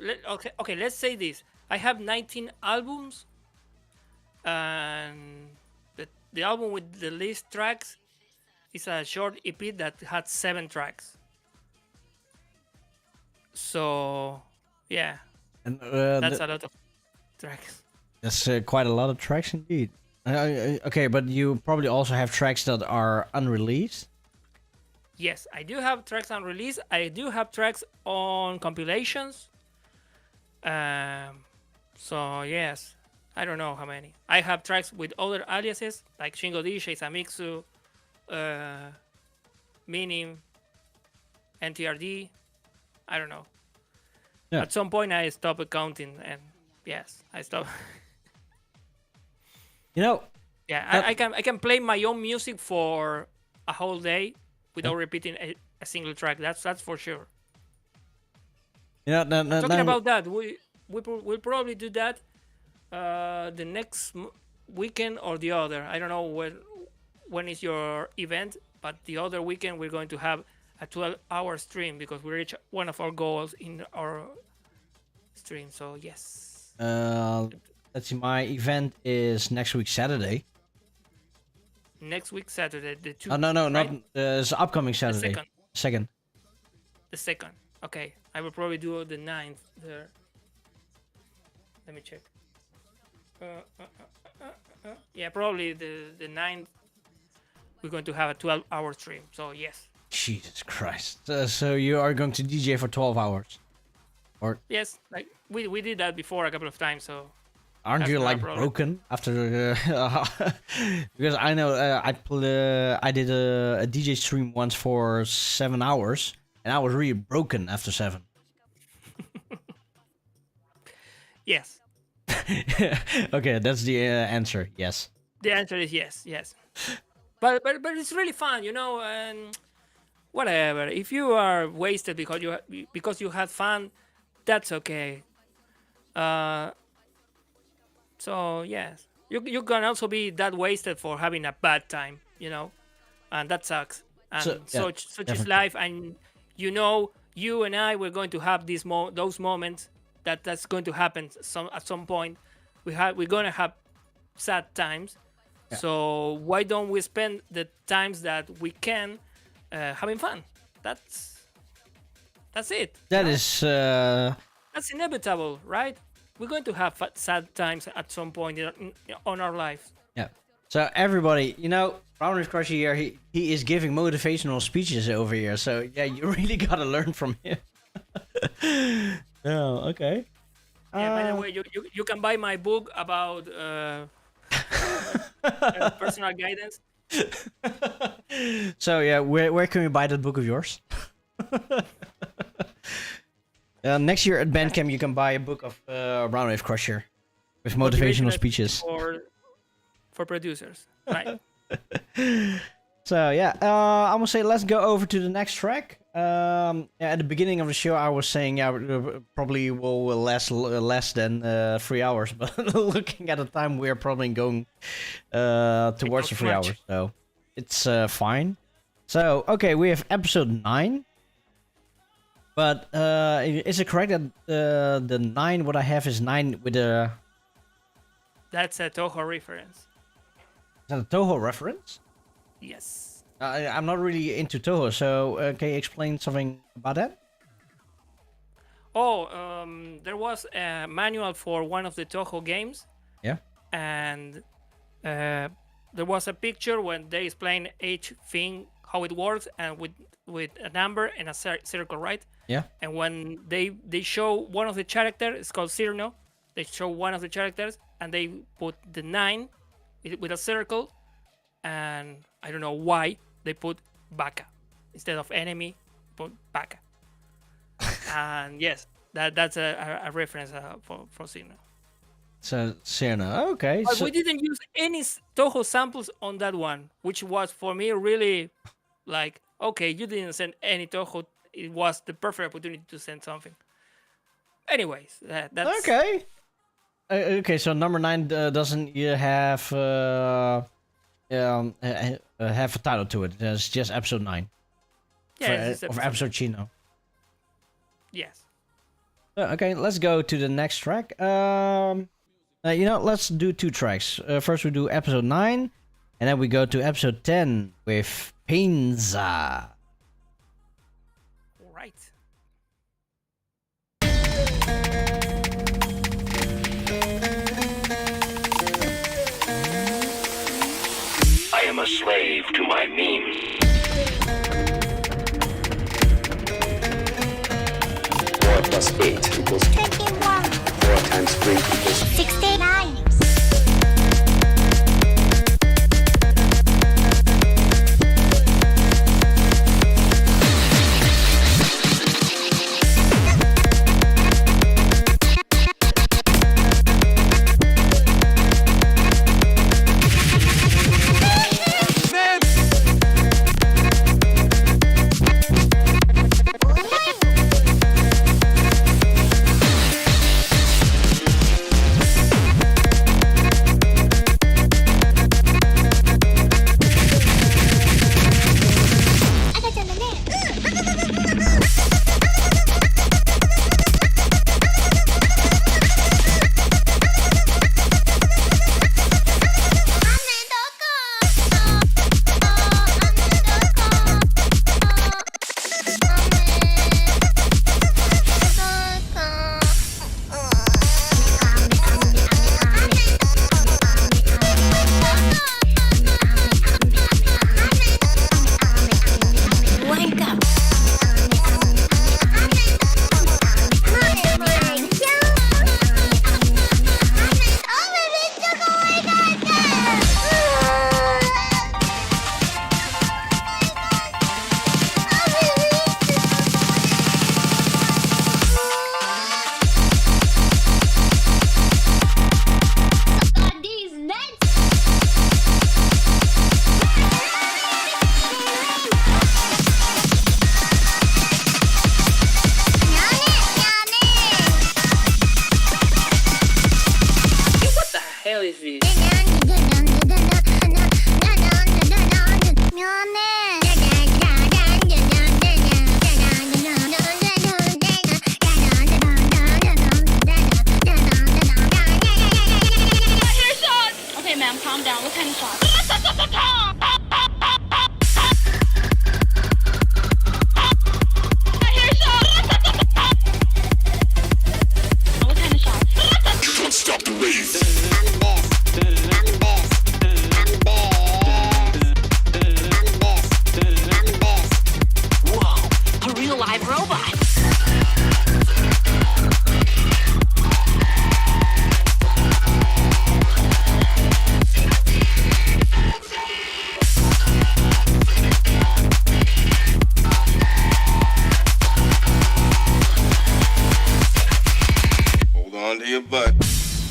okay. Let's say this. I have 19 albums, and the album with the least tracks is a short EP that had 7 tracks. So yeah, and that's a lot of tracks. That's quite a lot of tracks indeed. Okay, but you probably also have tracks that are unreleased. Yes, I do have tracks on release. I do have tracks on compilations. So yes, I don't know how many. I have tracks with other aliases like Shingo DJ, Samitsu, Minim, NTRD. I don't know. Yeah. At some point, I stopped counting, and yes, I stopped. You know, Yeah, I can play my own music for a whole day without repeating a single track. That's for sure. you know, Talking about that, we'll probably do that the next weekend or the other. I don't know when is your event, but the other weekend we're going to have a 12-hour stream because we reached one of our goals in our stream. So yes. Let's see. My event is next week Saturday. Next week Saturday, the 2nd. Oh no, right? not it's upcoming Saturday. second. Second. The 2nd. Okay, I will probably do the 9th there. Let me check. Yeah, probably the 9th. We're going to have a 12-hour stream. So yes. Jesus Christ. So you are going to DJ for 12 hours? Or Yes, like we did that before a couple of times. So aren't that's you not a like problem. broken after? Because I know I did a DJ stream once for 7 hours, and I was really broken after 7. Yes. Okay, that's the answer. Yes. The answer is yes. But it's really fun, you know, and whatever. If you are wasted because you had fun, that's okay. So yes, you can also be that wasted for having a bad time, you know, and that sucks. And So, yeah, such is definitely. life, and you know, you and I we're going to have those moments that's going to happen at some point. We're gonna have sad times. Yeah. So why don't we spend the times that we can having fun? That's it. That is. That's inevitable, right? We're going to have sad times at some point on our life. Yeah. So everybody, you know, Brown Reef Crusher here, he is giving motivational speeches over here. So yeah, you really gotta learn from him. Oh, okay. Yeah, by the way, you can buy my book about personal guidance. So yeah, where can we buy that book of yours? Next year at Bandcamp, you can buy a book of Brown Wave Crusher with motivational speeches. For producers, right? So yeah, I'm gonna say let's go over to the next track. At the beginning of the show, I was saying probably will last less than 3 hours, but looking at the time, we're probably going towards the 3 hours, so it's fine. So okay, we have episode 9. But is it correct that the 9 what I have is 9 with a... That's a Toho reference. Is that a Toho reference? Yes. I'm not really into Toho, so can you explain something about that? Oh, there was a manual for one of the Toho games. Yeah. And there was a picture when they explain each thing, how it works, and with a number and a circle, right? Yeah. And when they show one of the characters, it's called Cyrno. They show one of the characters and they put the 9 with a circle, and I don't know why they put Baka instead of enemy. Put Baka. And yes, that's a reference for Cyrno. So Cyrno, okay. But so we didn't use any Toho samples on that one, which was for me really like, okay, you didn't send any Toho. It was the perfect opportunity to send something. Anyways, that's okay. Okay, so number 9 doesn't have a title to it. It's just episode 9. Yeah, Of episode Chino. Yes. Okay, let's go to the next track. Let's do 2 tracks. First we do episode 9, and then we go to episode 10 with Painza. All right. I am a slave to my memes. 4 + 8 = 21. Christmas tree people. 69.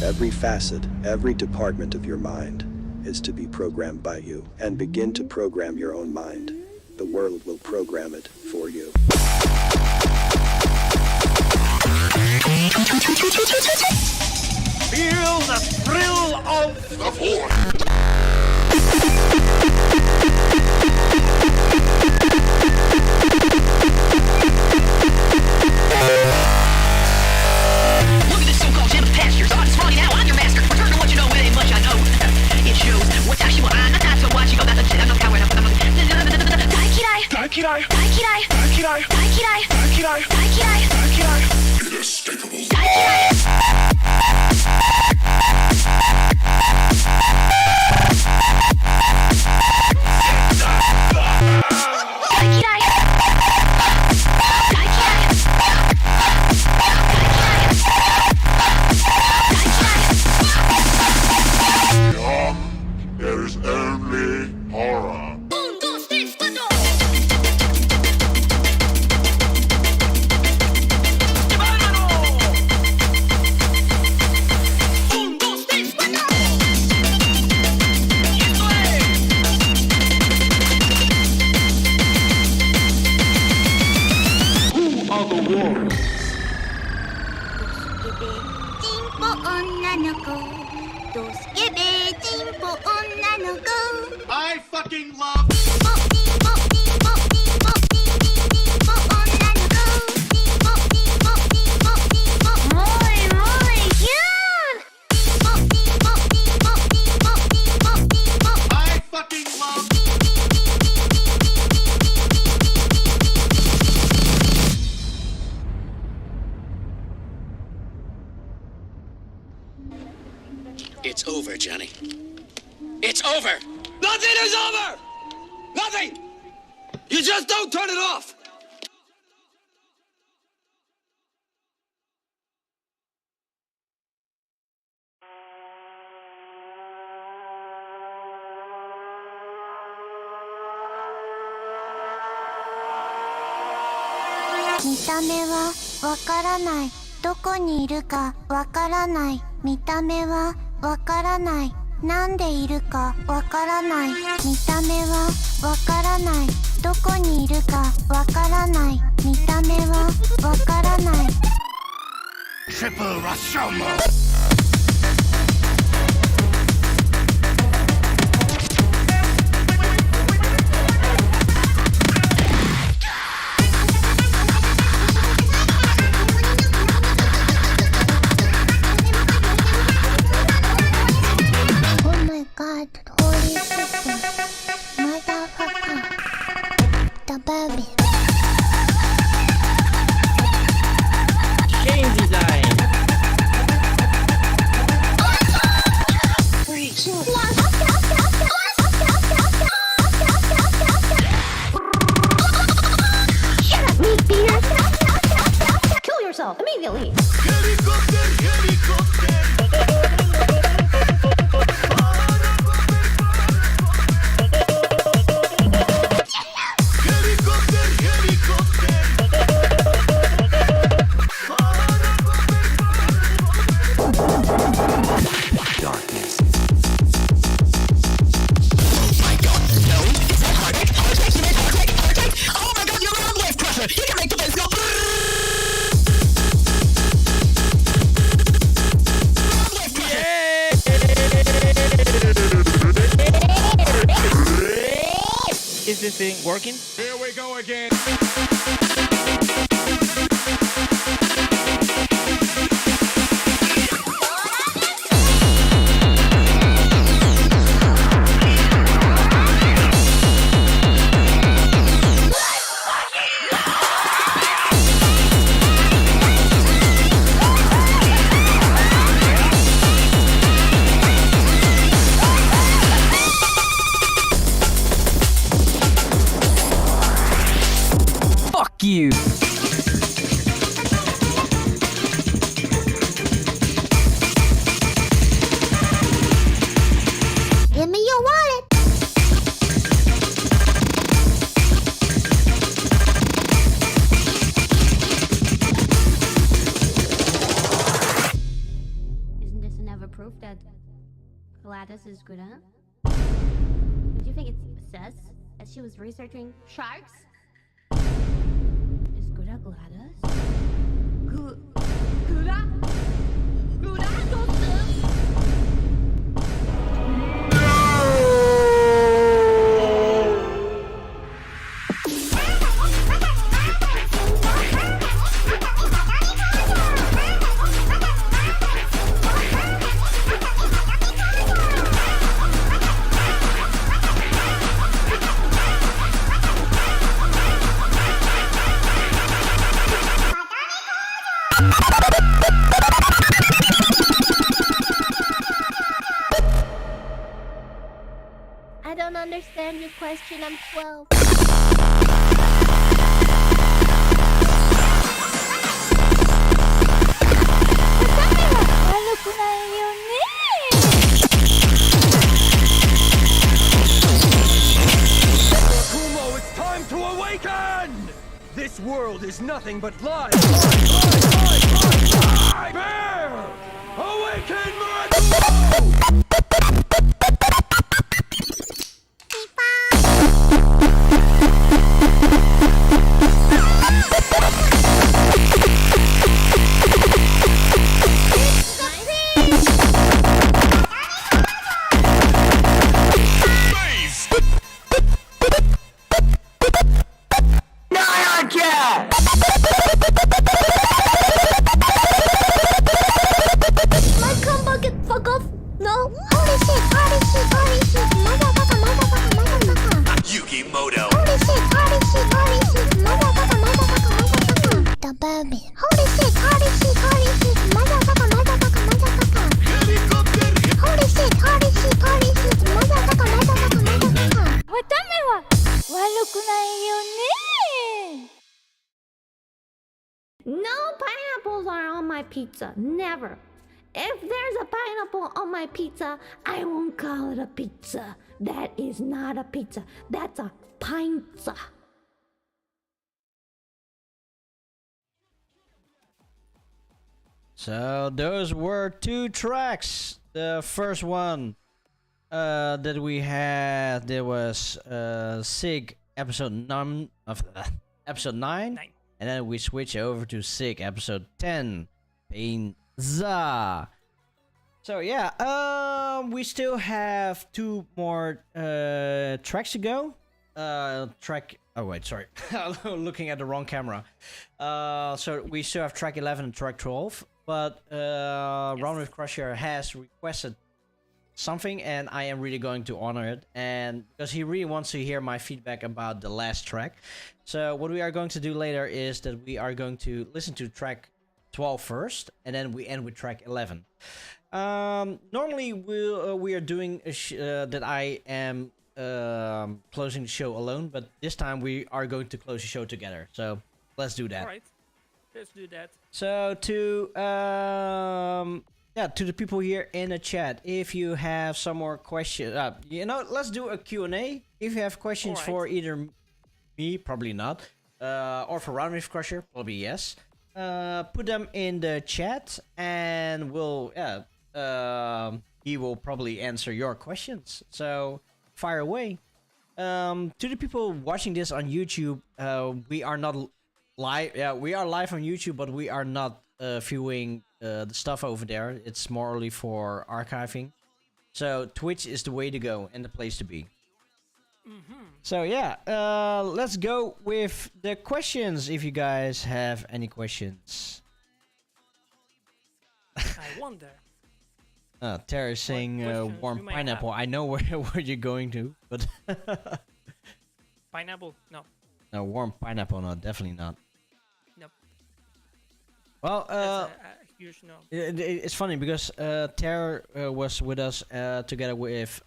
Every facet, every department of your mind is to be programmed by you, and begin to program your own mind. The world will program it for you. Feel the thrill of the force. Look at this so-called gym of pastures. I'm just running now. I'm your master. Return to what you know. It ain't much I know. It shows what's actually what I'm not so watching. That's a shit. I'm not coward. There is only horror. I fucking love. I fucking love. It's over, Johnny. It's over! Nothing is over! Nothing! You just don't turn it off! 見た目はわからないどこにいるかわからない見た目はわからないなんでいるかわからない見た目はわからないどこにいるかわからない見た目はわからない Triple Rashomon! Oh my god, holy shit. Motherfucker. The baby. Game design. Shut up, meat beater! Kill yourself immediately! Is this thing working? Here we go again. Fuck you. Give me your wallet. Isn't this another proof that Gladys is good at? Do you think it says that she was researching sharks? Is good at Gladys? Good at I don't understand your question. I'm 12. Kumo, it's time to awaken! This world is nothing but lies! Bear! Awaken, Miraculo! My combo get fuck off. No. Holy shit, holy shit, holy shit. Motherfucker, motherfucker, motherfucker. Yukimoto! Holy shit, holy shit, holy shit. Motherfucker, motherfucker, motherfucker. The baby. Holy shit, holy shit, holy shit. Motherfucker, motherfucker, motherfucker. Holy shit, holy shit, holy shit. Motherfucker, motherfucker, motherfucker. わためは悪くないよね。 No pineapples are on my pizza. Never. If there's a pineapple on my pizza, I won't call it a pizza. That is not a pizza. That's a pizza. So those were two tracks. The first one that we had, there was Sig episode 9 of episode 9, and then we switch over to Sig episode 10, Painza. So yeah, we still have two more tracks to go. Oh wait, sorry, looking at the wrong camera. So we still have track 11 and track 12, but Roundwave Crusher has requested something, and I am really going to honor it, and because he really wants to hear my feedback about the last track. So what we are going to do later is that we are going to listen to track 12 first, and then we end with track 11. Normally we are doing that I am closing the show alone, but this time we are going to close the show together. So let's do that. All right, let's do that. So to to the people here in the chat, if you have some more questions, let's do a Q&A. If you have questions for either me, probably not, or for Roundwave Crusher, probably yes, put them in the chat, and he will probably answer your questions. So fire away. To the people watching this on YouTube, we are not live. Yeah, we are live on YouTube, but we are not viewing the stuff over there. It's more only for archiving. So Twitch is the way to go and the place to be. So yeah, let's go with the questions. If you guys have any questions. I wonder. Tara is saying warm pineapple. I know where you're going to, but Pineapple? No. No, warm pineapple, no, definitely not. Nope. Well, That's a huge no. It's funny because Tara was with us together with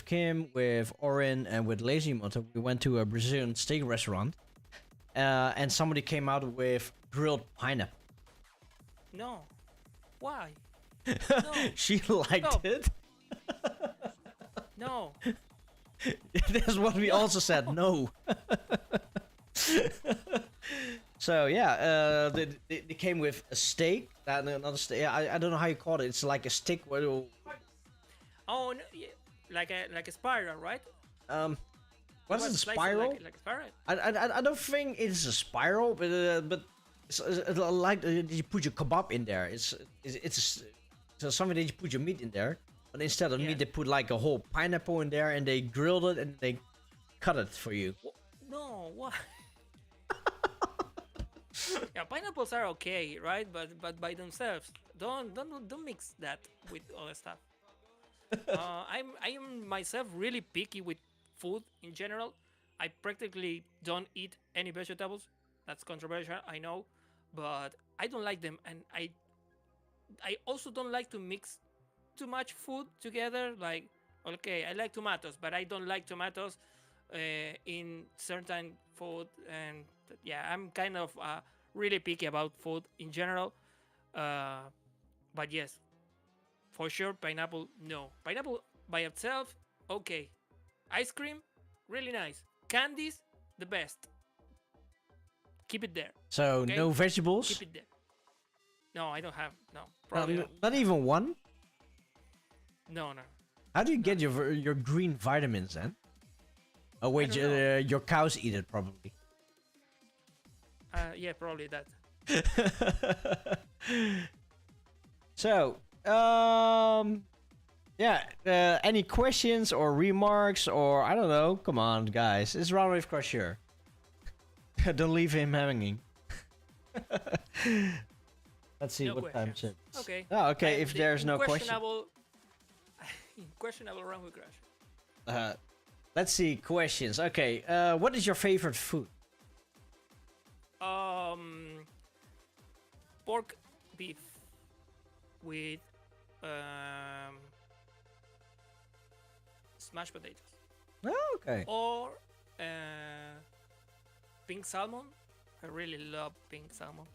Kim, with Orin, and with Lazy Moto. We went to a Brazilian steak restaurant, and somebody came out with grilled pineapple. No. Why? No. She liked it. No. That's what we also said. No. So yeah, they came with a steak. Another steak. I don't know how you call it. It's like a stick. Oh, no, yeah. like a spiral, right? What is a spiral? Like a spiral. I don't think it's a spiral, but it's like you put your kebab in there. It's something that you put your meat in there, but instead of meat they put like a whole pineapple in there, and they grilled it and they cut it for you. No, why? Yeah, pineapples are okay, right? But by themselves, don't mix that with other stuff. I am myself really picky with food in general. I practically don't eat any vegetables. That's controversial, I know, but I don't like them, and I also don't like to mix too much food together. Like, okay, I like tomatoes, but I don't like tomatoes in certain food, and yeah, I'm kind of really picky about food in general. But yes, for sure, pineapple, no. Pineapple by itself, okay. Ice cream, really nice. Candies, the best. Keep it there. So okay? No vegetables? Keep it there. No, I don't have. No, probably not even one? No. How do you get your green vitamins then? Oh wait, your cows eat it probably. Yeah, probably that. So, any questions or remarks or I don't know? Come on, guys, it's Roundwave Crusher. Don't leave him hanging. Let's see what time it is. Okay. Oh, okay. If there's no question. Questionable Roundwave Crusher. Let's see questions. Okay. What is your favorite food? Pork beef with smashed potatoes. Oh, okay. Or pink salmon. I really love pink salmon.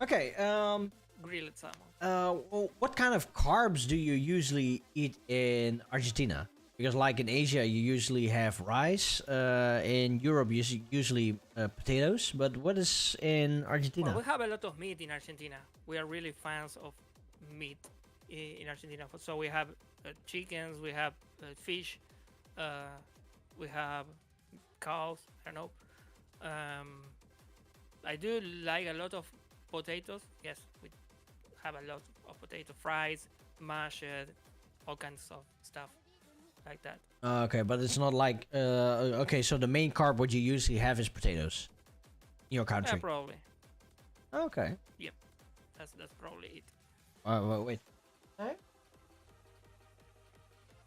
Okay. Grilled salmon. Well, what kind of carbs do you usually eat in Argentina? Because like in Asia, you usually have rice. In Europe, usually potatoes. But what is in Argentina? Well, we have a lot of meat in Argentina. We are really fans of meat in Argentina. So we have chickens, we have fish, we have cows. I don't know. I do like a lot of potatoes. Yes, we have a lot of potato fries, mashed, all kinds of stuff like that. Okay, but it's not like okay. So the main carb what you usually have is potatoes. In your country. Yeah, probably. Okay. Yep, that's probably it. Wait.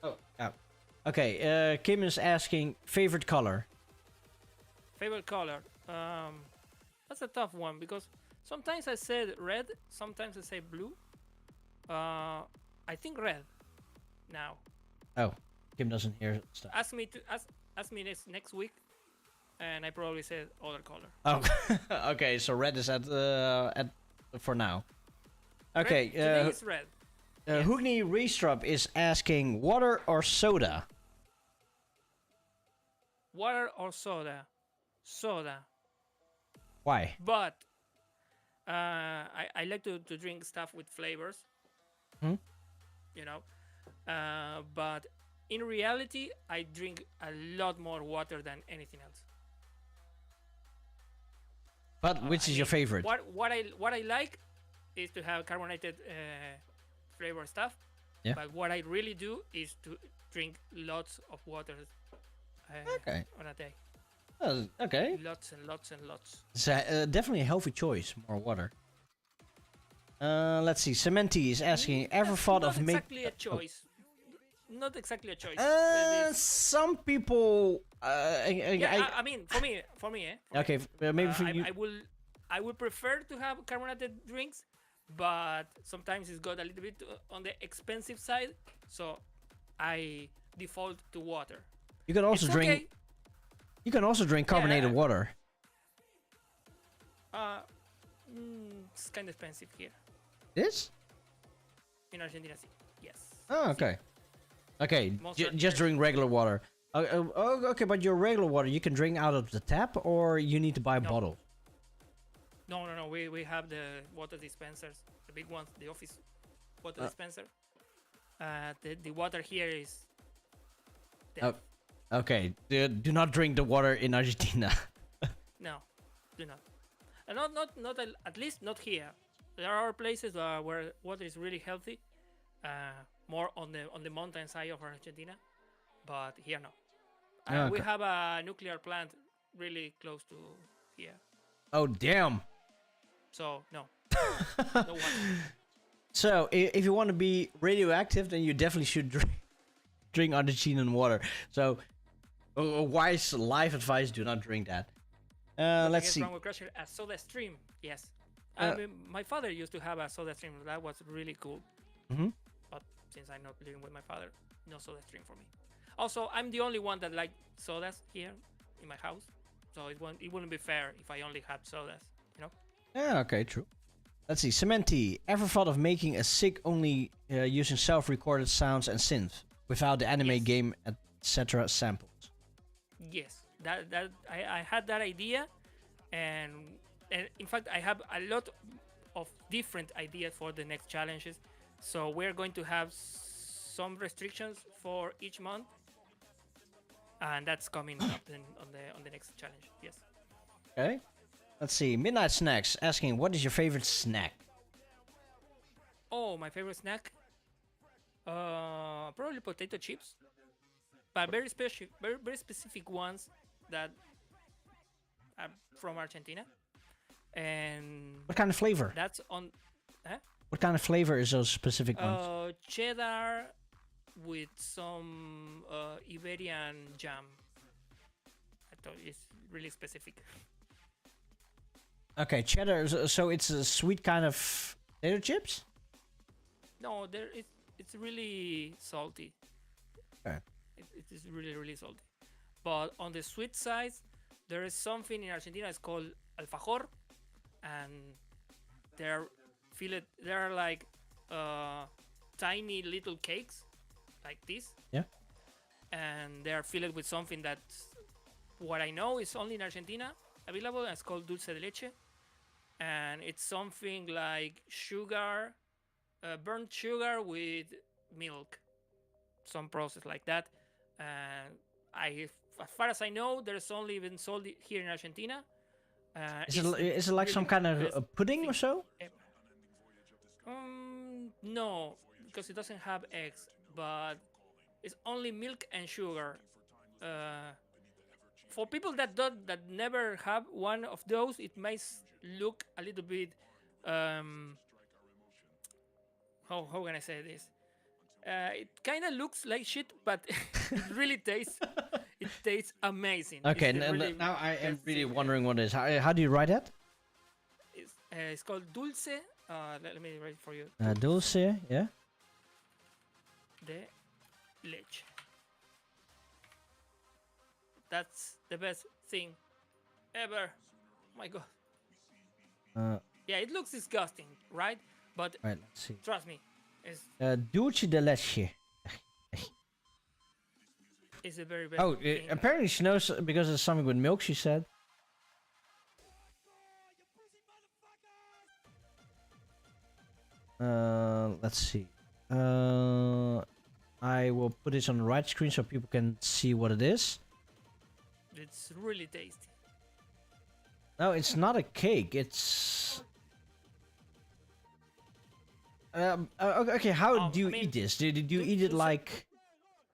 Oh. Yeah. Okay. Kim is asking favorite color. Favorite color. That's a tough one because sometimes I said red, sometimes I say blue. I think red. Now. Oh, Kim doesn't hear stuff. Ask me next week, and I probably said other color. Oh, okay. So red is at for now. Okay. Red, today is red. Yes. Hoogni Reestrup is asking water or soda. Water or soda? Soda. Why? But I like to drink stuff with flavors. Hmm? You know, but in reality, I drink a lot more water than anything else. But which is your favorite? What I like is to have carbonated flavor stuff. Yeah. But what I really do is to drink lots of water Okay. on a day. Okay. Lots and lots and lots. It's definitely a healthy choice. More water. Let's see. Cementi is asking, ever thought of making... Not exactly a choice. Not exactly a choice. Some people... I mean, for me, okay, maybe for you... I would prefer to have carbonated drinks, but sometimes it's got a little bit on the expensive side, so I default to water. You can also drink... Okay. You can also drink carbonated water. It's kind of expensive here. This? In Argentina, yes. Oh, okay. Okay, just drink regular water. Okay, but your regular water, you can drink out of the tap, or you need to buy a bottle? No. We have the water dispensers, the big ones, the office water dispenser. The water here is... Okay, do not drink the water in Argentina. No, do not. And not at least not here. There are places where water is really healthy, more on the mountain side of Argentina, but here no. We have a nuclear plant really close to here. Oh damn! So no, no water. So if you want to be radioactive, then you definitely should drink Argentinian water. So a wise life advice: do not drink that. Let's see. Wrong with Crusher, a soda stream. Yes. I mean, my father used to have a soda stream. That was really cool. Mm-hmm. But since I'm not living with my father, no soda stream for me. Also, I'm the only one that likes sodas here in my house. So it wouldn't be fair if I only had sodas, you know? Yeah, okay, true. Let's see. Cementi, ever thought of making a SIG only using self-recorded sounds and synth without the anime game, etc. samples? Yes. I had that idea, and in fact I have a lot of different ideas for the next challenges. So we're going to have some restrictions for each month, and that's coming up on the next challenge. Yes. Okay. Let's see. Midnight Snacks asking, what is your favorite snack? Oh, my favorite snack? Probably potato chips, but very specific ones that are from Argentina. And what kind of flavor? That's on. What kind of flavor is those specific ones? Cheddar with some Iberian jam. I thought it's really specific. Okay, cheddar. So it's a sweet kind of potato chips? No, it's really salty. Okay. It is really salty. But on the sweet side, there is something in Argentina. It's called alfajor, and they're like tiny little cakes, like this. Yeah. and they are filled with something that, what I know, is only in Argentina available. And it's called dulce de leche, and it's something like sugar, burnt sugar with milk, some process like that. And as far as I know, there's only been sold here in Argentina. Is it like some kind of a pudding or so? No, because it doesn't have eggs, but it's only milk and sugar. For people that never have one of those, it might look a little bit. How can I say this? It kind of looks like shit, but it really tastes. It tastes amazing. Okay, now I am really wondering what it is. How do you write that? It's called dulce. Let me write it for you. Dulce, yeah. De leche. That's the best thing ever. Oh my god. Yeah, it looks disgusting, right? But right, let's see. Trust me, it's dulce de leche. It's a very best. Oh, apparently she knows because it's something with milk. She said. Let's see. I will put this on the right screen so people can see what it is. It's really tasty. No, it's not a cake. It's. Okay, how do you eat this? Do you eat it like?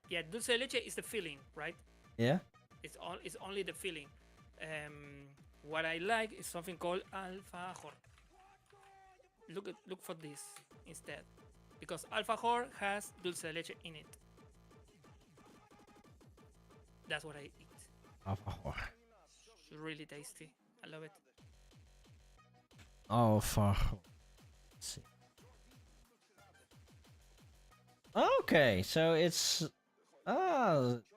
Yeah, dulce de leche is the filling, right? Yeah. It's only the filling. What I like is something called alfajor. Look for this instead, because alfajor has dulce de leche in it. That's what I eat. Alfajor. It's really tasty. I love it. Alfajor. Let's see. Okay, so it's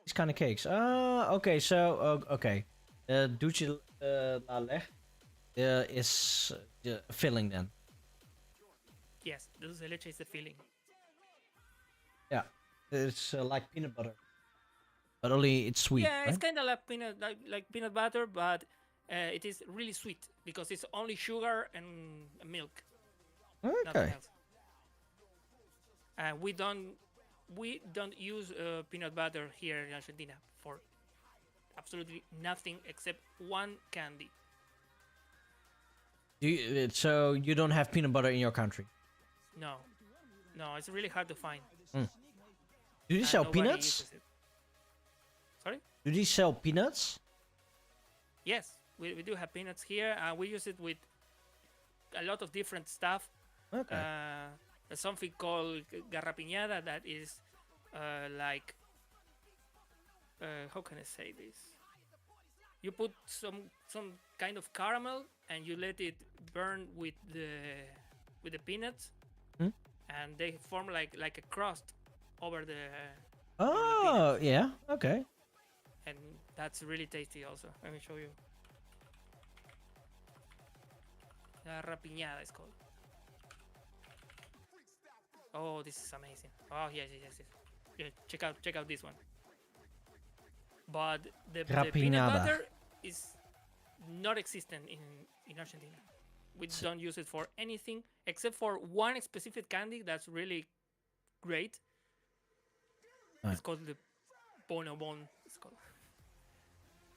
these kind of cakes. Okay, so okay, dulce la leche is the filling then. Yes, dulce de leche is the filling. Yeah, it's like peanut butter, but only it's sweet. Yeah, it's right? kind of like peanut butter, but it is really sweet because it's only sugar and milk. Nothing Okay. else. We don't use peanut butter here in Argentina for absolutely nothing except one candy. So you don't have peanut butter in your country? No, it's really hard to find. Do they sell Nobody peanuts? uses it. Sorry? Do they sell peanuts? Yes, we do have peanuts here. We use it with a lot of different stuff. Okay. There's something called garrapiñada that is like how can I say this? You put some kind of caramel and you let it burn with the peanuts, and they form like a crust over the. Oh, yeah. Okay. And that's really tasty also. Let me show you. Garrapiñada is called. Oh, this is amazing. Oh, yes. Yeah, check out this one. But the peanut butter is not existent in Argentina. We don't use it for anything except for one specific candy that's really great. Right. It's called the bonobon. It's called,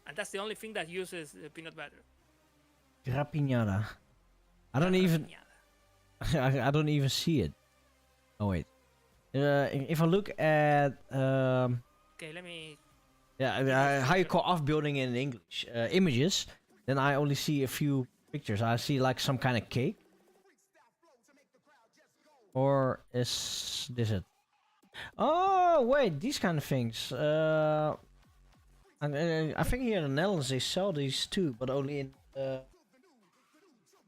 and that's the only thing that uses the peanut butter. Grappiñada. I don't even. I don't even see it. Oh wait. If I look at okay, let me. Yeah, how you call afbeelding in English? Images. Then I only see a few pictures. I see like some kind of cake. Or is this it? Oh wait, these kind of things. I think here in the Netherlands they sell these too, but only in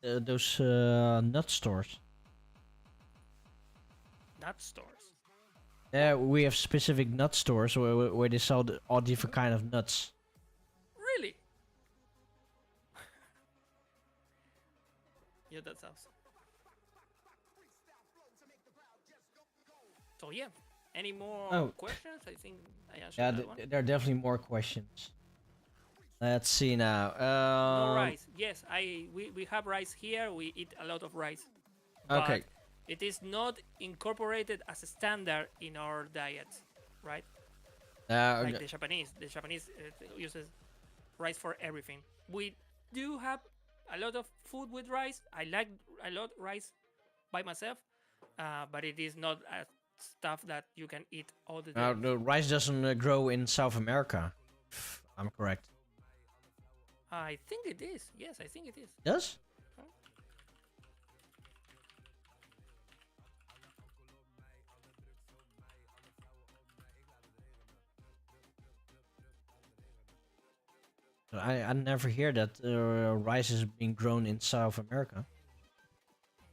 those nut stores. Nut stores. Yeah, we have specific nut stores where they sell all different kind of nuts. Really? Yeah, that's awesome. So yeah, Any more Oh. questions? I think I answered Yeah, that one. there are definitely more questions. Let's see now. No rice. Yes, we have rice here. We eat a lot of rice. Okay. But it is not incorporated as a standard in our diet, right? Like the Japanese. The Japanese uses rice for everything. We do have a lot of food with rice. I like a lot rice by myself, but it is not a stuff that you can eat all the day. The rice doesn't grow in South America. If I'm correct. I think it is. Yes, I think it is. Yes? I never hear that rice is being grown in South America.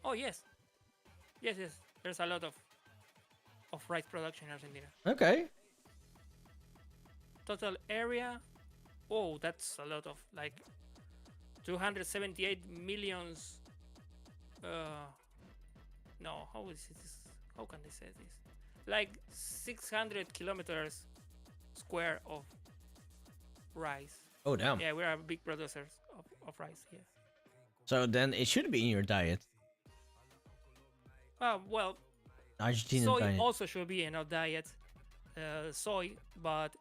Oh yes, yes. There's a lot of rice production in Argentina. Okay. Total area. Oh, that's a lot of like 278 millions. No, how is it? How can they say this? Like 600 kilometers square of rice. Oh damn. Yeah, we are big producers of rice here. So then it should be in your diet. Well, Argentinian soy diet. also should be in our diet. Soy, but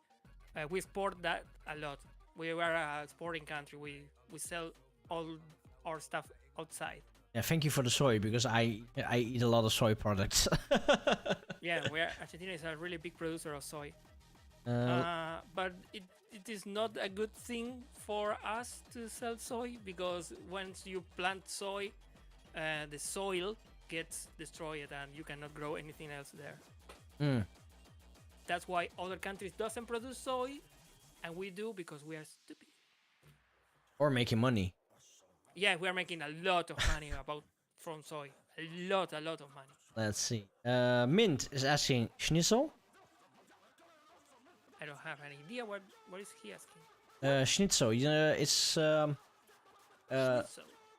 we export that a lot. We are a exporting country. We sell all our stuff outside. Yeah, thank you for the soy because I eat a lot of soy products. Yeah, Argentina is a really big producer of soy. But it is not a good thing for us to sell soy because once you plant soy, the soil gets destroyed and you cannot grow anything else there. That's why other countries doesn't produce soy, and we do because we are stupid. Or making money. Yeah, we are making a lot of money from soy. A lot of money. Let's see. Mint is asking schnitzel. I don't have any idea what is he asking. Schnitzel. It's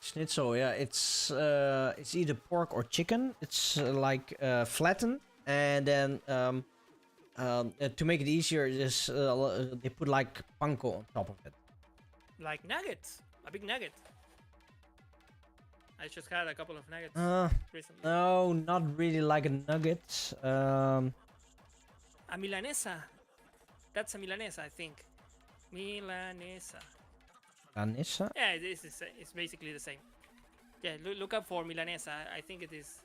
schnitzel. Yeah, it's either pork or chicken. It's like flattened, and then to make it easier, they put like panko on top of it. Like nuggets, a big nugget. I just had a couple of nuggets recently. No, not really like a nugget. A milanesa. That's a milanesa, I think. Milanesa. Milanesa? Yeah, it's basically the same. Yeah, look up for milanesa. I think it is.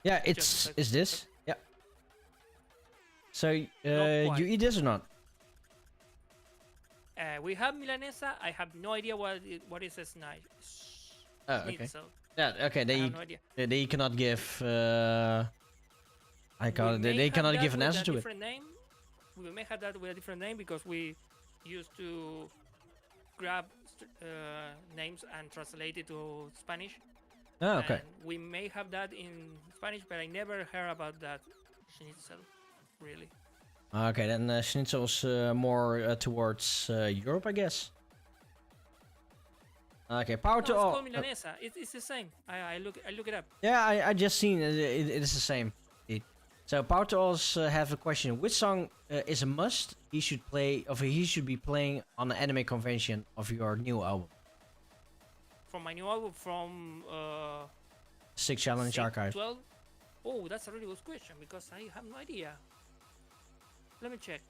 Yeah, it's this. Yeah. So you eat this or not? We have milanesa. I have no idea what is a snipe. Oh, okay. Schnitzel. Yeah, okay. I have no idea. They cannot give. They cannot give an answer to it. Name. We may have that with a different name because we used to grab names and translate it to Spanish. Oh, okay. And we may have that in Spanish, but I never heard about that schnitzel, really. Okay, then schnitzel's more towards Europe, I guess. Okay, power to all. It's called milanesa. It's the same. I look it up. Yeah, I just seen it. It is the same. So power to alls have a question. Which song is a must he should play, or he should be playing on the anime convention of your new album? From my new album, from Sig Challenge Archives. 12. Oh, that's a really good question because I have no idea. Let me check.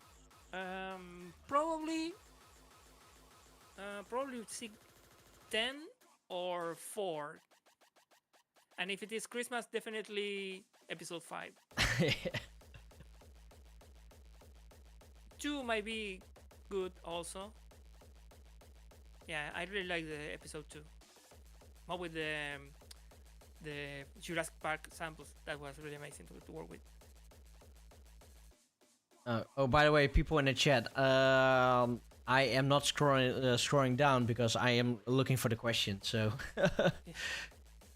Probably Sig 10 or 4. And if it is Christmas, definitely episode 5. 2 might be good also. Yeah, I really like the episode 2. More with the Jurassic Park samples. That was really amazing to work with. Oh, by the way, people in the chat, I am not scrolling down because I am looking for the question. So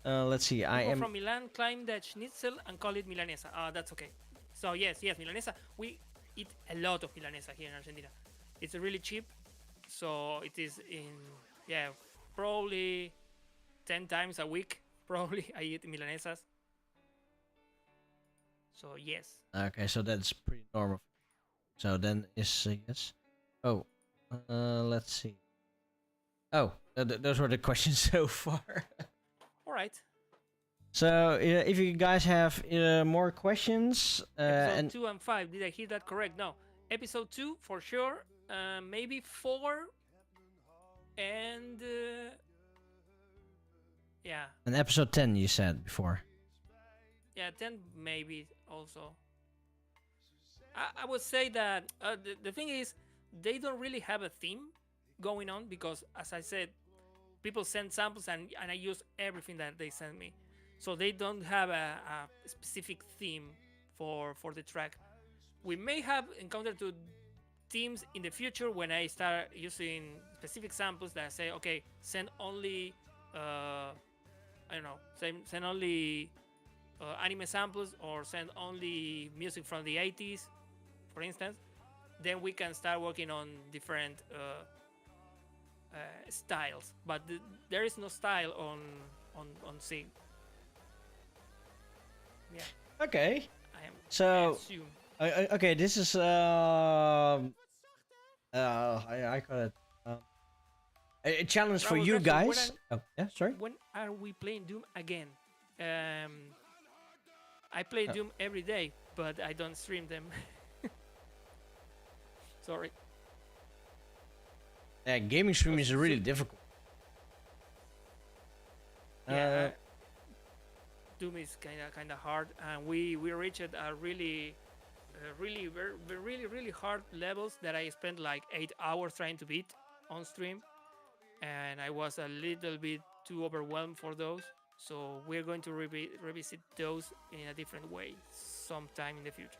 let's see. People from Milan climb that schnitzel and call it milanesa. That's okay. So yes, milanesa. We eat a lot of milanesa here in Argentina. It's really cheap, so it is probably 10 times a week. Probably I eat milanesas. So yes. Okay, so that's pretty normal. So then is yes. Oh, let's see. Oh, those were the questions so far. All right. So if you guys have more questions, Episode and 2 and 5. Did I hear that correct? No. Episode 2 for sure. Maybe 4. And yeah. and episode 10 you said before. Yeah, 10 maybe also. I would say that the thing is, they don't really have a theme going on because, as I said, people send samples and I use everything that they send me. So they don't have a specific theme for the track. We may have encountered themes in the future when I start using specific samples that I say, okay, send only, I don't know, send only anime samples or send only music from the 80s, for instance. Then we can start working on different styles. But there is no style on Sig. Yeah. Okay. I So assume. okay, this is I call it a challenge for Raul, you Grafton, guys. Oh yeah, sorry. When are we playing Doom again? I play Doom every day, but I don't stream them. Sorry. Yeah, gaming streaming is really difficult. Yeah, Doom is kind of hard, and we reached a really hard levels that I spent like 8 hours trying to beat on stream, and I was a little bit too overwhelmed for those. So we're going to revisit those in a different way sometime in the future.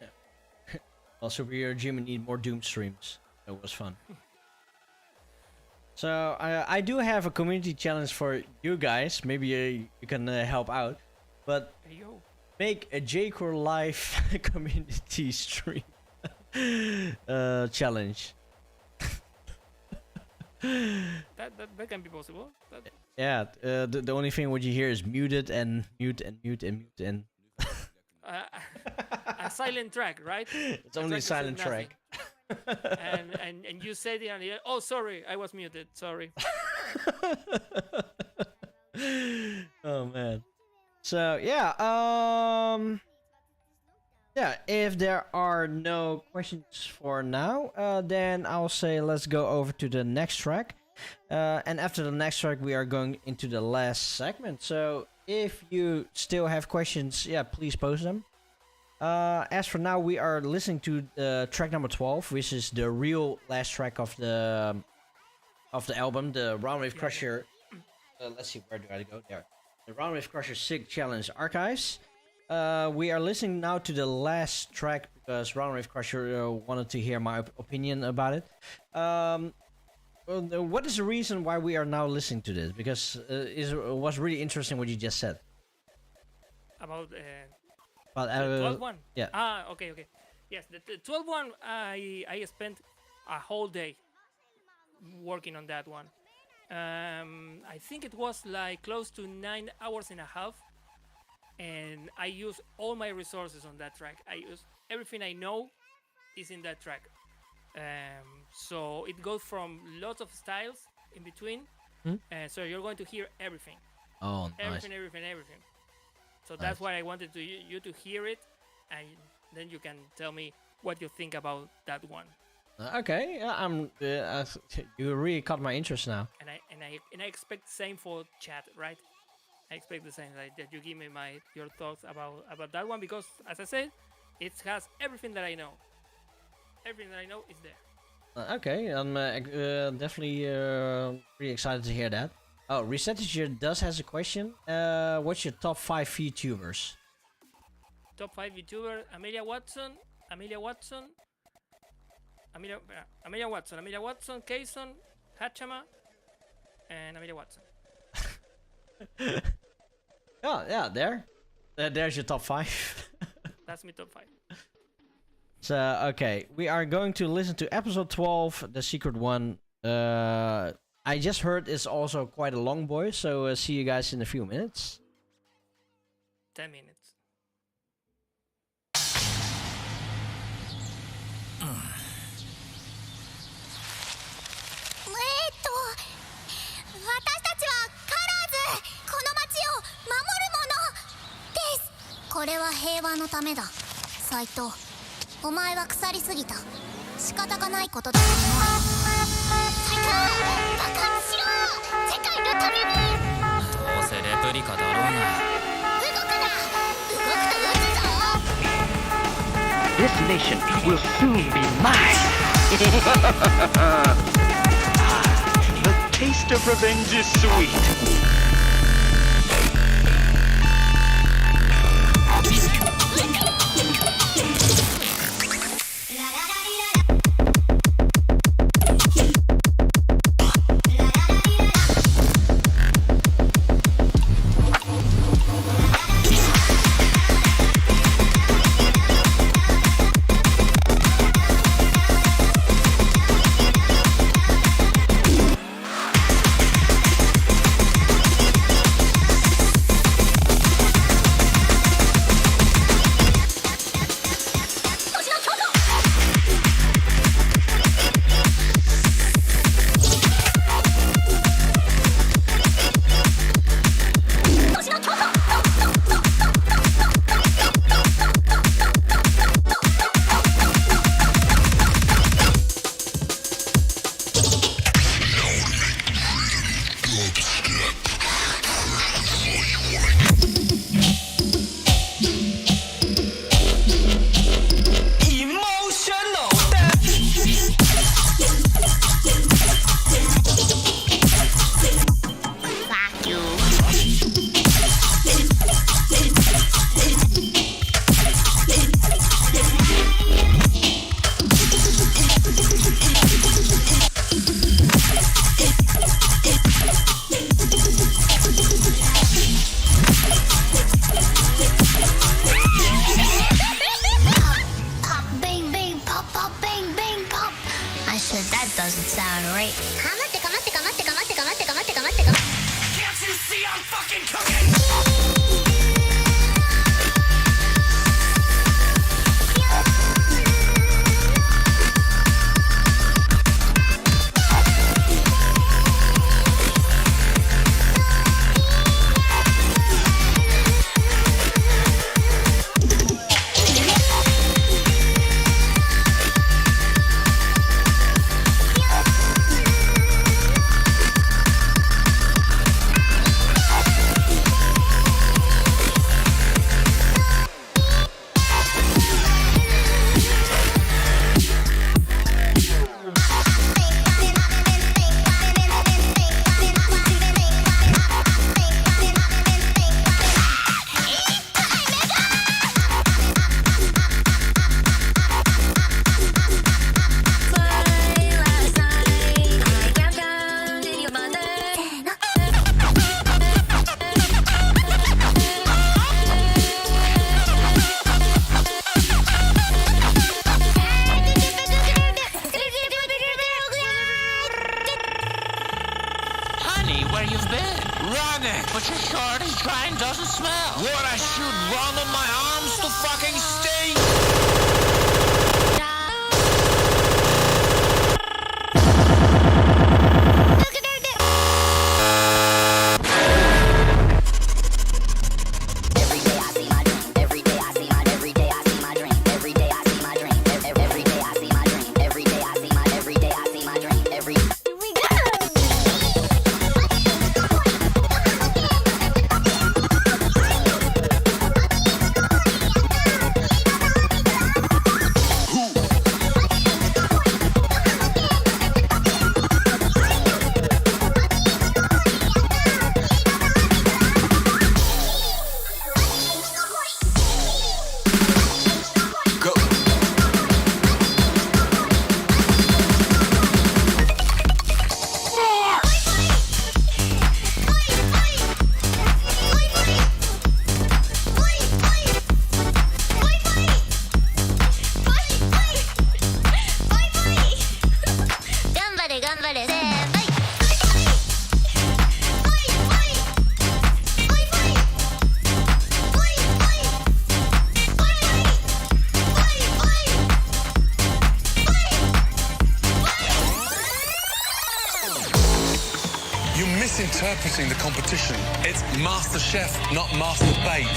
Yeah. Also, we are Jimmy need more Doom streams. That was fun. So I do have a community challenge for you guys. Maybe you can help out, but hey, yo. Make a J-Core live community stream challenge. that can be possible. Yeah, the only thing what you hear is muted and mute and mute and mute and a silent track, right? It's only a silent track. and you said it and oh sorry, I was muted, sorry. Oh man. So yeah, yeah, if there are no questions for now, then I'll say let's go over to the next track. And after the next track, we are going into the last segment. So if you still have questions, yeah, please post them. As for now, we are listening to track number 12, which is the real last track of the album, the Roundwave Crusher. Let's see, where do I go? There. The Roundwave Crusher Sig Challenge Archives. We are listening now to the last track because Roundwave Crusher wanted to hear my opinion about it. What is the reason why we are now listening to this? Because it was really interesting what you just said. About the 12 one? Yeah. Okay. Yes, the 12 one, I spent a whole day working on that one. I think it was like close to 9 hours and a half. And I use all my resources on that track. I use everything I know is in that track. So it goes from lots of styles in between. So you're going to hear everything. Oh, nice. Everything. So that's why I wanted you to hear it, and then you can tell me what you think about that one. Okay, you really caught my interest now. And I expect the same for chat, right? I expect the same, like, that you give me your thoughts about that one, because as I said, it has everything that I know. Everything that I know is there. Okay, I'm definitely really excited to hear that. Oh, Reset Teacher does has a question. What's your top 5 VTubers? Top 5 VTuber: Amelia Watson, Kayson, Hachama, and Amelia Watson. Oh, yeah, there's your top 5. That's my top 5. So, okay, we are going to listen to episode 12, the secret one. I just heard it's also quite a long boy, so see you guys in a few minutes. 10 minutes. たちはカラーズ、この街を守るものです。これは平和のためだ。斎藤、お前は腐りすぎた。仕方がないことだと思う。斎藤、バカにしろ。世界のために。どうせレプリカだろうが。動くな。動くと撃つぞ。 This nation will soon be mine. The taste of revenge is sweet. But your shirt is dry and doesn't smell. What, I should run on my arms to fucking stink? interpreting the competition. It's Master Chef, not Master Bait.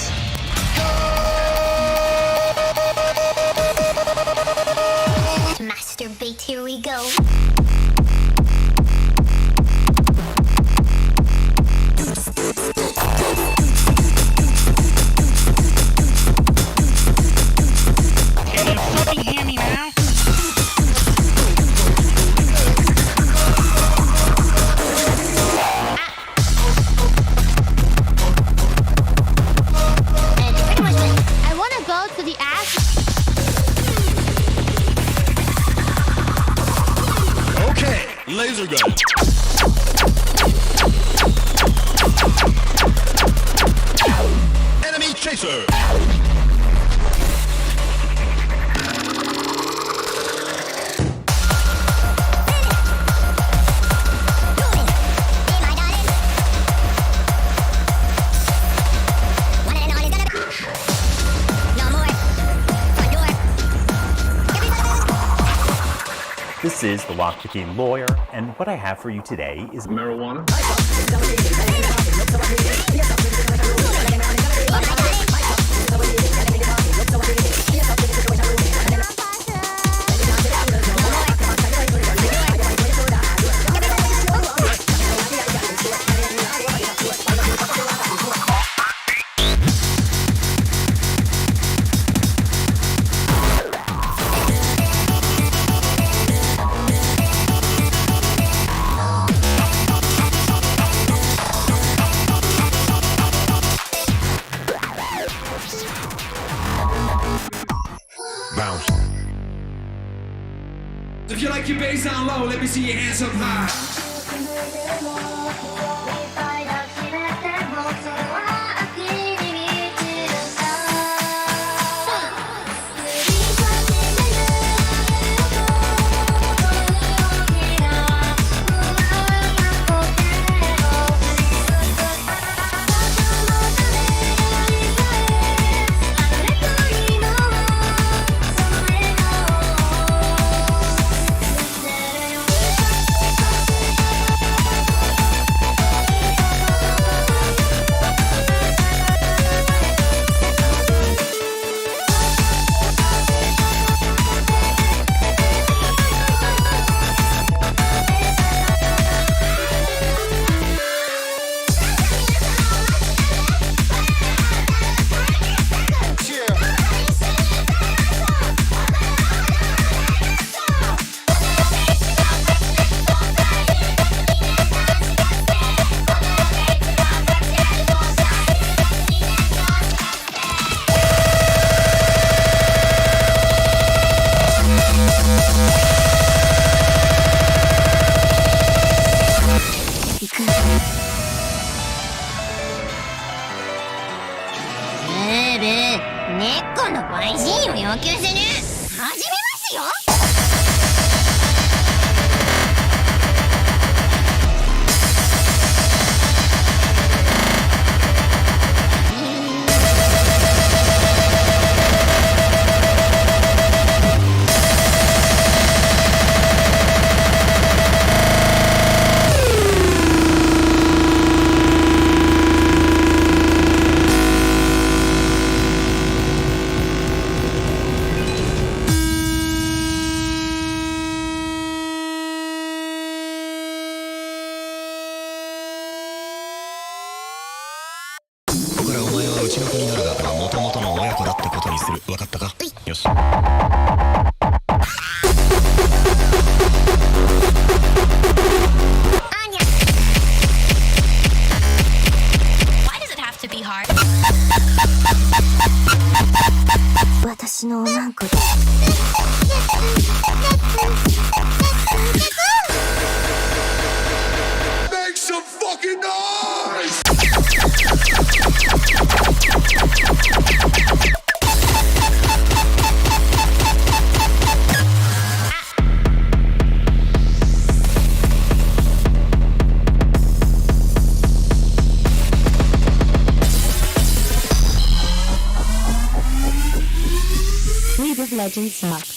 Masturbate, here we go. Can you fucking hear me now? I want to go to the ass. Okay, laser gun. Enemy chaser. This is the Lockpicking Lawyer, and what I have for you today is marijuana. Bounce. If you like your bass down low, let me see your hands up high. Make some fucking noise! League of Legends sucks.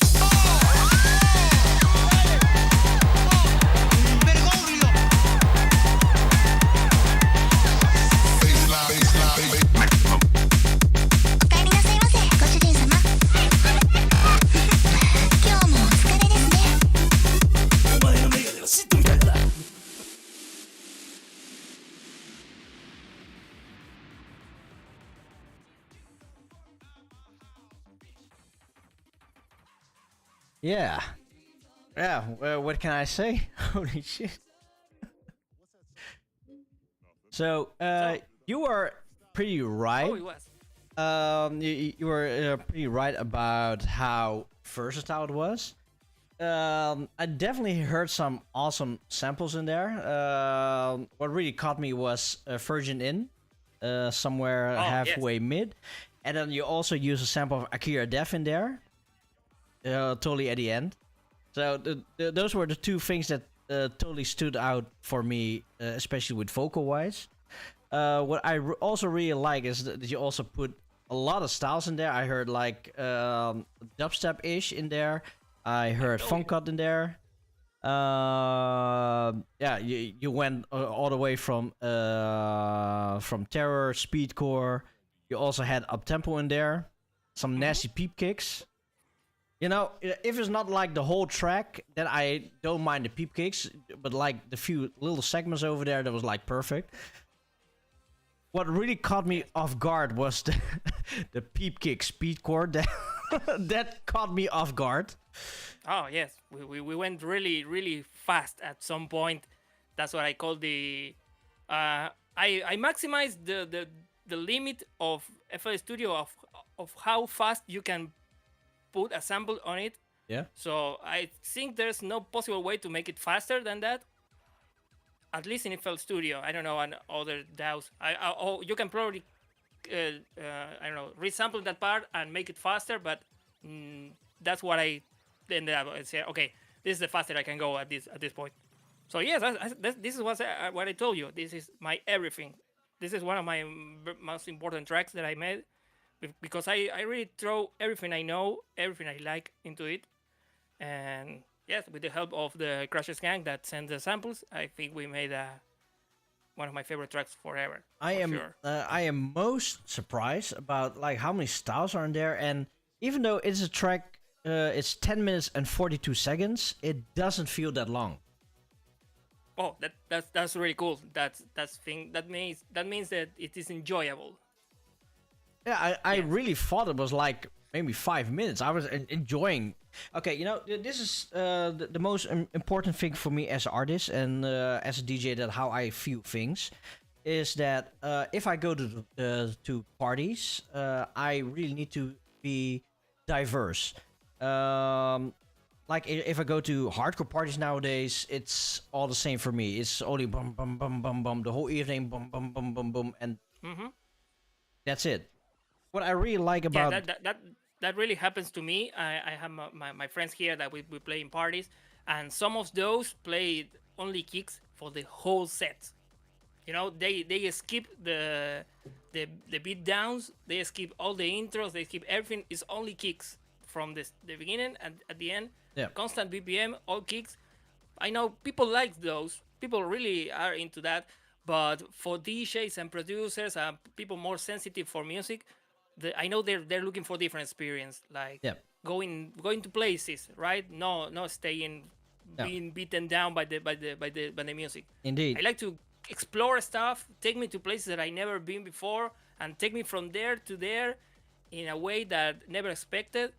Yeah. Yeah. What can I say? Holy shit. So, you were pretty right. Oh, it was. You were pretty right about how versatile it was. I definitely heard some awesome samples in there. What really caught me was Virgin In, somewhere halfway mid. And then you also use a sample of Akira Def in there, totally at the end. So those were the two things that totally stood out for me, especially with vocal-wise. What I also really like is that you also put a lot of styles in there. I heard like dubstep-ish in there. I heard funk cut in there. Yeah, you went all the way from terror, speedcore. You also had up-tempo in there, some nasty peep kicks. You know, if it's not like the whole track, then I don't mind the peep kicks. But like the few little segments over there, that was like perfect. What really caught me off guard was the peep kick speedcore. That caught me off guard. Oh yes, we went really fast at some point. That's what I call the. I maximized the limit of FL Studio of how fast you can put a sample on it. Yeah. So I think there's no possible way to make it faster than that. At least in FL Studio, I don't know on other DAWs. You can probably I don't know, resample that part and make it faster, but that's what I ended up saying. Okay, this is the fastest I can go at this point. So yes, this is what I told you. This is my everything. This is one of my most important tracks that I made because I really throw everything I know, everything I like into it, and yes, with the help of the Crashers gang that sent the samples, I think we made one of my favorite tracks forever. I am most surprised about like how many styles are in there, and even though it's a track, it's 10 minutes and 42 seconds, it doesn't feel that long. Oh, that's really cool. That means that it is enjoyable. Yeah, I really thought it was like maybe 5 minutes. I was enjoying. Okay, you know, this is the most important thing for me as an artist and as a DJ, that how I view things is that if I go to parties, I really need to be diverse. Like if I go to hardcore parties nowadays, it's all the same for me. It's only bum bum bum bum bum the whole evening, bum bum bum bum bum, and that's it. What I really like about that really happens to me. I have my friends here that we play in parties, and some of those played only kicks for the whole set. You know, they skip the beat downs, they skip all the intros, they skip everything. It's only kicks from the beginning and at the end. Yeah. Constant BPM, all kicks. I know people like those. People really are into that. But for DJs and producers and people more sensitive for music, I know they're looking for different experience, like going to places, right? No staying, being beaten down by the music. Indeed. I like to explore stuff, take me to places that I never been before, and take me from there to there in a way that never expected.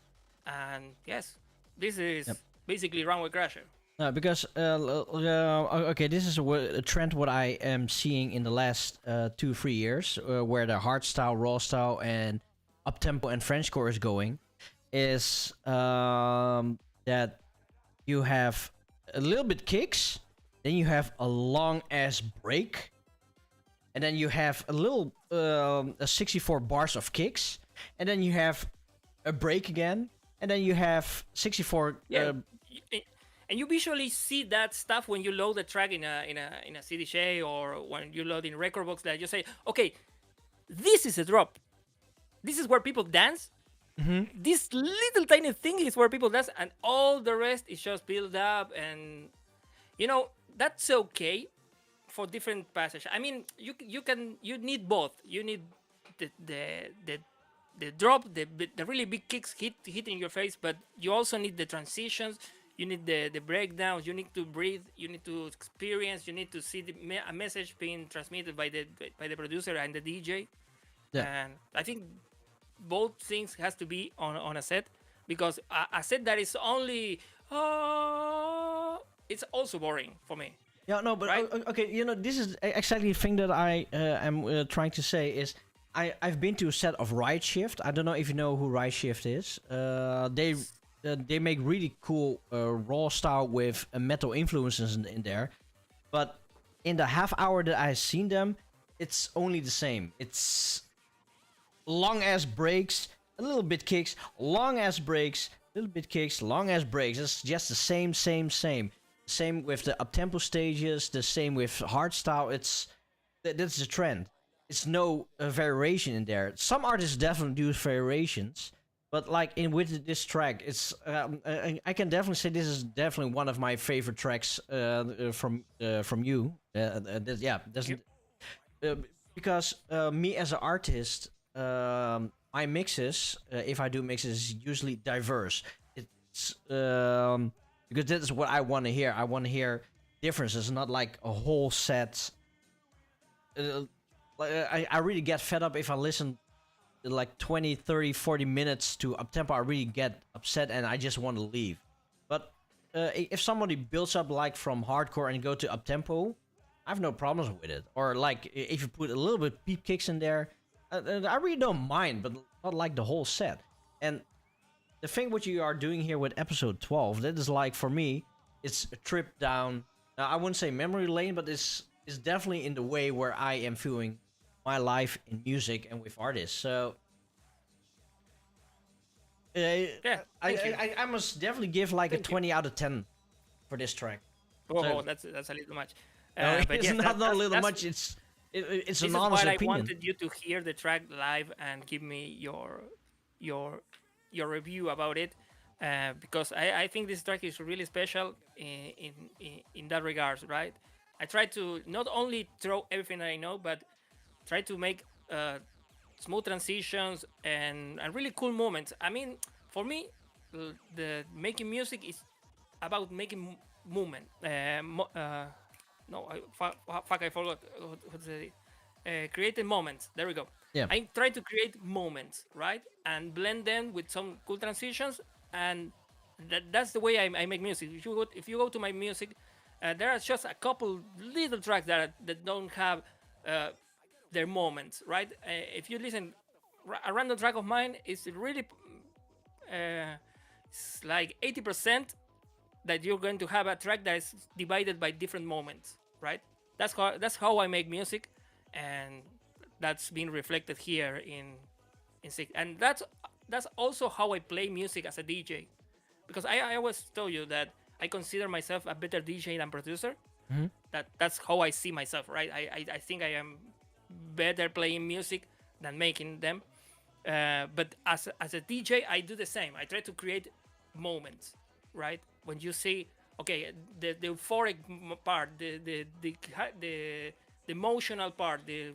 And yes, this is basically Runway Crasher. No, because okay, this is a trend what I am seeing in the last 2-3 years, where the hardstyle, raw style, and up-tempo and Frenchcore is going, is that you have a little bit kicks, then you have a long ass break, and then you have a little 64 bars of kicks, and then you have a break again, and then you have 64. And you visually see that stuff when you load the track in a CDJ or when you load in Recordbox, that you say, okay, this is a drop. This is where people dance. This little tiny thing is where people dance, and all the rest is just build up. And you know, that's okay for different passages. I mean, you need both. You need the drop, the really big kicks hitting your face, but you also need the transitions. You need the breakdowns. You need to breathe. You need to experience. You need to see a message being transmitted by the producer and the DJ. Yeah. And I think both things has to be on a set. because I said that it's only it's also boring for me. Yeah, no, but Right? okay, you know, this is exactly the thing that I am trying to say is I've been to a set of Riot Shift. I don't know if you know who Riot Shift is. They make really cool raw style with metal influences in there, but in the half hour that I've seen them, it's only the same. It's long ass breaks, a little bit kicks, long ass breaks, little bit kicks, long ass breaks. It's just the same. Same with the up-tempo stages, the same with hardstyle. That's the trend. It's no variation in there. Some artists definitely do variations, but like with this track, it's I can definitely say this is definitely one of my favorite tracks from you. Because me as an artist, my mixes, if I do mixes, usually diverse. It's because that's what I want to hear. I want to hear differences, not like a whole set. I really get fed up if I listen like 20, 30, 40 minutes to uptempo. I really get upset and I just want to leave. But if somebody builds up like from hardcore and go to uptempo, I have no problems with it. Or like if you put a little bit peep kicks in there, I really don't mind, but not like the whole set. And the thing what you are doing here with episode 12, that is like, for me, it's a trip down, I wouldn't say memory lane, but it's definitely in the way where I am feeling my life in music and with artists. So, I must definitely give like a 20 out of 10 for this track. Oh, that's a little much. No, But it's yes, not a little that's- much, it's This an is honest why opinion. I wanted you to hear the track live and give me your review about it, because I think this track is really special in that regards, right? I try to not only throw everything that I know, but try to make smooth transitions and really cool moments. I mean, for me, the making music is about making movement. I forgot what's the creating moments. There we go. Yeah. I try to create moments, right, and blend them with some cool transitions, and that's the way I make music. If you go to my music, there are just a couple little tracks that don't have their moments, right? If you listen, a random track of mine is really it's like 80% that you're going to have a track that is divided by different moments, right? That's how I make music, and that's been reflected here in Sig. And that's also how I play music as a DJ, because I always tell you that I consider myself a better DJ than producer. Mhm. That's how I see myself, right? I think I am better playing music than making them. But as a DJ, I do the same. I try to create moments, right? When you see, okay, the euphoric part, the emotional part, the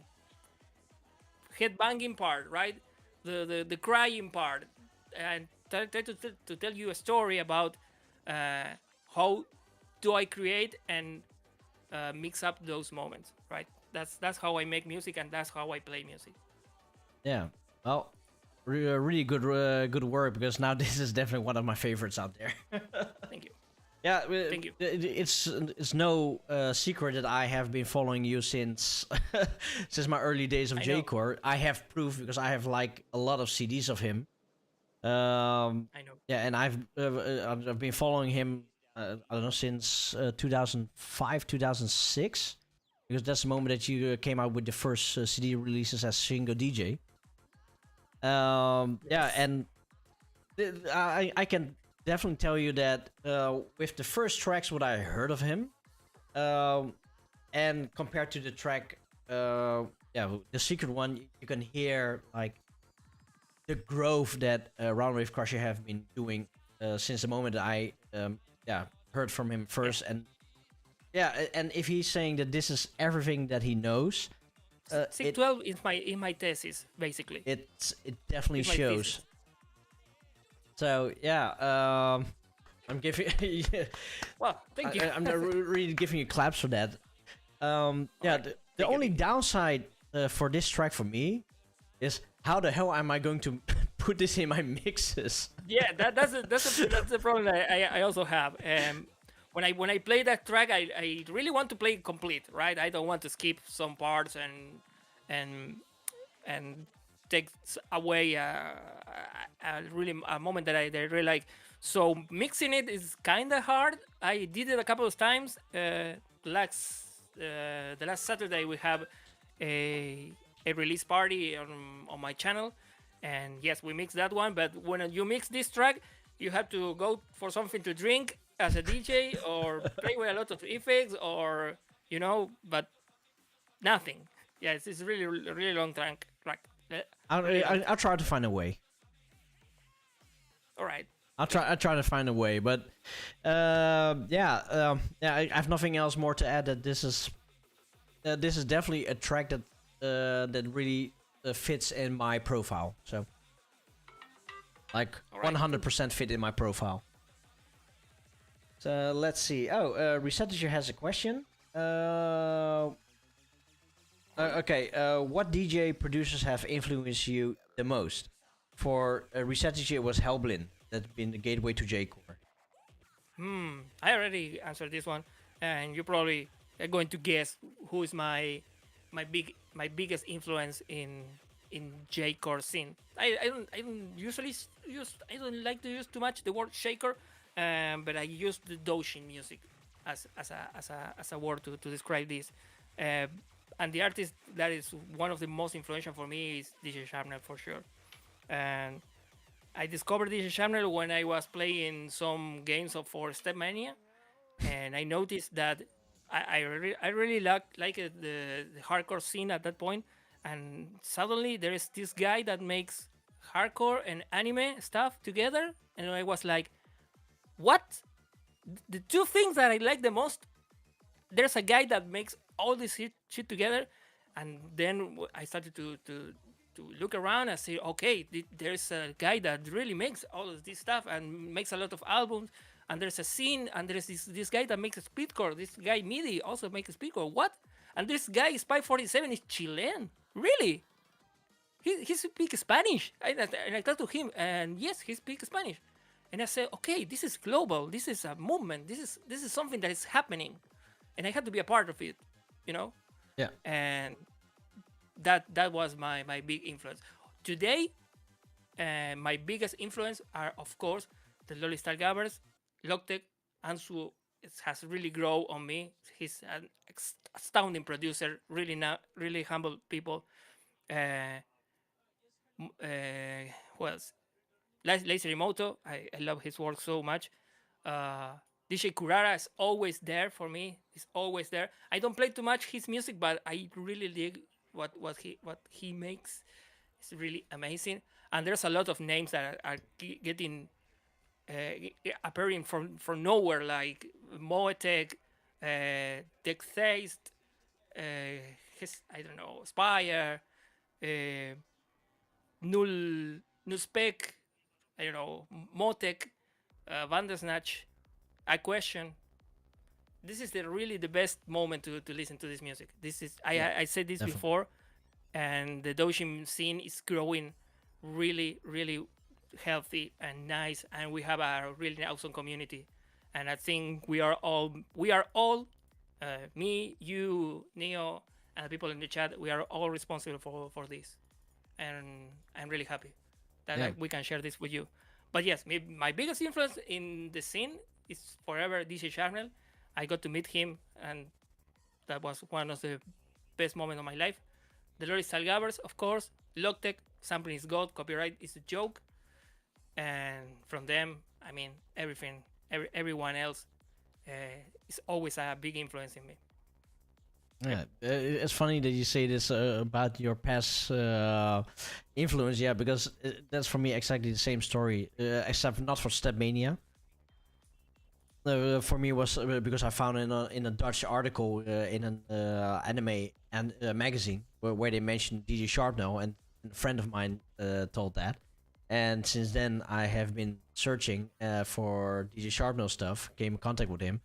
headbanging part, right? The crying part, and try to tell you a story about how do I create and mix up those moments, right? That's how I make music, and that's how I play music. Yeah. Well, really good good work, because now this is definitely one of my favorites out there. Thank you. Yeah, Thank you. It's no secret that I have been following you since since my early days of I know. J-Core. I have proof because I have like a lot of CDs of him. I know. Yeah, and I've been following him. I don't know, since 2005, 2006, because that's the moment that you came out with the first CD releases as single DJ. Yeah, and I can definitely tell you that with the first tracks what I heard of him, and compared to the track, the secret one, you can hear like the growth that Roundwave Crusher have been doing since the moment that I heard from him first. And and if he's saying that this is everything that he knows, Sig 12 is my thesis, basically. it definitely It's my shows. thesis. So I'm giving. Well, thank you. I'm really giving you claps for that. The only downside for this track for me is how the hell am I going to put this in my mixes? Yeah, that's the problem that I also have. When I play that track, I really want to play it complete, right? I don't want to skip some parts and and take away a moment that I really like. So mixing it is kind of hard. I did it a couple of times. The last Saturday we have a release party on my channel, and yes, we mixed that one. But when you mix this track, you have to go for something to drink as a DJ or play with a lot of effects or but nothing. Yes, it's really long track. I'll try to find a way. All right. I'll try to find a way, but I have nothing else more to add. That this is definitely a track that really fits in my profile. So, like 100% fit in my profile. So let's see. Oh, Resettager has a question. Okay. What DJ producers have influenced you the most? For Resettager, it was Hellblin. That's been the gateway to J-Core. I already answered this one, and you probably are going to guess who is my biggest influence in J-Core scene. I don't usually use, I don't like to use too much the word shaker, but I use the Doshin music as a word to describe this. And the artist that is one of the most influential for me is DJ Sharpnel for sure. And I discovered DJ Sharpnel when I was playing some games for Stepmania, and I noticed that I really like the hardcore scene at that point, and suddenly there is this guy that makes hardcore and anime stuff together, and I was like, what? The two things that I like the most, there's a guy that makes all this shit together, and then I started to look around and say, okay, there's a guy that really makes all of this stuff and makes a lot of albums, and there's a scene, and there's this guy that makes a speedcore. This guy Midi also makes a speedcore. What? And this guy Spy 47 is Chilean. Really? He speaks Spanish. And I talked to him, and yes, he speaks Spanish. And I said, okay, this is global. This is a movement. This is something that is happening, and I had to be a part of it. Yeah. And that was my big influence. Today, my biggest influence are, of course, the Loli Stargabbers, Loctec, Ansu has really grown on me. He's an astounding producer, really humble people. Who else? Laser Emoto, I love his work so much. DJ Kurara is always there for me. He's always there. I don't play too much his music, but I really dig what he makes. It's really amazing. And there's a lot of names that are getting appearing from nowhere, like Moetek, Dextheist, I don't know, Spire, Nuspec, I don't know, Motek, Vandersnatch. I question. This is really the best moment to listen to this music. This is I said this definitely. before, and the Doshin scene is growing really, really healthy and nice, and we have a really awesome community. And I think we are all me, you, Neo, and the people in the chat. We are all responsible for this, and I'm really happy that we can share this with you. But yes, my biggest influence in the scene is forever DJ Sharpnel. I got to meet him, and that was one of the best moments of my life. The Lori Salgabers, of course. Loctec, sampling is God, copyright is a joke. And from them, I mean, everyone else is always a big influence in me. Yeah, it's funny that you say this about your past influence. Yeah, because that's for me exactly the same story, except not for Stepmania. For me, was because I found in a Dutch article in an anime and magazine where they mentioned DJ Sharpnel, and a friend of mine told that. And since then, I have been searching for DJ Sharpnel stuff, came in contact with him,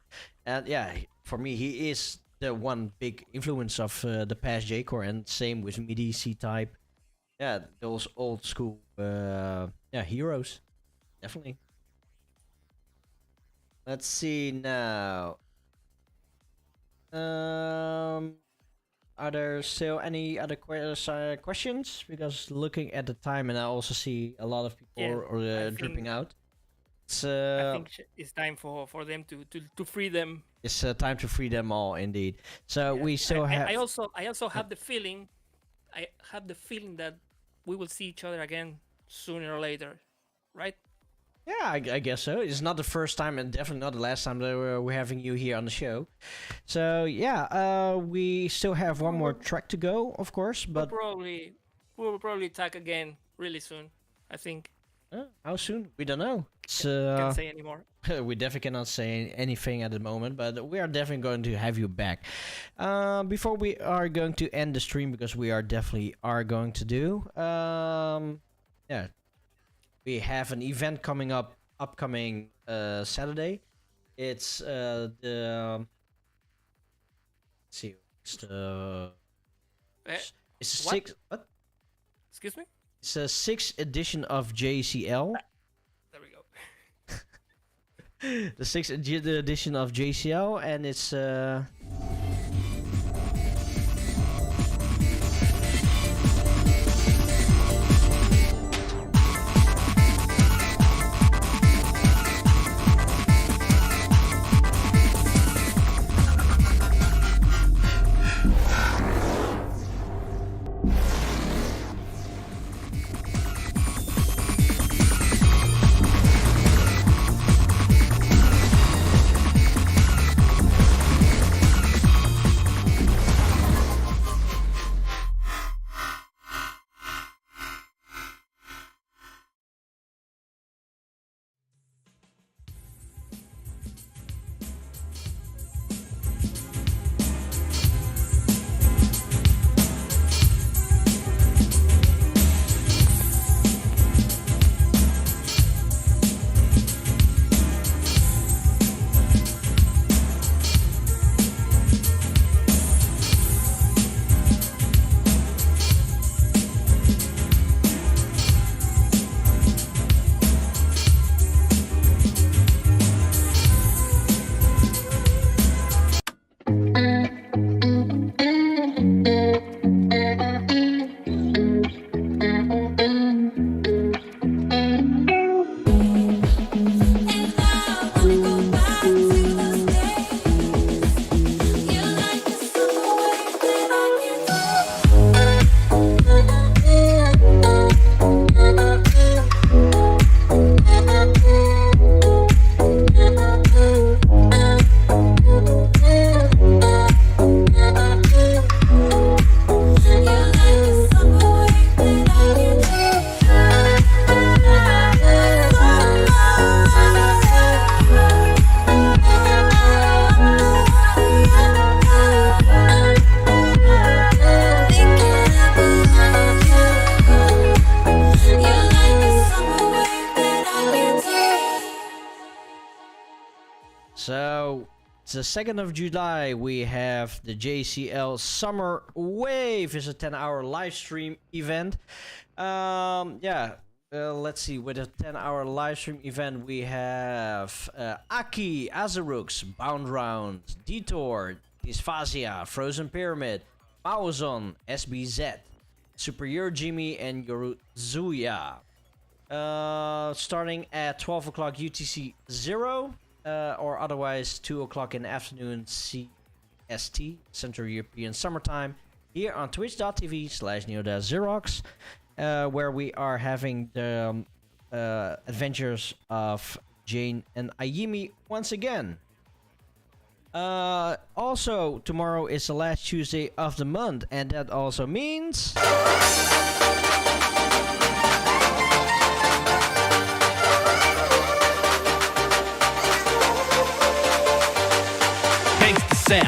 and yeah, for me, he is the one big influence of the past J-Core, and same with MIDI, C-Type, yeah, those old school heroes. definitely. Let's see now. Are there still any other questions? Because looking at the time, and I also see a lot of people dripping out. It's, I think it's time for them to free them. It's time to free them all, indeed. So we still have. I also have the feeling. I have the feeling that we will see each other again sooner or later, right? Yeah, I guess so. It's not the first time, and definitely not the last time that we're having you here on the show. So yeah, we still have one more track to go, of course, but we will probably talk again really soon. I think. How soon? We don't know. Can't say anymore. We definitely cannot say anything at the moment, but we are definitely going to have you back. Before we are going to end the stream, because we are definitely going to do. Yeah, we have an event coming up, upcoming Saturday. It's the. Let's see, it's the. It's the sixth. What? Excuse me. It's a 6th edition of JCL. There we go. The 6th edition of JCL, and it's It's the 2nd of July. We have the JCL Summer Wave. It's a 10-hour live stream event. Let's see. With a 10-hour live stream event, we have Aki, Azerux, Bound Round, Detour, Dysphasia, Frozen Pyramid, Maozon, SBZ, Superior Jimmy, and Yoruzuya. Starting at 12 o'clock UTC 0. Or otherwise 2 o'clock in the afternoon CST, Central European Summertime, here on twitch.tv/Neodash Zerox, where we are having the adventures of Jane and Ayimi once again. Also, tomorrow is the last Tuesday of the month, and that also means... Sam.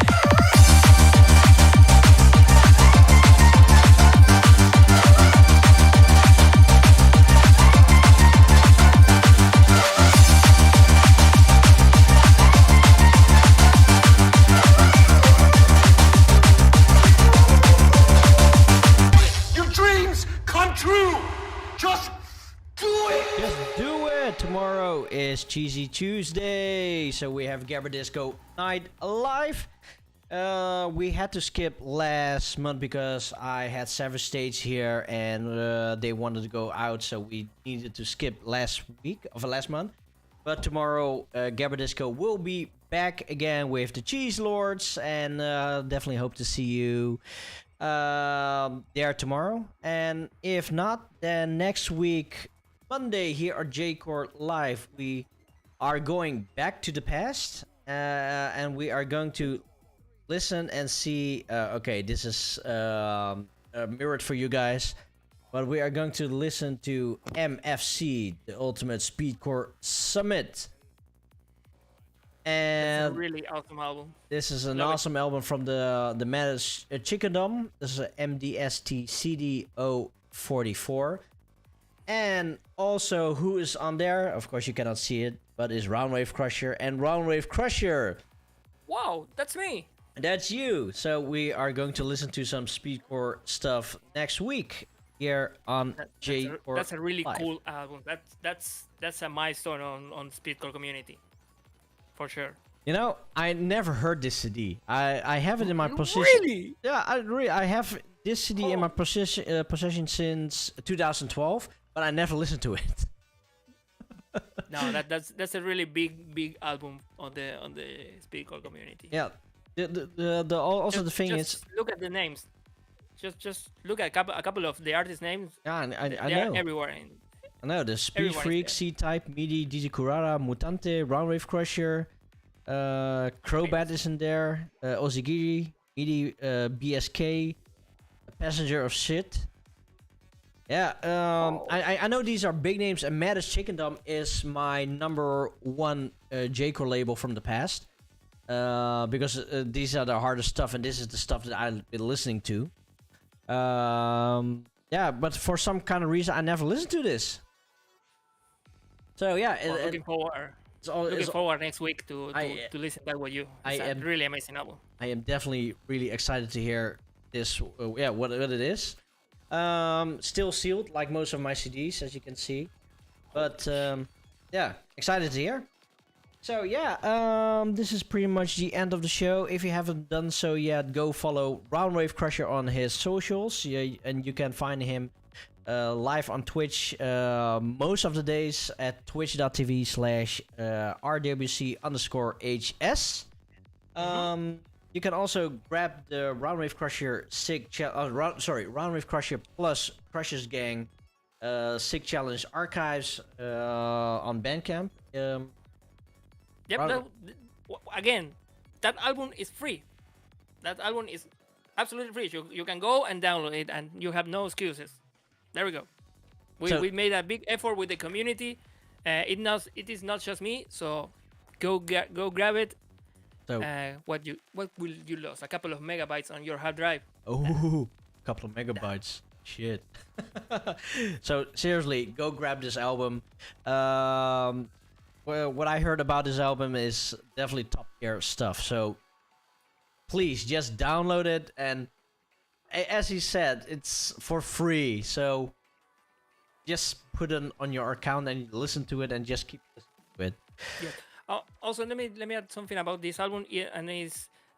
Cheesy Tuesday. So we have Gabber Disco Night Live. We had to skip last month because I had Savage Stage here and they wanted to go out, so we needed to skip last month. But tomorrow, Gabber Disco will be back again with the Cheese Lords, and definitely hope to see you there tomorrow. And if not, then next week, Monday, here at J-Core Live, we are going back to the past, and we are going to listen and see. Okay, this is mirrored for you guys. But we are going to listen to MFC, the Ultimate Speedcore Summit. And it's a really awesome album. This is an awesome album from the Managed Chickendom. This is a MDST CD044. And also, who is on there? Of course, you cannot see it, but is Roundwave Crusher. And Roundwave Crusher! Wow, that's me! That's you! So we are going to listen to some Speedcore stuff next week. Here on J-Core. That's a really Live. cool album. That's a milestone on Speedcore community, for sure. You know, I never heard this CD. I have it in my possession. Really? Yeah, I have this CD in my possession since 2012, but I never listened to it. No, that's a really big album on the Speedcore community. Yeah. The thing just look at the names. Just look at a couple of the artist names. Yeah, I They're know. everywhere. I know. The Speed Freak, C-Type, MIDI, DJ Kurara, Mutante, Roundwave Crusher, Crobat is in there, Ozigiri, MIDI, BSK, Passenger of Shit. Yeah, I know these are big names, and Maddest Chickendom is my #1 J-Core label from the past. Because these are the hardest stuff, and this is the stuff that I've been listening to. Yeah, but for some kind of reason, I never listened to this. So yeah, looking forward. Looking forward next week to listen back with you. It's a really amazing album. I am definitely really excited to hear this. What it is. Still sealed, like most of my CDs, as you can see. But yeah, excited to hear. So yeah, this is pretty much the end of the show. If you haven't done so yet, go follow Roundwave Crusher on his socials. Yeah, and you can find him live on Twitch most of the days at twitch.tv/rwc_hs. You can also grab the Roundwave Crusher Roundwave Crusher plus Crusher's Gang Sig Challenge Archives on Bandcamp. Yep. Again, that album is free. That album is absolutely free. You can go and download it, and you have no excuses. There we go. We made a big effort with the community. It is not just me. So go grab it. So what will you lose? A couple of megabytes on your hard drive. Oh, a couple of megabytes. Shit. So seriously, go grab this album. Well, what I heard about this album is definitely top tier stuff. So please just download it, and as he said, it's for free. So just put it on your account and listen to it, and just keep listening to it. Yeah. Also, let me add something about this album.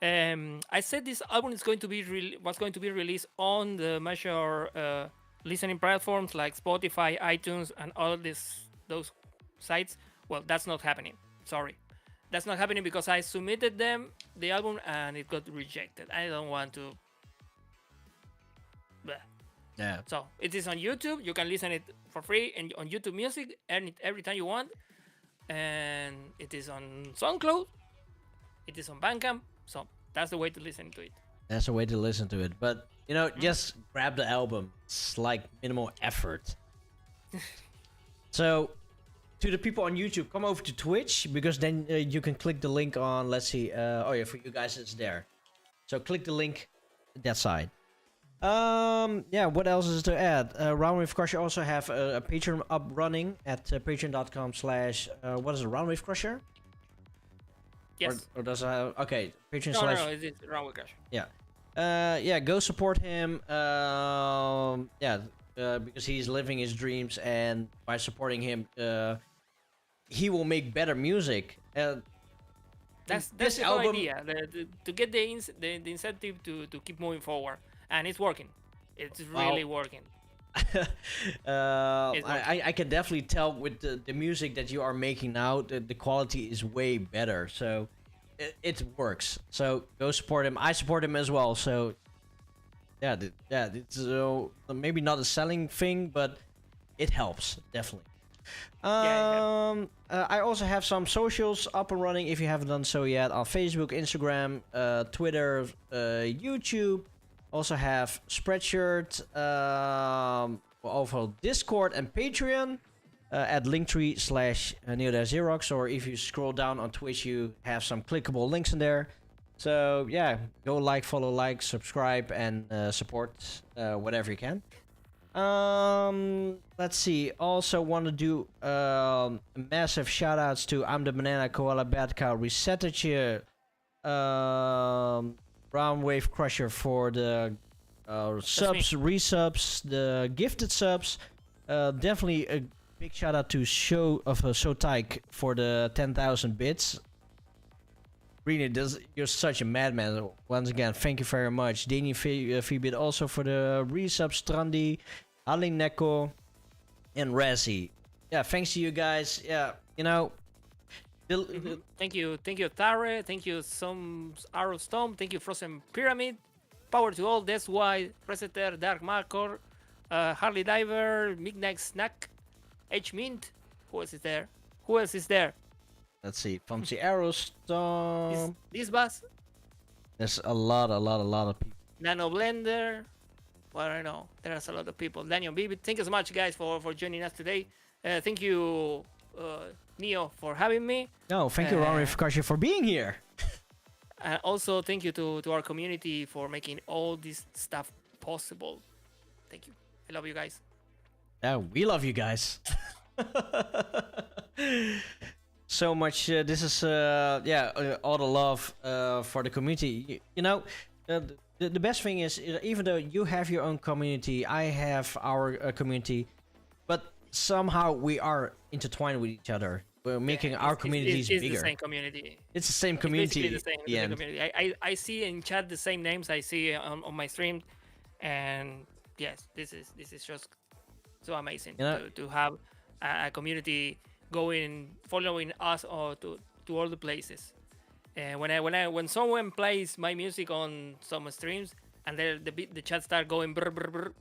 And I said this album is going to be released on the major listening platforms like Spotify, iTunes, and all those sites. Well, that's not happening. Sorry. That's not happening because I submitted them the album and it got rejected. I don't want to. Bleh. Yeah. So it is on YouTube. You can listen it for free and on YouTube Music every time you want. And it is on SoundCloud. It is on Bandcamp. So that's the way to listen to it. That's the way to listen to it. But just grab the album. It's like minimal effort. So, to the people on YouTube, come over to Twitch, because then you can click the link on, let's see, for you guys it's there. So click the link that side. What else is to add? Roundwave Crusher also have a Patreon up running at patreon.com/ what is it, Roundwave Crusher? Yes. Or does okay, Patreon / No, it's Roundwave Crusher. Yeah. Go support him. Because he's living his dreams, and by supporting him, he will make better music. That's this the whole album, idea. To get the incentive to keep moving forward, and it's working. It's really working. I can definitely tell with the music that you are making now, the quality is way better. So it works. So go support him. I support him as well. So yeah, it's maybe not a selling thing, but it helps definitely. I also have some socials up and running if you haven't done so yet on Facebook, Instagram, Twitter, YouTube. Also have Spreadshirt, also Discord and Patreon at linktree/Neodash Zerox, or if you scroll down on Twitch, you have some clickable links in there. So yeah, go like, follow, subscribe, and support whatever you can. Let's see. Also want to do massive shout outs to I'm the Banana, Koala, Bad Cow, Resetterche, Brown Wave Crusher for the subs, resubs, the gifted subs. Definitely a big shout out to Sotaik for the 10,000 bits. Really, you're such a madman. Once again, thank you very much. Dani Fibit also for the resub, Strandi, Ali Neko, and Razzie. Yeah, thanks to you guys. Yeah, you know. Thank you, Tare. Thank you, some Arrow Storm. Thank you, Frozen Pyramid. Power to all. That's why Reseter, Dark Markor, Harley Diver, Midnight Snack, H Mint. Who else is there? Let's see. Fancy Arrow Storm. This bus. There's a lot of people. Nano Blender. Well, I know there's a lot of people. Daniel Bibi. Thank you so much, guys, for joining us today. Thank you, Neo, for having me. No, thank you, Rory, for being here. And also, thank you to our community for making all this stuff possible. Thank you. I love you guys. Yeah, we love you guys. So much. This is all the love for the community. You know, the best thing is, even though you have your own community, I have our community, but somehow we are intertwined with each other. We're making our communities bigger. It's the same community. It's the same community. It's basically the same community. I see in chat the same names I see on my stream, and yes, this is just so amazing to have a community following us to all the places. And when someone plays my music on some streams and the chat start going brr, brr, brr,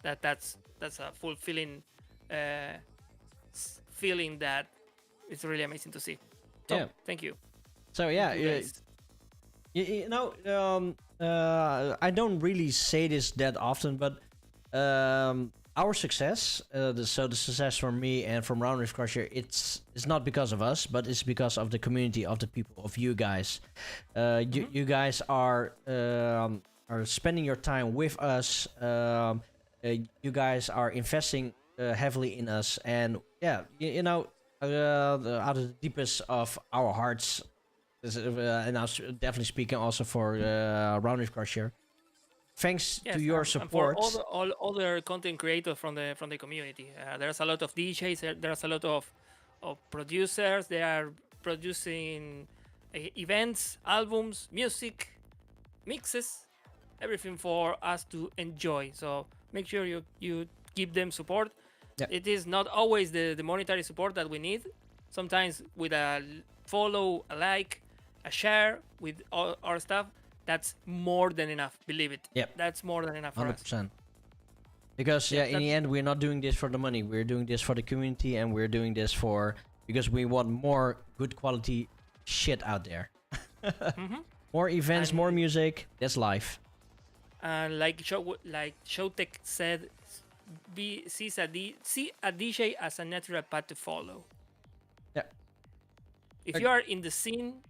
that's a fulfilling feeling that it's really amazing to see. So, thank you. So yeah, I don't really say this that often, but our success, the success from me and from Round Reef Crusher, it's not because of us, but it's because of the community, of the people, of you guys. You guys are spending your time with us. You guys are investing heavily in us, and yeah, out of the deepest of our hearts, and I'm definitely speaking also for Round Reef Crusher. Thanks to your support. And for all the content creators from the community. There's a lot of DJs. There's a lot of producers. They are producing events, albums, music, mixes, everything for us to enjoy. So make sure you give them support. Yep. It is not always the monetary support that we need. Sometimes with a follow, a like, a share with all our stuff, that's more than enough. Believe it. Yep. That's more than enough for 100%. us. Because in the end, we're not doing this for the money. We're doing this for the community, and we're doing this because we want more good quality shit out there. More events, more music. That's life. And like Showtech said, see a DJ as a natural path to follow. Yeah. If you are in the scene,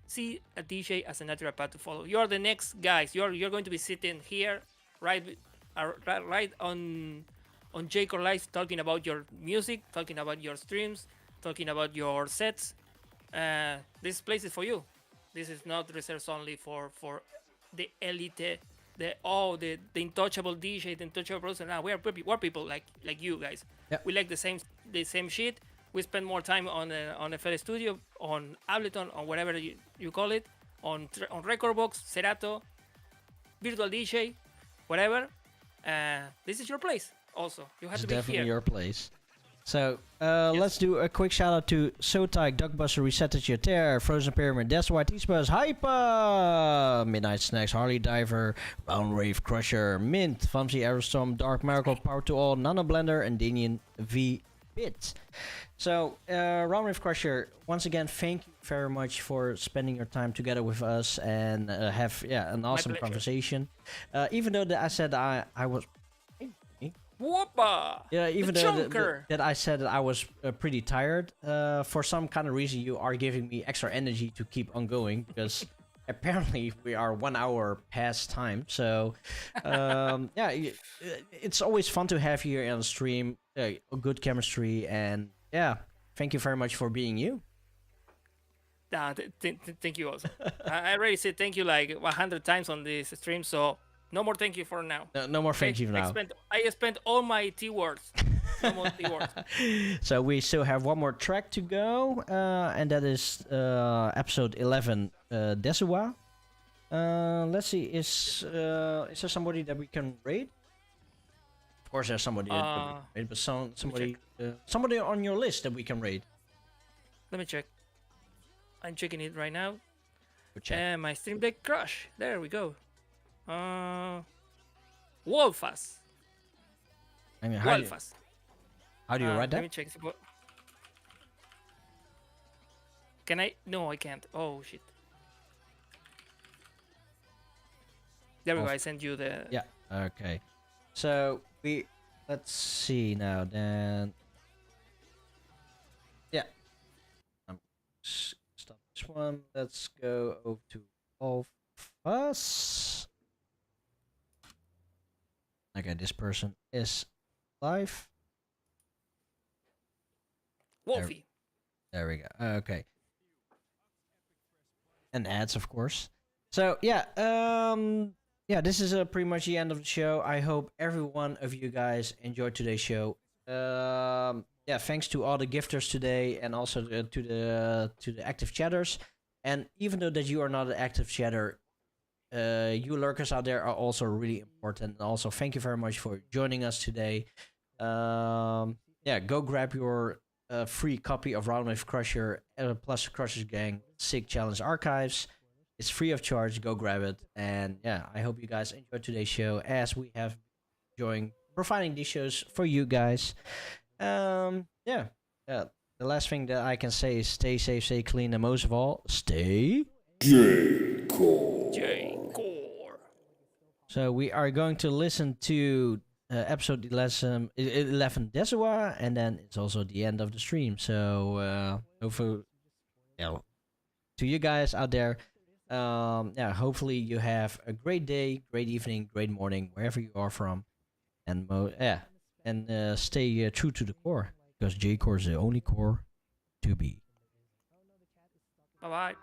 see a DJ as a natural path to follow. You are the next guys. You're going to be sitting here, right on Jake or Live, talking about your music, talking about your streams, talking about your sets. This place is for you. This is not reserved only for the elite, the intouchable DJ, the intouchable person. We're people like you guys. Yep. We like the same shit. we spend more time on FL Studio, on Ableton, on whatever you call it, on Recordbox, Serato, Virtual DJ, whatever. This is your place. Also, you have It's to be definitely here. your place. So let's do a quick shout out to Sotyke, Duckbuster, Resetted Tear, Frozen Pyramid, That's Why T-Spuzz, Hypa, Midnight Snacks, Harley Diver, Round Wave Crusher, Mint, Fumsy Aerostorm, Dark Miracle, Power to All, Nano Blender, and Danian V Bit. So Round Wave Crusher, once again, thank you very much for spending your time together with us and have an awesome conversation. Even though I said I was. Whoopa! Yeah, even the though that I said that I was pretty tired, for some kind of reason you are giving me extra energy to keep on going because apparently we are 1 hour past time. So it's always fun to have you here on stream. A good chemistry, and thank you very much for being you. Thank you also. I already said thank you like 100 times on this stream, so. No more thank you for now. No more thank you now. I spent all my T words. No more T words. So we still have one more track to go, and that is episode 11, Desua. Let's see, is there somebody that we can raid? Of course, there's somebody that we can raid, but somebody on your list that we can raid. Let me check. I'm checking it right now. Check. My Stream Deck crash. There we go. Wolfas. I mean, how do you write that? Let me check. Can I? No, I can't. Oh shit. There we go. I sent you the. Yeah. Okay. So let's see now. Then. Yeah. Stop this one. Let's go over to Wolfas. Okay, this person is live. Wolfie. There we go. Okay. And ads, of course. So this is pretty much the end of the show. I hope every one of you guys enjoyed today's show. Thanks to all the gifters today, and also to the active chatters. And even though that you are not an active chatter, you lurkers out there are also really important. And also, thank you very much for joining us today. Go grab your free copy of Round Wave Crusher plus Crusher's Gang Sig Challenge Archives. It's free of charge. Go grab it. And I hope you guys enjoyed today's show as we have enjoying providing these shows for you guys. The last thing that I can say is stay safe, stay clean, and most of all, stay J-Core. So we are going to listen to episode 11 Desua, and then it's also the end of the stream. So hopefully, to you guys out there, hopefully you have a great day, great evening, great morning, wherever you are from, and stay true to the core, because J-Core is the only core to be. Bye bye.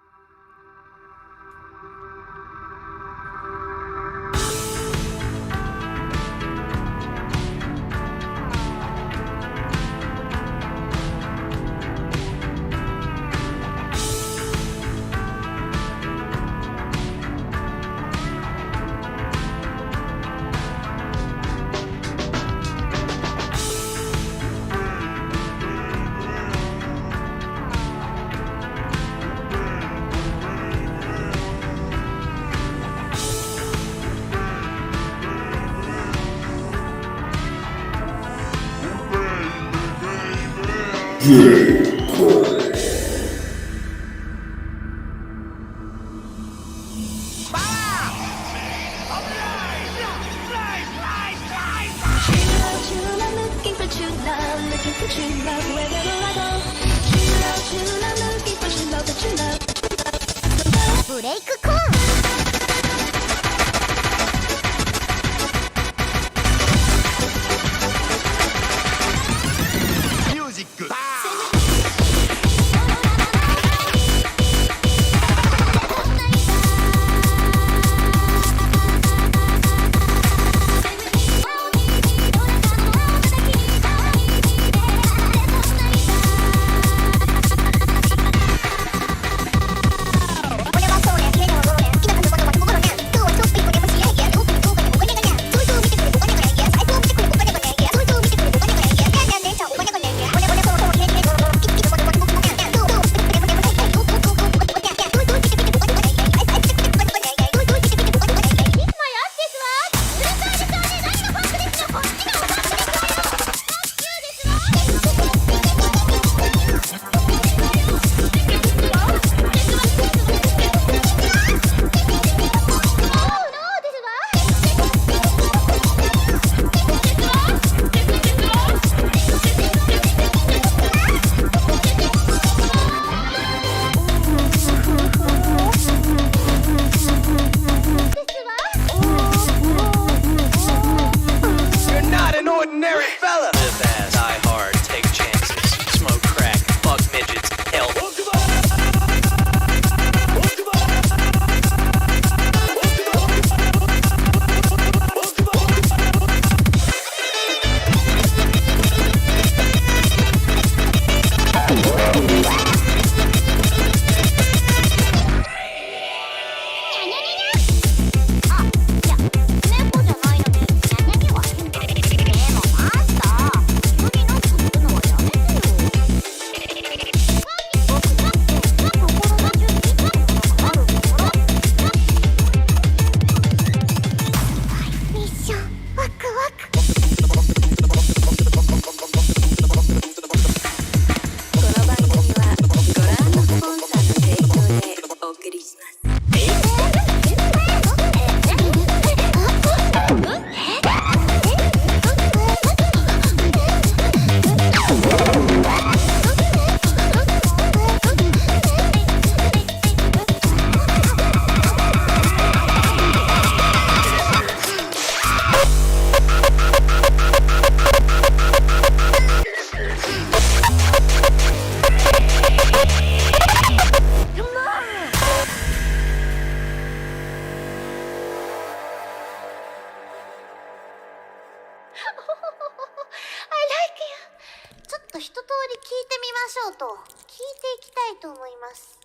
々と聞いていきたいと思います。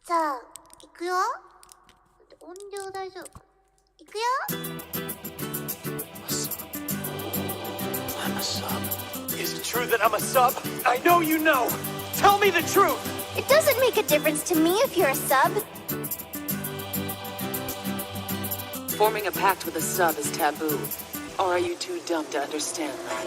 じゃあ、いくよ。音量大丈夫かな。いくよ。I'm a sub. Is it true that I'm a sub? I know you know. Tell me the truth. It doesn't make a difference to me if you're a sub. Forming a pact with a sub is taboo. Or are you too dumb to understand that?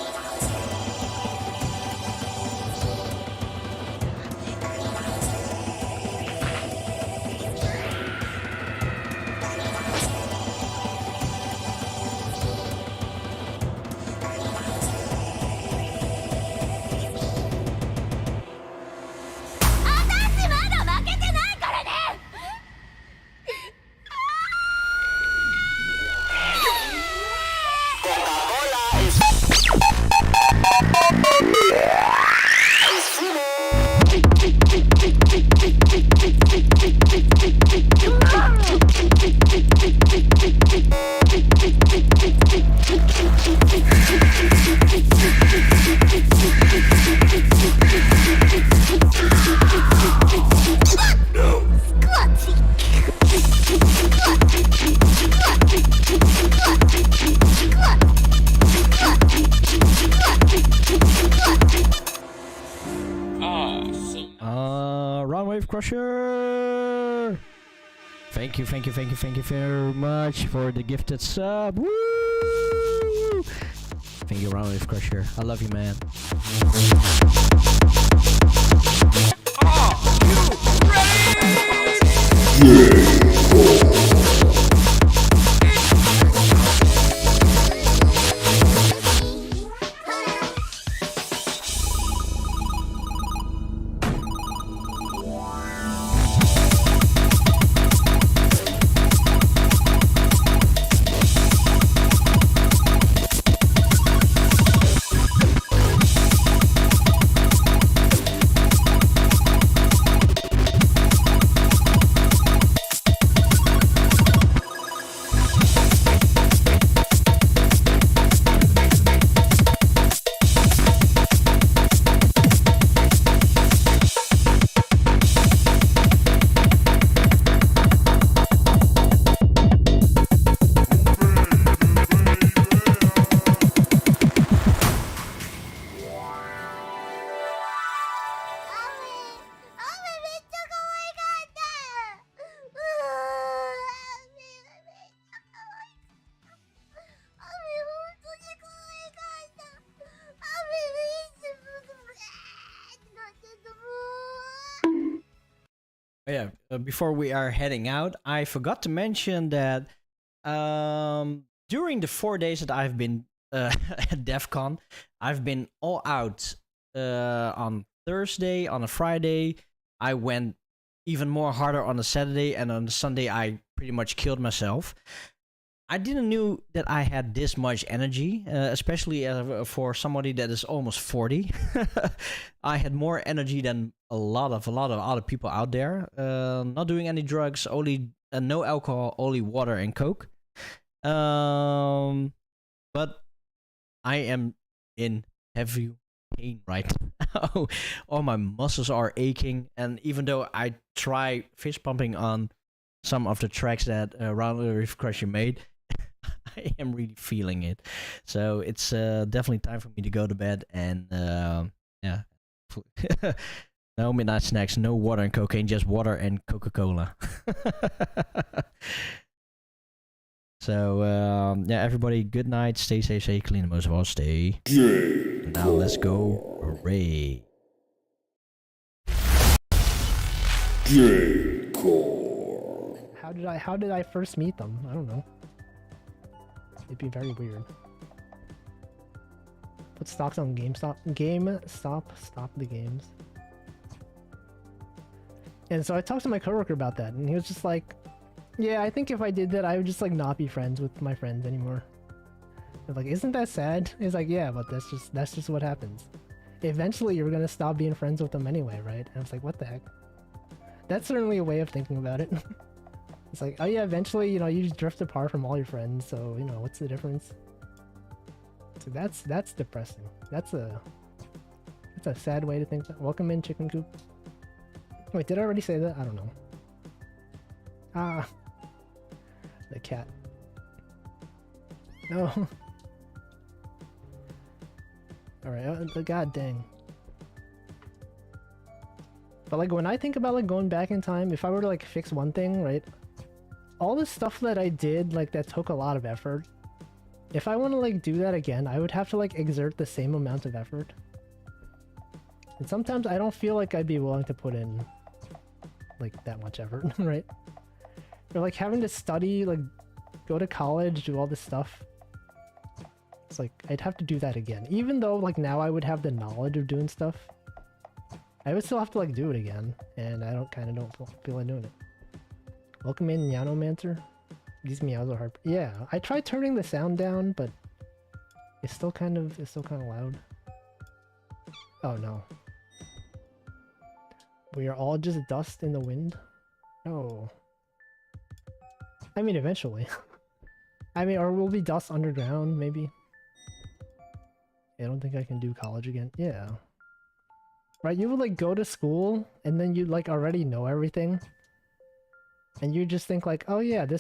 Crusher! Thank you very much for the gifted sub. Woo! Thank you, Roundwave Crusher. I love you, man. Yeah, before we are heading out, I forgot to mention that during the 4 days that I've been at DEF CON, I've been all out. On Thursday, on a Friday, I went even more harder on a Saturday, and on the Sunday, I pretty much killed myself. I didn't knew that I had this much energy, especially for somebody that is almost 40. I had more energy than a lot of other people out there. Not doing any drugs, only no alcohol, only water and Coke. But I am in heavy pain right now. All my muscles are aching, and even though I try fist pumping on some of the tracks that Roundwave Crusher made, I am really feeling it. So it's definitely time for me to go to bed, and yeah. No midnight snacks, no water and cocaine, just water and Coca-Cola. So yeah, everybody, good night, stay safe, stay clean, and most of all, stay. Now let's go, Ray. How did I first meet them? I don't know. It'd be very weird. Put stocks on GameStop. Stop the games. And so I talked to my coworker about that, and he was just like, "Yeah, I think if I did that, I would just like not be friends with my friends anymore." I was like, "Isn't that sad?" He's like, "Yeah, but that's just what happens. Eventually, you're gonna stop being friends with them anyway, right?" And I was like, "What the heck?" That's certainly a way of thinking about it. It's like, oh yeah, eventually, you know, you just drift apart from all your friends, so, you know, what's the difference? So that's depressing. That's It's a sad way to think that. Welcome in, Chicken Coop. Wait, did I already say that? I don't know. Ah. The cat. No. Alright, god dang. But like when I think about like going back in time, if I were to like fix one thing, right? All the stuff that I did, like that took a lot of effort. If I want to like do that again, I would have to like exert the same amount of effort. And sometimes I don't feel like I'd be willing to put in like that much effort, right? Or like having to study, like go to college, do all this stuff. It's like I'd have to do that again. Even though like now I would have the knowledge of doing stuff, I would still have to like do it again, and I don't feel like doing it. Welcome in, Yanomancer. These meows are hard. Yeah, I tried turning the sound down, but it's still kind of loud. Oh no. We are all just dust in the wind? Oh. I mean, eventually. I mean, or we'll be dust underground, maybe. I don't think I can do college again. Yeah. Right, you would like go to school, and then you like already know everything. And you just think like, oh yeah, this